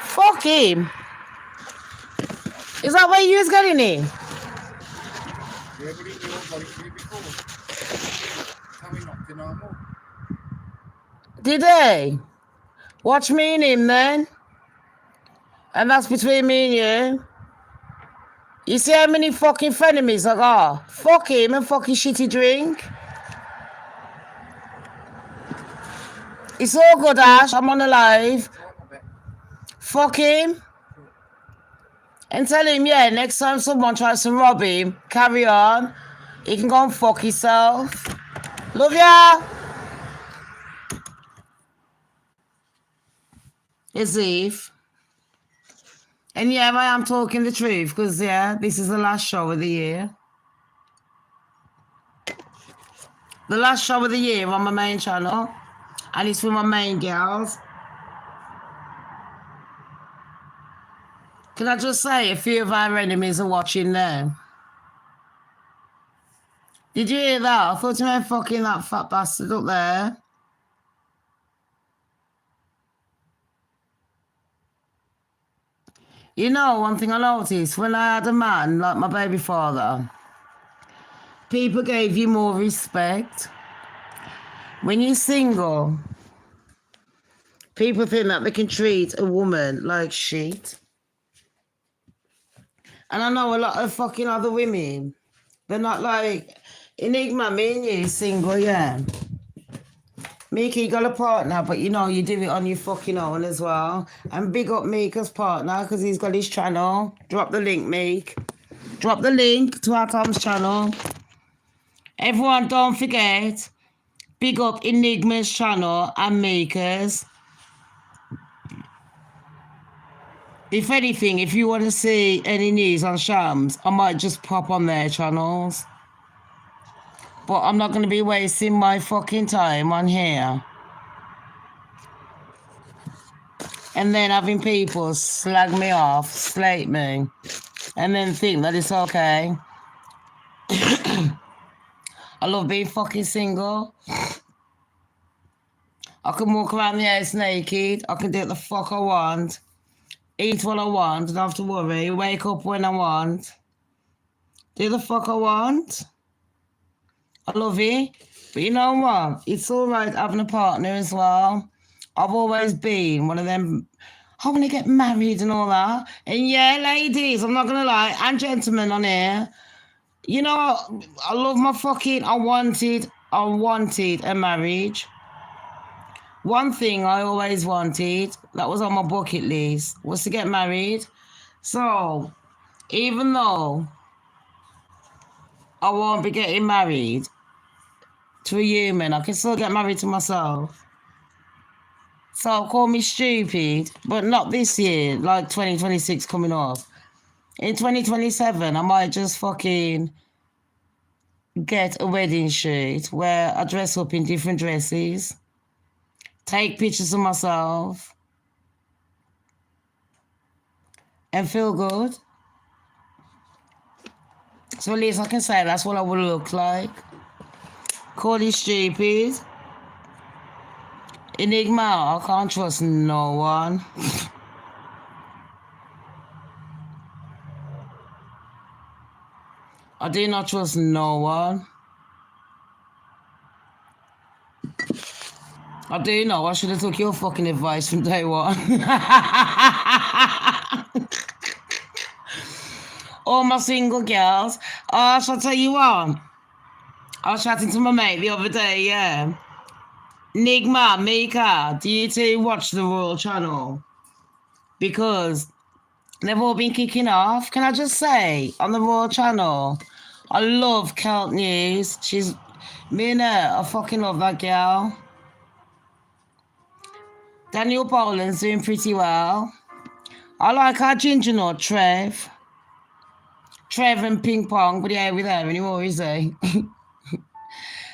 Fuck him. Is that where you was getting it? Did they? Watch me and him then. And that's between me and you. You see how many fucking frenemies I got? Fuck him and fucking shitty drink. It's all good, Ash. I'm on a live. Fuck him. And tell him, yeah, next time someone tries to rob him, carry on. He can go and fuck himself. Love ya. It's Eve. And yeah, I am talking the truth because, yeah, this is the last show of the year. The last show of the year on my main channel. And it's for my main girls. Can I just say, a few of our enemies are watching now. Did you hear that? I thought you meant fucking that fat bastard up there. You know, one thing I noticed, when I had a man like my baby father, people gave you more respect. When you're single, people think that they can treat a woman like shit. And I know a lot of fucking other women, they're not like, Enigma, me and you single, yeah. Mika, you got a partner, but you know, you do it on your fucking own as well. And big up Mika's partner, because he's got his channel. Drop the link, Meek. Drop the link to our Tom's channel. Everyone, don't forget, big up Enigma's channel and Mika's. If anything, if you want to see any news on Shams, I might just pop on their channels. But I'm not going to be wasting my fucking time on here. And then having people slag me off, slate me, and then think that it's okay. I love being fucking single. I can walk around the house naked. I can do what the fuck I want. Eat what I want. Don't have to worry. Wake up when I want. Do the fuck I want. I love it. But you know what? It's all right having a partner as well. I've always been one of them, I want to get married and all that. And yeah, ladies, I'm not going to lie, and gentlemen on here, you know, I love my fucking, I wanted a marriage. One thing I always wanted, that was on my bucket list, was to get married. So, even though I won't be getting married to a human, I can still get married to myself. So, call me stupid, but not this year, like 2026 coming up. In 2027, I might just fucking get a wedding shoot where I dress up in different dresses, take pictures of myself, and feel good. So at least I can say that's what I would look like. Call it stupid. Enigma, I can't trust no one. I do not trust no one. I do know I should have took your fucking advice from day one. All my single girls. Oh, shall I tell you what? I was chatting to my mate the other day, yeah. Nigma, Mika, do you two watch the Royal Channel? Because they've all been kicking off. Can I just say, on the Royal Channel, I love Celt News. She's, me and her, I fucking love that girl. Daniel Boland's doing pretty well. I like our ginger nut, Trev. Trev and Ping Pong, but he ain't with her anymore, is he?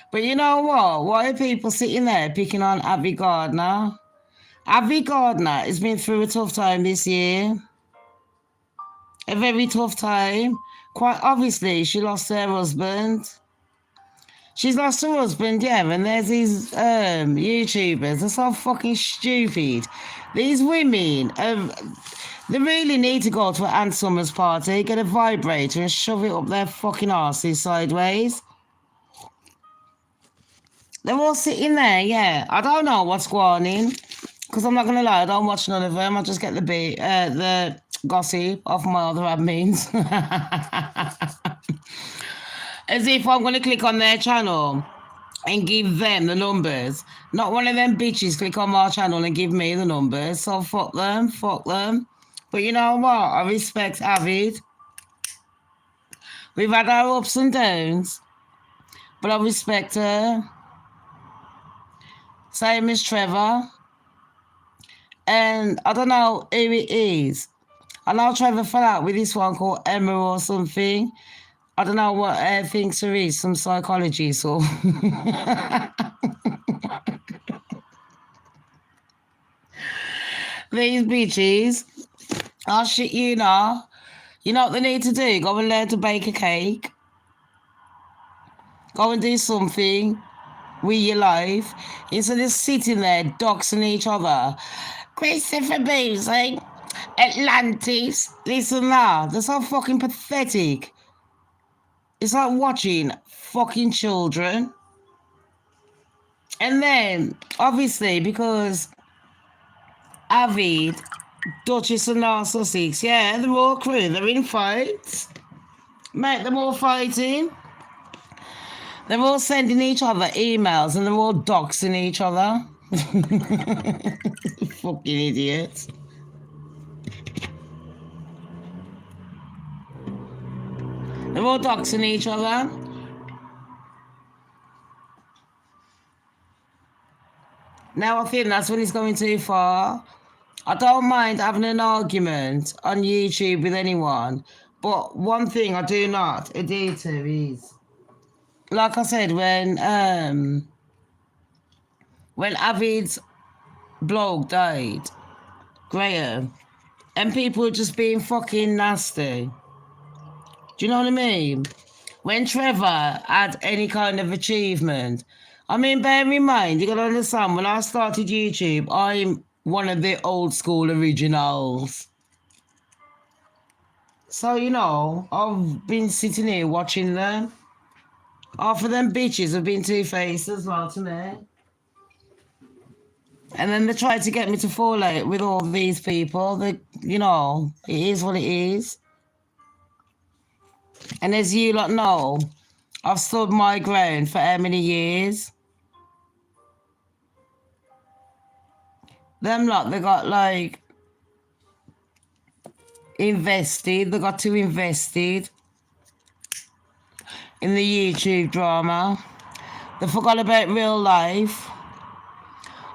But you know what? Why are people sitting there picking on Avi Gardner? Avi Gardner has been through a tough time this year. A very tough time. Quite obviously, she lost her husband. She's lost her husband, yeah, and there's these YouTubers. They're so fucking stupid. These women, they really need to go to an Ann Summers party, get a vibrator and shove it up their fucking arses sideways. They're all sitting there, yeah. I don't know what's going on, because I'm not going to lie, I don't watch none of them. I just get the gossip off my other admins. As if I'm going to click on their channel and give them the numbers. Not one of them bitches click on my channel and give me the numbers. So fuck them. But you know what? I respect Avid. We've had our ups and downs, but I respect her. Same as Trevor. And I don't know who it is. I know Trevor fell out with this one called Emma or something. I don't know what thinks there is, some psychology or. These bitches, oh shit, you know what they need to do? Go and learn to bake a cake. Go and do something with your life instead of sitting there doxing each other. Christopher Beasley, Atlantis, this and that. They're so fucking pathetic. It's like watching fucking children. And then, obviously, because Avid, Duchess and Narcissus, yeah, they're all crew, they're in fights. Mate, they're all fighting. They're all sending each other emails and they're all doxing each other. Fucking idiots. They're all doxing each other. Now I think that's when it's going too far. I don't mind having an argument on YouTube with anyone, but one thing I do not adhere to is, like I said, when Avid's blog died, Graham, and people were just being fucking nasty. Do you know what I mean? when Trevor had any kind of achievement, I mean, bear in mind, you gotta understand, when I started YouTube, I'm one of the old school originals. So, I've been sitting here watching them. Half of them bitches have been two-faced as well to me. And then they tried to get me to fall out with all these people. It is what it is. And as you lot know, I've stood my ground for how many years? Them lot, they got invested. They got too invested in the YouTube drama. They forgot about real life.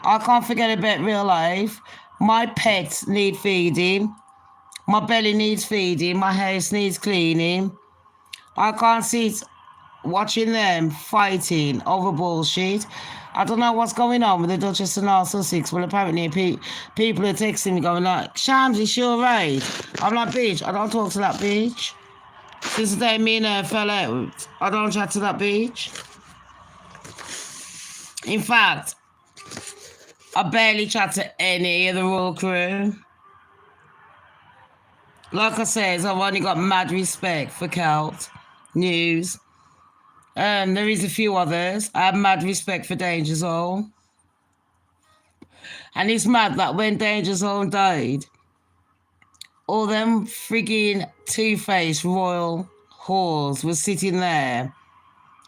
I can't forget about real life. My pets need feeding. My belly needs feeding. My house needs cleaning. I can't sit watching them fighting over bullshit. I don't know what's going on with the Duchess and North Sussex. Well, apparently people are texting me going like, Shamz, is she alright? I'm like, bitch, I don't talk to that bitch. Since the day me and her fell out, I don't chat to that bitch. In fact, I barely chat to any of the royal crew. Like I said, I've only got mad respect for Celt News. There is a few others. I have mad respect for Danger Zone. And it's mad that when Danger Zone died, all them frigging two-faced royal whores were sitting there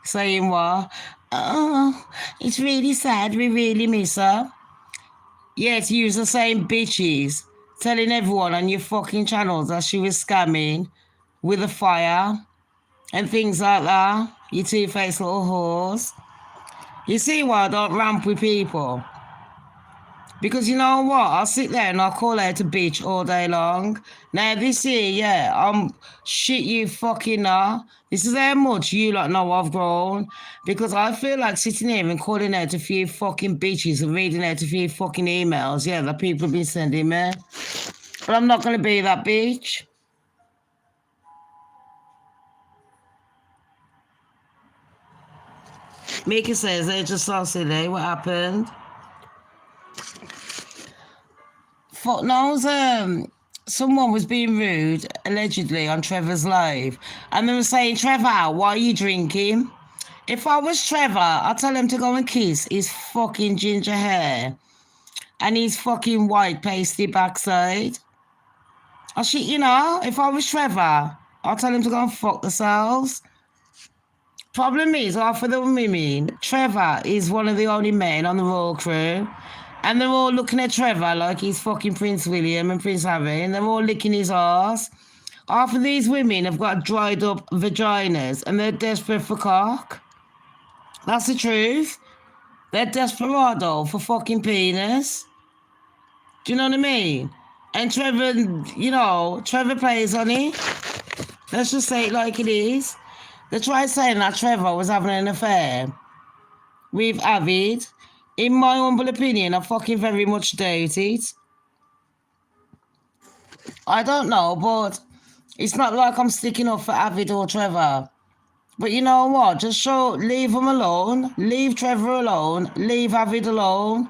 saying what? Oh, it's really sad, we really miss her. Yet you use the same bitches telling everyone on your fucking channels that she was scamming with a fire and things like that. You two-faced little whores. You see why I don't ramp with people? Because you know what? I'll sit there and I'll call out a bitch all day long. Now this year, yeah, I'm shit you fucking know. This is how much you lot know I've grown. Because I feel like sitting here and calling out a few fucking bitches and reading out a few fucking emails, yeah, that people have been sending me. But I'm not going to be that bitch. Mika says they're just so silly. What happened? Fuck knows, someone was being rude, allegedly, on Trevor's live. And they were saying, Trevor, why are you drinking? If I was Trevor, I'd tell him to go and kiss his fucking ginger hair and his fucking white pasty backside. If I was Trevor, I'd tell him to go and fuck themselves. Problem is, half of the women, Trevor is one of the only men on the royal crew. And they're all looking at Trevor like he's fucking Prince William and Prince Harry, and they're all licking his arse. Half of these women have got dried up vaginas and they're desperate for cock. That's the truth. They're desperado for fucking penis. Do you know what I mean? And Trevor, Trevor plays on it. Let's just say it like it is. They tried saying that Trevor was having an affair with Avid. In my humble opinion, I fucking very much doubt it. I don't know, but it's not like I'm sticking up for Avid or Trevor. But you know what? Just leave them alone. Leave Trevor alone. Leave Avid alone.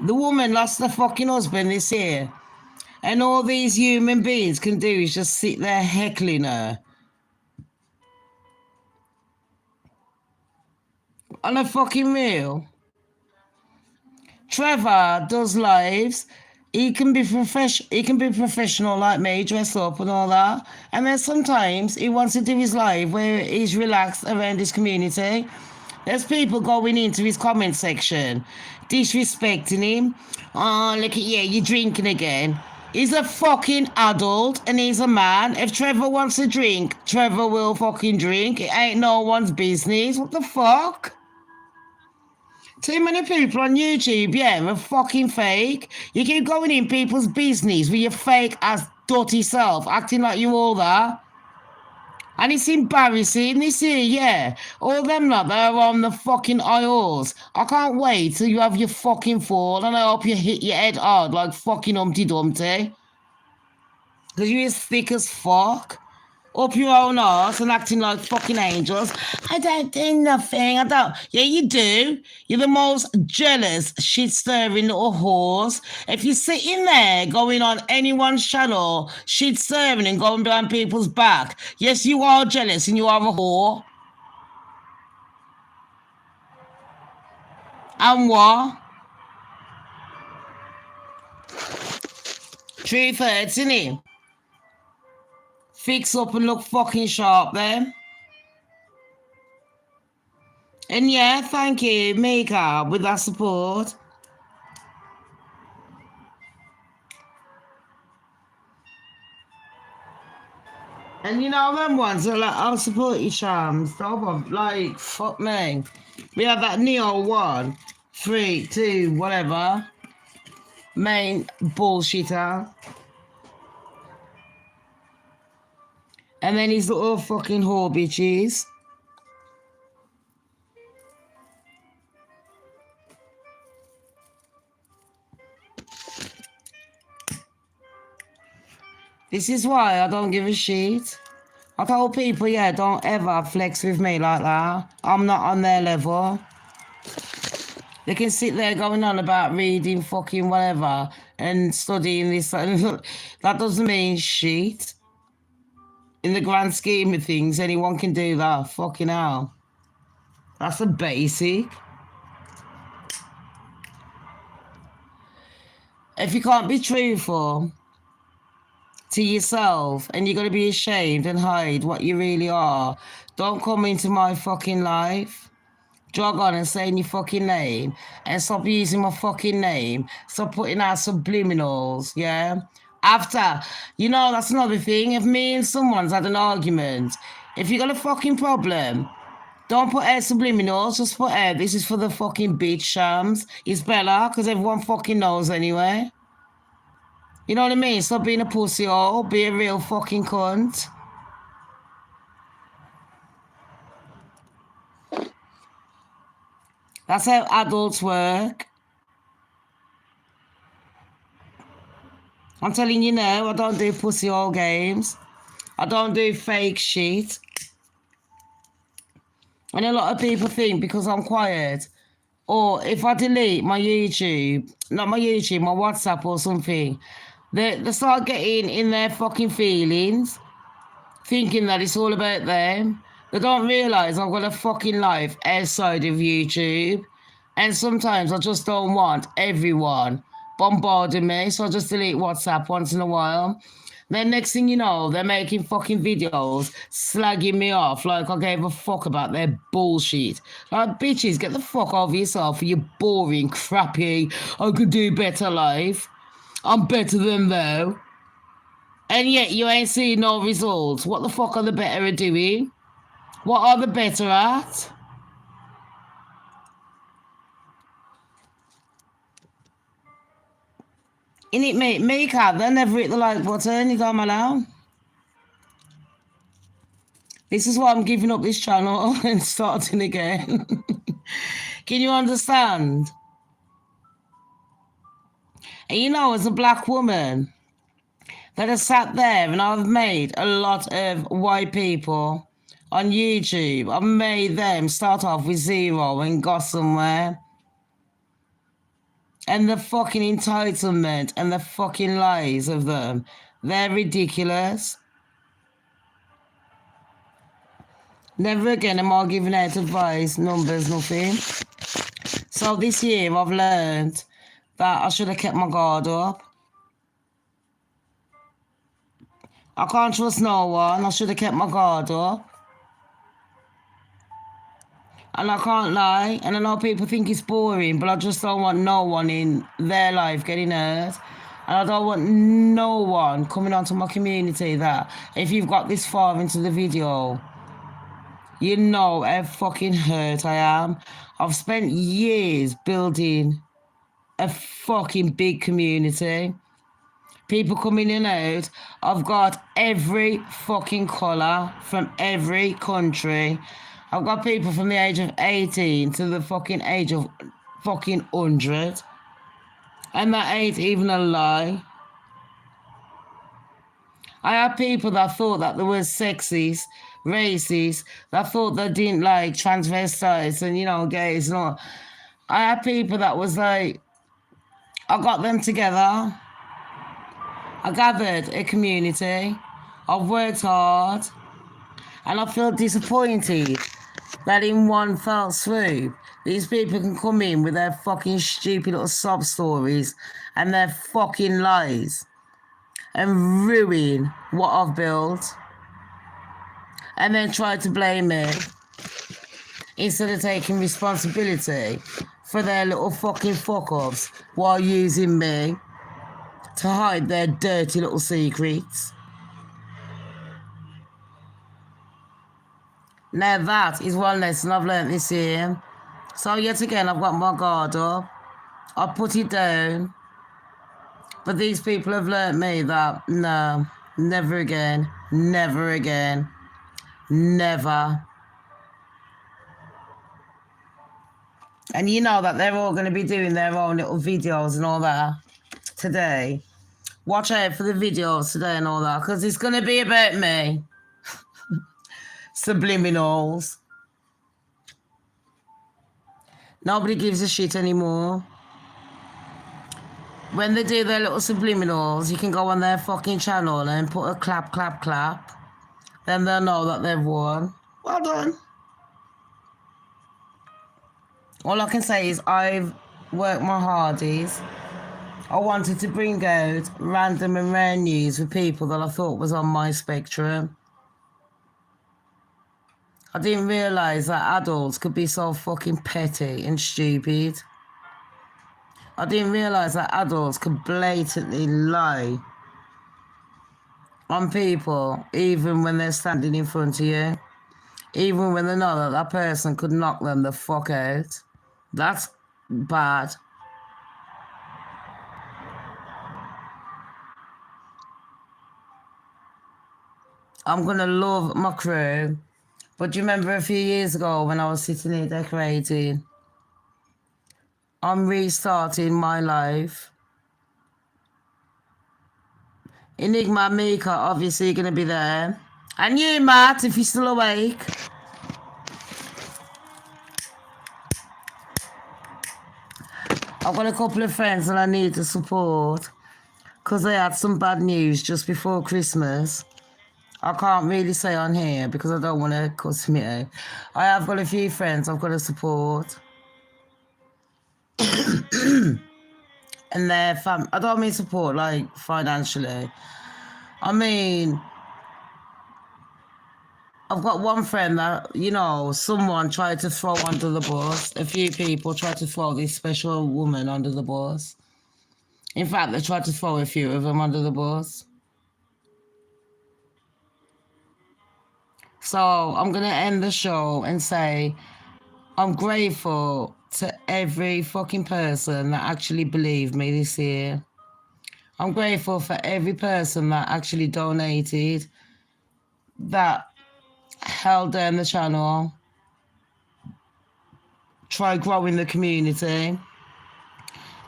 The woman lost her fucking husband this year. And all these human beings can do is just sit there heckling her. On a fucking real. Trevor does lives. He can be professional like me, dress up and all that. And then sometimes he wants to do his live where he's relaxed around his community. There's people going into his comment section, disrespecting him. Oh, look at you, you're drinking again. He's a fucking adult and he's a man. If Trevor wants to drink, Trevor will fucking drink. It ain't no one's business. What the fuck? Too many people on YouTube, yeah, are fucking fake. You keep going in people's business with your fake ass dirty self, acting like you all that. And it's embarrassing, this here, yeah. All them lot that are on the fucking aisles. I can't wait till you have your fucking fall and I hope you hit your head hard like fucking Humpty Dumpty. Because you is thick as fuck. Up your own arse and acting like fucking angels. I don't do nothing. I don't. Yeah, you do. You're the most jealous, shit-stirring little whores. If you're sitting there going on anyone's channel, shit-stirring and going behind people's back, yes, you are jealous and you are a whore. And what? Truth hurts, innit? Fix up and look fucking sharp then. And yeah, thank you, Mika, with that support. And you know them ones are like, I'll support you, Shams. Like, fuck me. We have that Neo 1, 3, 2, whatever. Main bullshitter. And then his little fucking whore bitches. This is why I don't give a shit. I told people, yeah, don't ever flex with me like that. I'm not on their level. They can sit there going on about reading fucking whatever and studying this. That doesn't mean shit. In the grand scheme of things, anyone can do that. Fucking hell. That's a basic. If you can't be truthful to yourself and you're going to be ashamed and hide what you really are, don't come into my fucking life. Jog on and saying your fucking name and stop using my fucking name. Stop putting out subliminals, yeah? After, you know, that's another thing. If me and someone's had an argument, if you got a fucking problem, don't put out subliminals, just put out, this is for the fucking bitch, Shams. It's Bella, because everyone fucking knows anyway. You know what I mean? Stop being a pussy hole, be a real fucking cunt. That's how adults work. I'm telling you now, I don't do pussy hole games. I don't do fake shit. And a lot of people think because I'm quiet, or if I delete my YouTube, not my YouTube, my WhatsApp or something, they start getting in their fucking feelings, thinking that it's all about them. They don't realise I've got a fucking life outside of YouTube. And sometimes I just don't want everyone bombarding me, so I just delete WhatsApp once in a while. Then next thing you know, they're making fucking videos slagging me off like I gave a fuck about their bullshit. Like, bitches, get the fuck over yourself for your boring, crappy, I could do better life. I'm better than though. And yet you ain't seeing no results. What the fuck are the better at doing? What are the better at? In it, mate, makeup, they never hit the like button, you don't allow. This is why I'm giving up this channel and starting again. Can you understand? And you know, as a black woman that has sat there and I've made a lot of white people on YouTube, I've made them start off with 0 and got somewhere. And the fucking entitlement and the fucking lies of them, they're ridiculous. Never again am I giving out advice, numbers, nothing. So this year I've learned that I should have kept my guard up. I can't trust no one. I should have kept my guard up. And I can't lie, and I know people think it's boring, but I just don't want no one in their life getting hurt. And I don't want no one coming onto my community that, if you've got this far into the video, you know how fucking hurt I am. I've spent years building a fucking big community. People coming in and out. I've got every fucking colour from every country. I've got people from the age of 18 to the fucking age of fucking 100. And that ain't even a lie. I had people that thought that they were sexist, racist, that thought they didn't like transvestites and, gays and all. I had people that was like, I got them together. I gathered a community. I've worked hard. And I feel disappointed that in one fell swoop, these people can come in with their fucking stupid little sob stories and their fucking lies and ruin what I've built and then try to blame me instead of taking responsibility for their little fucking fuck-ups while using me to hide their dirty little secrets. Now that is one lesson I've learnt this year. So yet again, I've got my guard up. I put it down. But these people have learnt me that, no, never again, never again, never. And you know that they're all going to be doing their own little videos and all that today. Watch out for the videos today and all that, because it's going to be about me. Subliminals. Nobody gives a shit anymore. When they do their little subliminals, you can go on their fucking channel and put a clap, clap, clap. Then they'll know that they've won. Well done. All I can say is I've worked my hardest. I wanted to bring out random and rare news with people that I thought was on my spectrum. I didn't realise that adults could be so fucking petty and stupid. I didn't realise that adults could blatantly lie on people even when they're standing in front of you. Even when they know that that person could knock them the fuck out. That's bad. I'm going to love my crew. But do you remember a few years ago when I was sitting here decorating? I'm restarting my life. Enigma and Mika, obviously, going to be there. And you, Matt, if you're still awake. I've got a couple of friends that I need to support because they had some bad news just before Christmas. I can't really say on here because I don't want to cuss me out. I have got a few friends I've got to support. And their I don't mean support like financially. I mean, I've got one friend that, someone tried to throw under the bus. A few people tried to throw this special woman under the bus. In fact, they tried to throw a few of them under the bus. So I'm going to end the show and say I'm grateful to every fucking person that actually believed me this year. I'm grateful for every person that actually donated, that held down the channel, tried growing the community.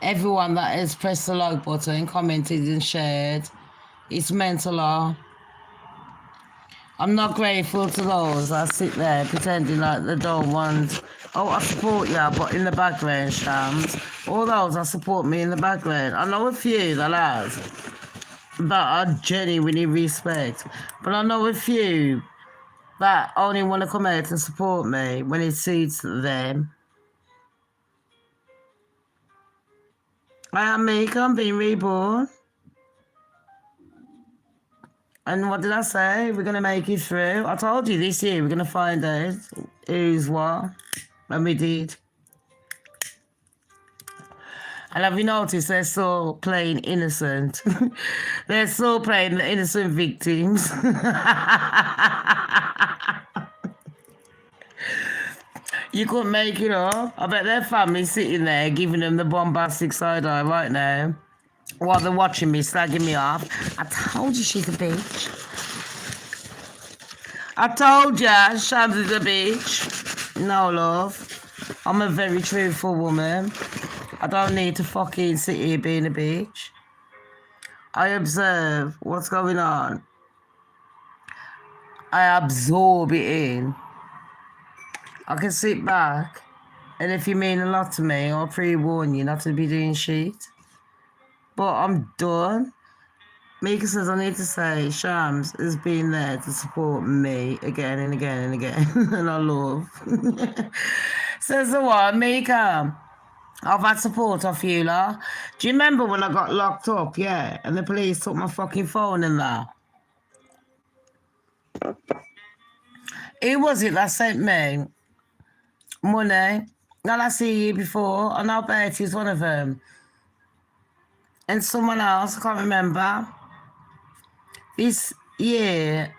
Everyone that has pressed the like button, commented and shared. It's meant a lot. I'm not grateful to those that sit there pretending like they don't want... Oh, I support you, but in the background, Shams. All those that support me in the background. I know a few that I genuinely respect. But I know a few that only want to come out and support me when it suits them. I am Mika, I'm being reborn. And what did I say? We're going to make it through. I told you this year we're going to find out who's what. And we did. And have you noticed they're still playing innocent? They're still playing the innocent victims. You couldn't make it up. I bet their family's sitting there giving them the bombastic side eye right now. While they're watching me, slagging me off. I told you she's a bitch. I told ya, Shamz is a bitch. No, love. I'm a very truthful woman. I don't need to fucking sit here being a bitch. I observe what's going on I absorb it in. I can sit back, and if you mean a lot to me, I'll pre-warn you not to be doing shit. But I'm done. Mika says I need to say Shams has been there to support me again and again and again, and I love. Says the one, Mika. I've had support off you, lot. Do you remember when I got locked up? Yeah, and the police took my fucking phone and that. Who was it that sent me money? Now I see you before, and I bet he's one of them. And someone else, I can't remember. This year,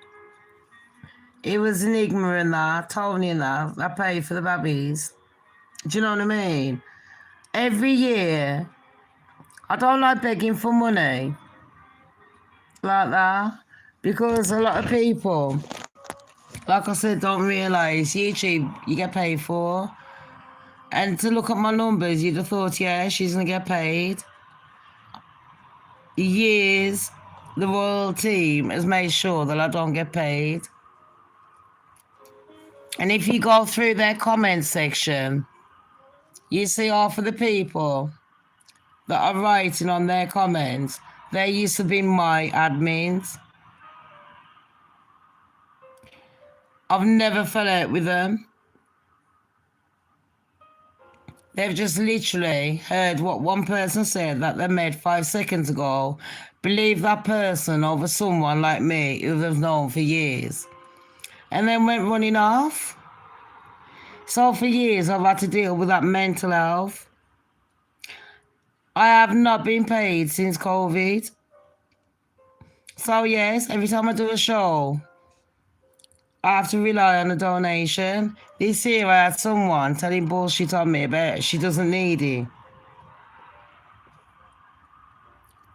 it was Enigma and that, Tony and that paid for the babies. Do you know what I mean? Every year, I don't like begging for money like that because a lot of people, like I said, don't realise YouTube you get paid for. And to look at my numbers, you'd have thought, yeah, she's going to get paid. Years, the royal team has made sure that I don't get paid. And if you go through their comment section, you see half of the people that are writing on their comments, they used to be my admins. I've never fell out with them. They've just literally heard what one person said that they made 5 seconds ago, believe that person over someone like me who they've known for years, and then went running off. So for years I've had to deal with that mental health. I have not been paid since COVID. So yes, every time I do a show, I have to rely on a donation. This year I had someone telling bullshit on me about she doesn't need it.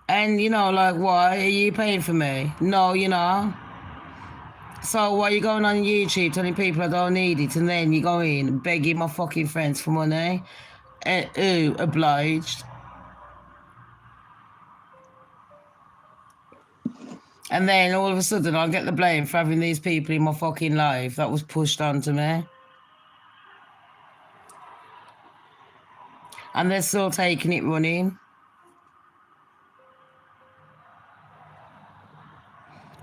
And you know, like, why are you paying for me? No, you know. So why are you going on YouTube telling people I don't need it, and then you go in begging my fucking friends for money? Ooh, obliged. And then all of a sudden I get the blame for having these people in my fucking life that was pushed onto me. And they're still taking it running.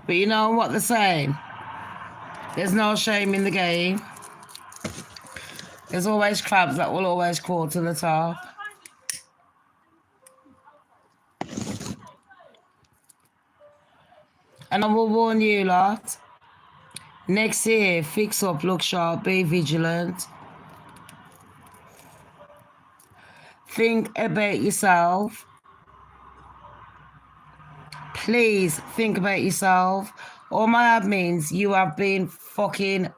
But you know what they're saying? There's no shame in the game. There's always crabs that will always crawl to the top. And I will warn you lot, next year, fix up, look sharp, be vigilant. Think about yourself. Please think about yourself. All my admins, you have been fucking...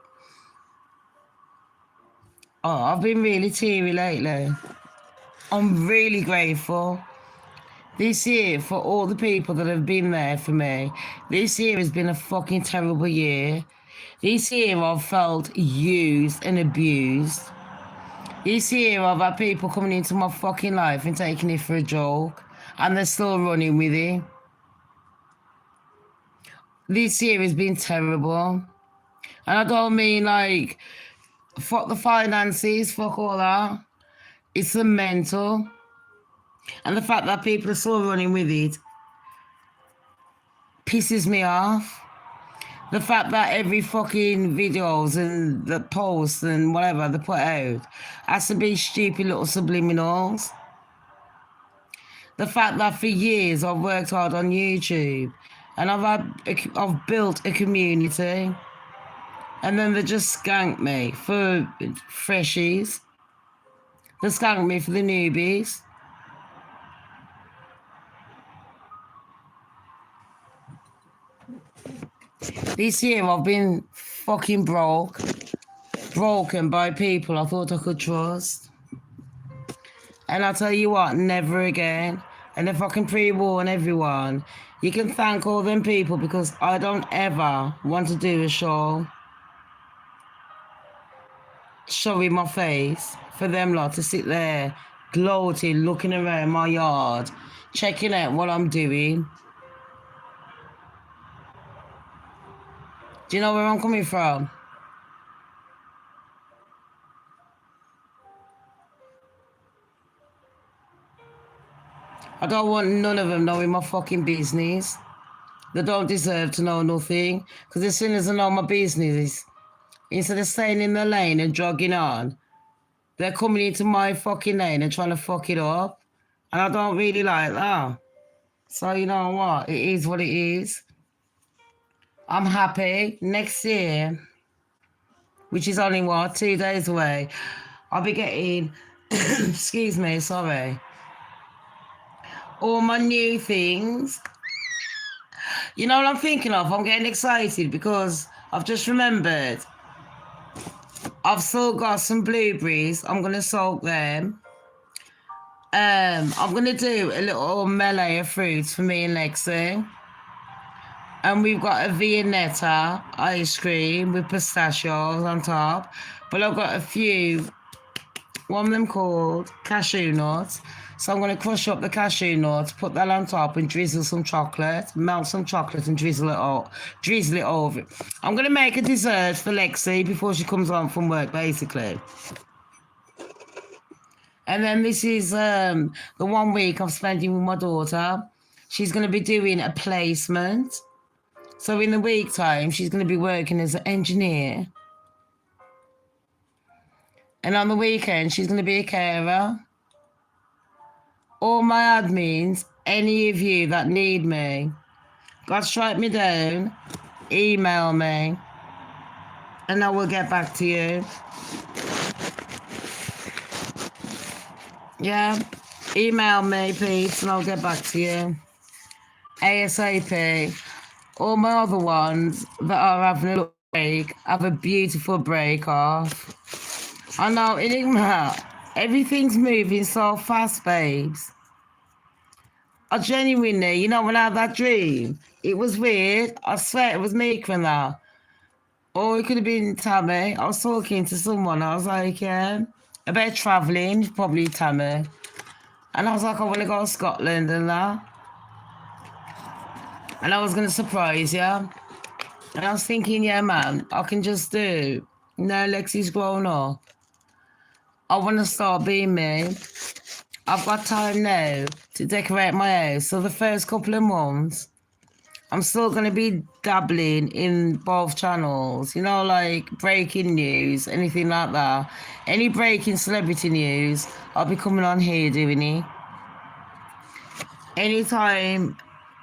Oh, I've been really teary lately. I'm really grateful. This year, for all the people that have been there for me, this year has been a fucking terrible year. This year I've felt used and abused. This year I've had people coming into my fucking life and taking it for a joke, and they're still running with it. This year has been terrible. And I don't mean like, fuck the finances, fuck all that. It's the mental. And the fact that people are still running with it pisses me off. The fact that every fucking videos and the posts and whatever they put out has to be stupid little subliminals. The fact that for years I've worked hard on YouTube and I've built a community, and then they just skanked me for freshies. They skanked me for the newbies. This year I've been fucking broken by people I thought I could trust. And I'll tell you what, never again. And if I can pre-warn everyone, you can thank all them people, because I don't ever want to do a show showing my face for them lot to sit there gloating, looking around my yard, checking out what I'm doing. Do you know where I'm coming from? I don't want none of them knowing my fucking business. They don't deserve to know nothing. Because as soon as they know my business, instead of staying in the lane and jogging on, they're coming into my fucking lane and trying to fuck it up. And I don't really like that. So you know what? It is what it is. I'm happy. Next year, which is only what, 2 days away, I'll be getting, excuse me, sorry, all my new things. You know what I'm thinking of? I'm getting excited because I've just remembered I've still got some blueberries. I'm going to soak them. I'm going to do a little melee of fruits for me and Lexi. And we've got a Viennetta ice cream with pistachios on top. But I've got a few, one of them called cashew nuts. So I'm going to crush up the cashew nuts, put that on top and drizzle some chocolate, melt some chocolate and drizzle it over. I'm going to make a dessert for Lexi before she comes home from work, basically. And then this is the 1 week I'm spending with my daughter. She's going to be doing a placement. So in the week time, she's going to be working as an engineer. And on the weekend, she's going to be a carer. All my admins, any of you that need me, got to strike me down, email me, and I will get back to you. Yeah, email me, please, and I'll get back to you. ASAP. All my other ones that are having a little break, have a beautiful break off. I know, Enigma, everything's moving so fast, babes. I genuinely, you know, when I had that dream, it was weird. I swear it was me and that. Or it could have been Tammy. I was talking to someone. I was like, yeah, about travelling, probably Tammy. And I was like, I want to go to Scotland and that. And I was going to surprise you. And I was thinking, yeah, man, I can just do. Now Lexi's grown up. I want to start being me. I've got time now to decorate my house. So the first couple of months, I'm still going to be dabbling in both channels. You know, like breaking news, anything like that. Any breaking celebrity news, I'll be coming on here doing it. Anytime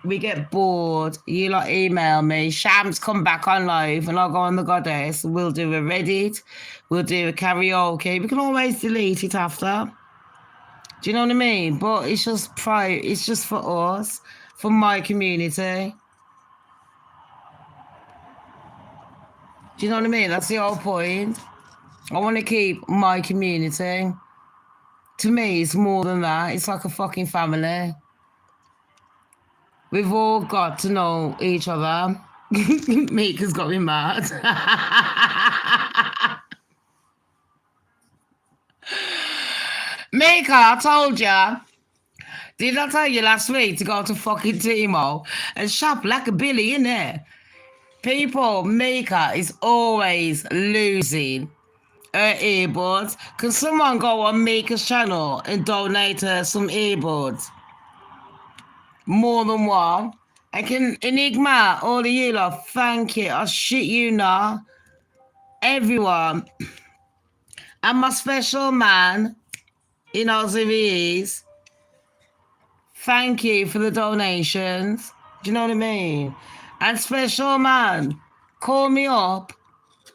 we get bored, you lot email me. Shams, come back on live and I'll go on the goddess. We'll do a Reddit. We'll do a karaoke. We can always delete it after. Do you know what I mean? But it's just private. It's just for us, for my community. Do you know what I mean? That's the whole point. I want to keep my community. To me, it's more than that. It's like a fucking family. We've all got to know each other. Mika's got me mad. Mika, I told ya. Did I tell you last week to go to fucking Timo and shop like a Billy in there? People, Mika is always losing her earbuds. Can someone go on Mika's channel and donate her some earbuds? More than one. I can Enigma, all of you lot, thank you. I shit you not. Everyone. And my special man, he knows who he is. Thank you for the donations. Do you know what I mean? And special man, call me up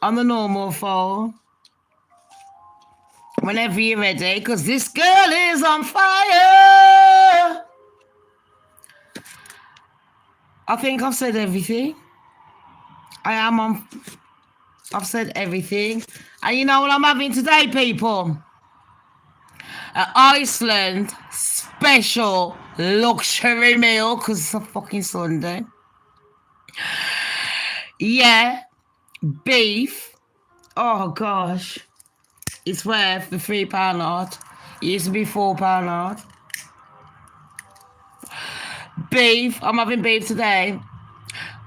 on the normal phone whenever you're ready, because this girl is on fire. I think I've said everything. I've said everything. And you know what I'm having today, people? An Iceland special luxury meal, because it's a fucking Sunday. Yeah, beef. Oh, gosh. It's worth the £3 note. It used to be £4 note. Beef. I'm having beef today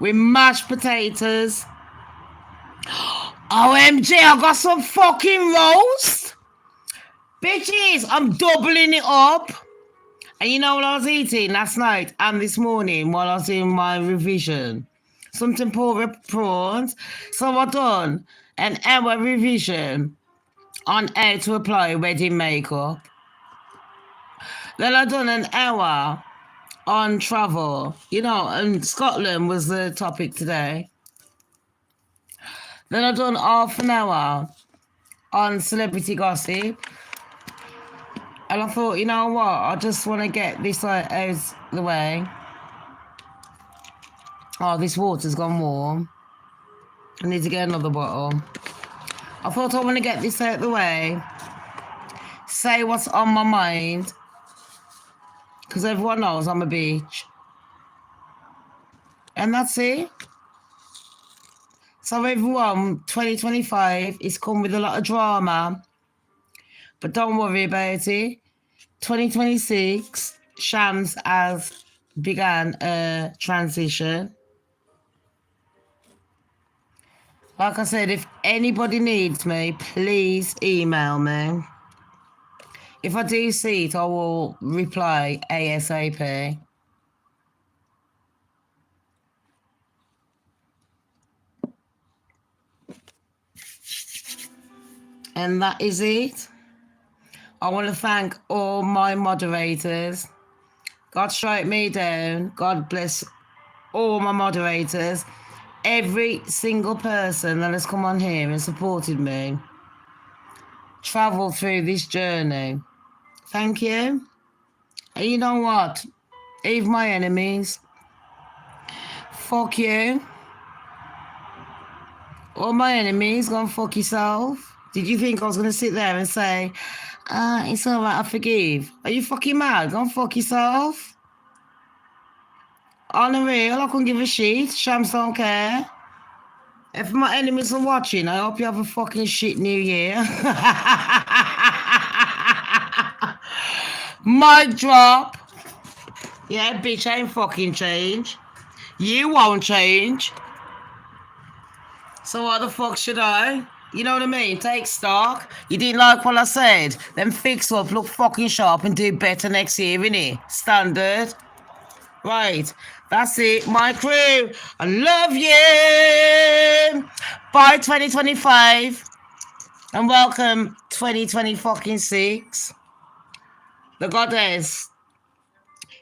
with mashed potatoes, OMG, I got some fucking roast. Bitches, I'm doubling it up. And you know what I was eating last night and this morning while I was doing my revision? Some tempura prawns. So I done an hour revision on how to apply wedding makeup. Then I done an hour on travel. You know, and Scotland was the topic today. Then I done half an hour on celebrity gossip. And I thought, you know what? I just want to get this out the way. Oh, this water's gone warm. I need to get another bottle. I thought I want to get this out the way. Say what's on my mind. Because everyone knows I'm a bitch. And that's it. So everyone, 2025 is come with a lot of drama. But don't worry about it. 2026, Shamz has begun a transition. Like I said, if anybody needs me, please email me. If I do see it, I will reply ASAP. And that is it. I want to thank all my moderators. God strike me down. God bless all my moderators. Every single person that has come on here and supported me. Travel through this journey. Thank you. And you know what? Even my enemies. Fuck you. All my enemies, go and fuck yourself. Did you think I was going to sit there and say, it's all right, I forgive? Are you fucking mad? Go and fuck yourself. On the real, I couldn't give a shit. Shams don't care. If my enemies are watching, I hope you have a fucking shit new year. Mic drop. Yeah, bitch, I ain't fucking change. You won't change. So what the fuck should I? You know what I mean? Take stock. You didn't like what I said? Then fix up, look fucking sharp and do better next year, innit? Standard. Right. That's it. My crew. I love you. Bye 2025. And welcome 2026. The goddess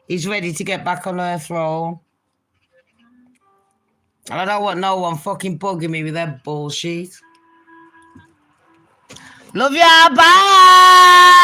is ready to get back on her throne. I don't want no one fucking bugging me with that bullshit. Love ya, bye!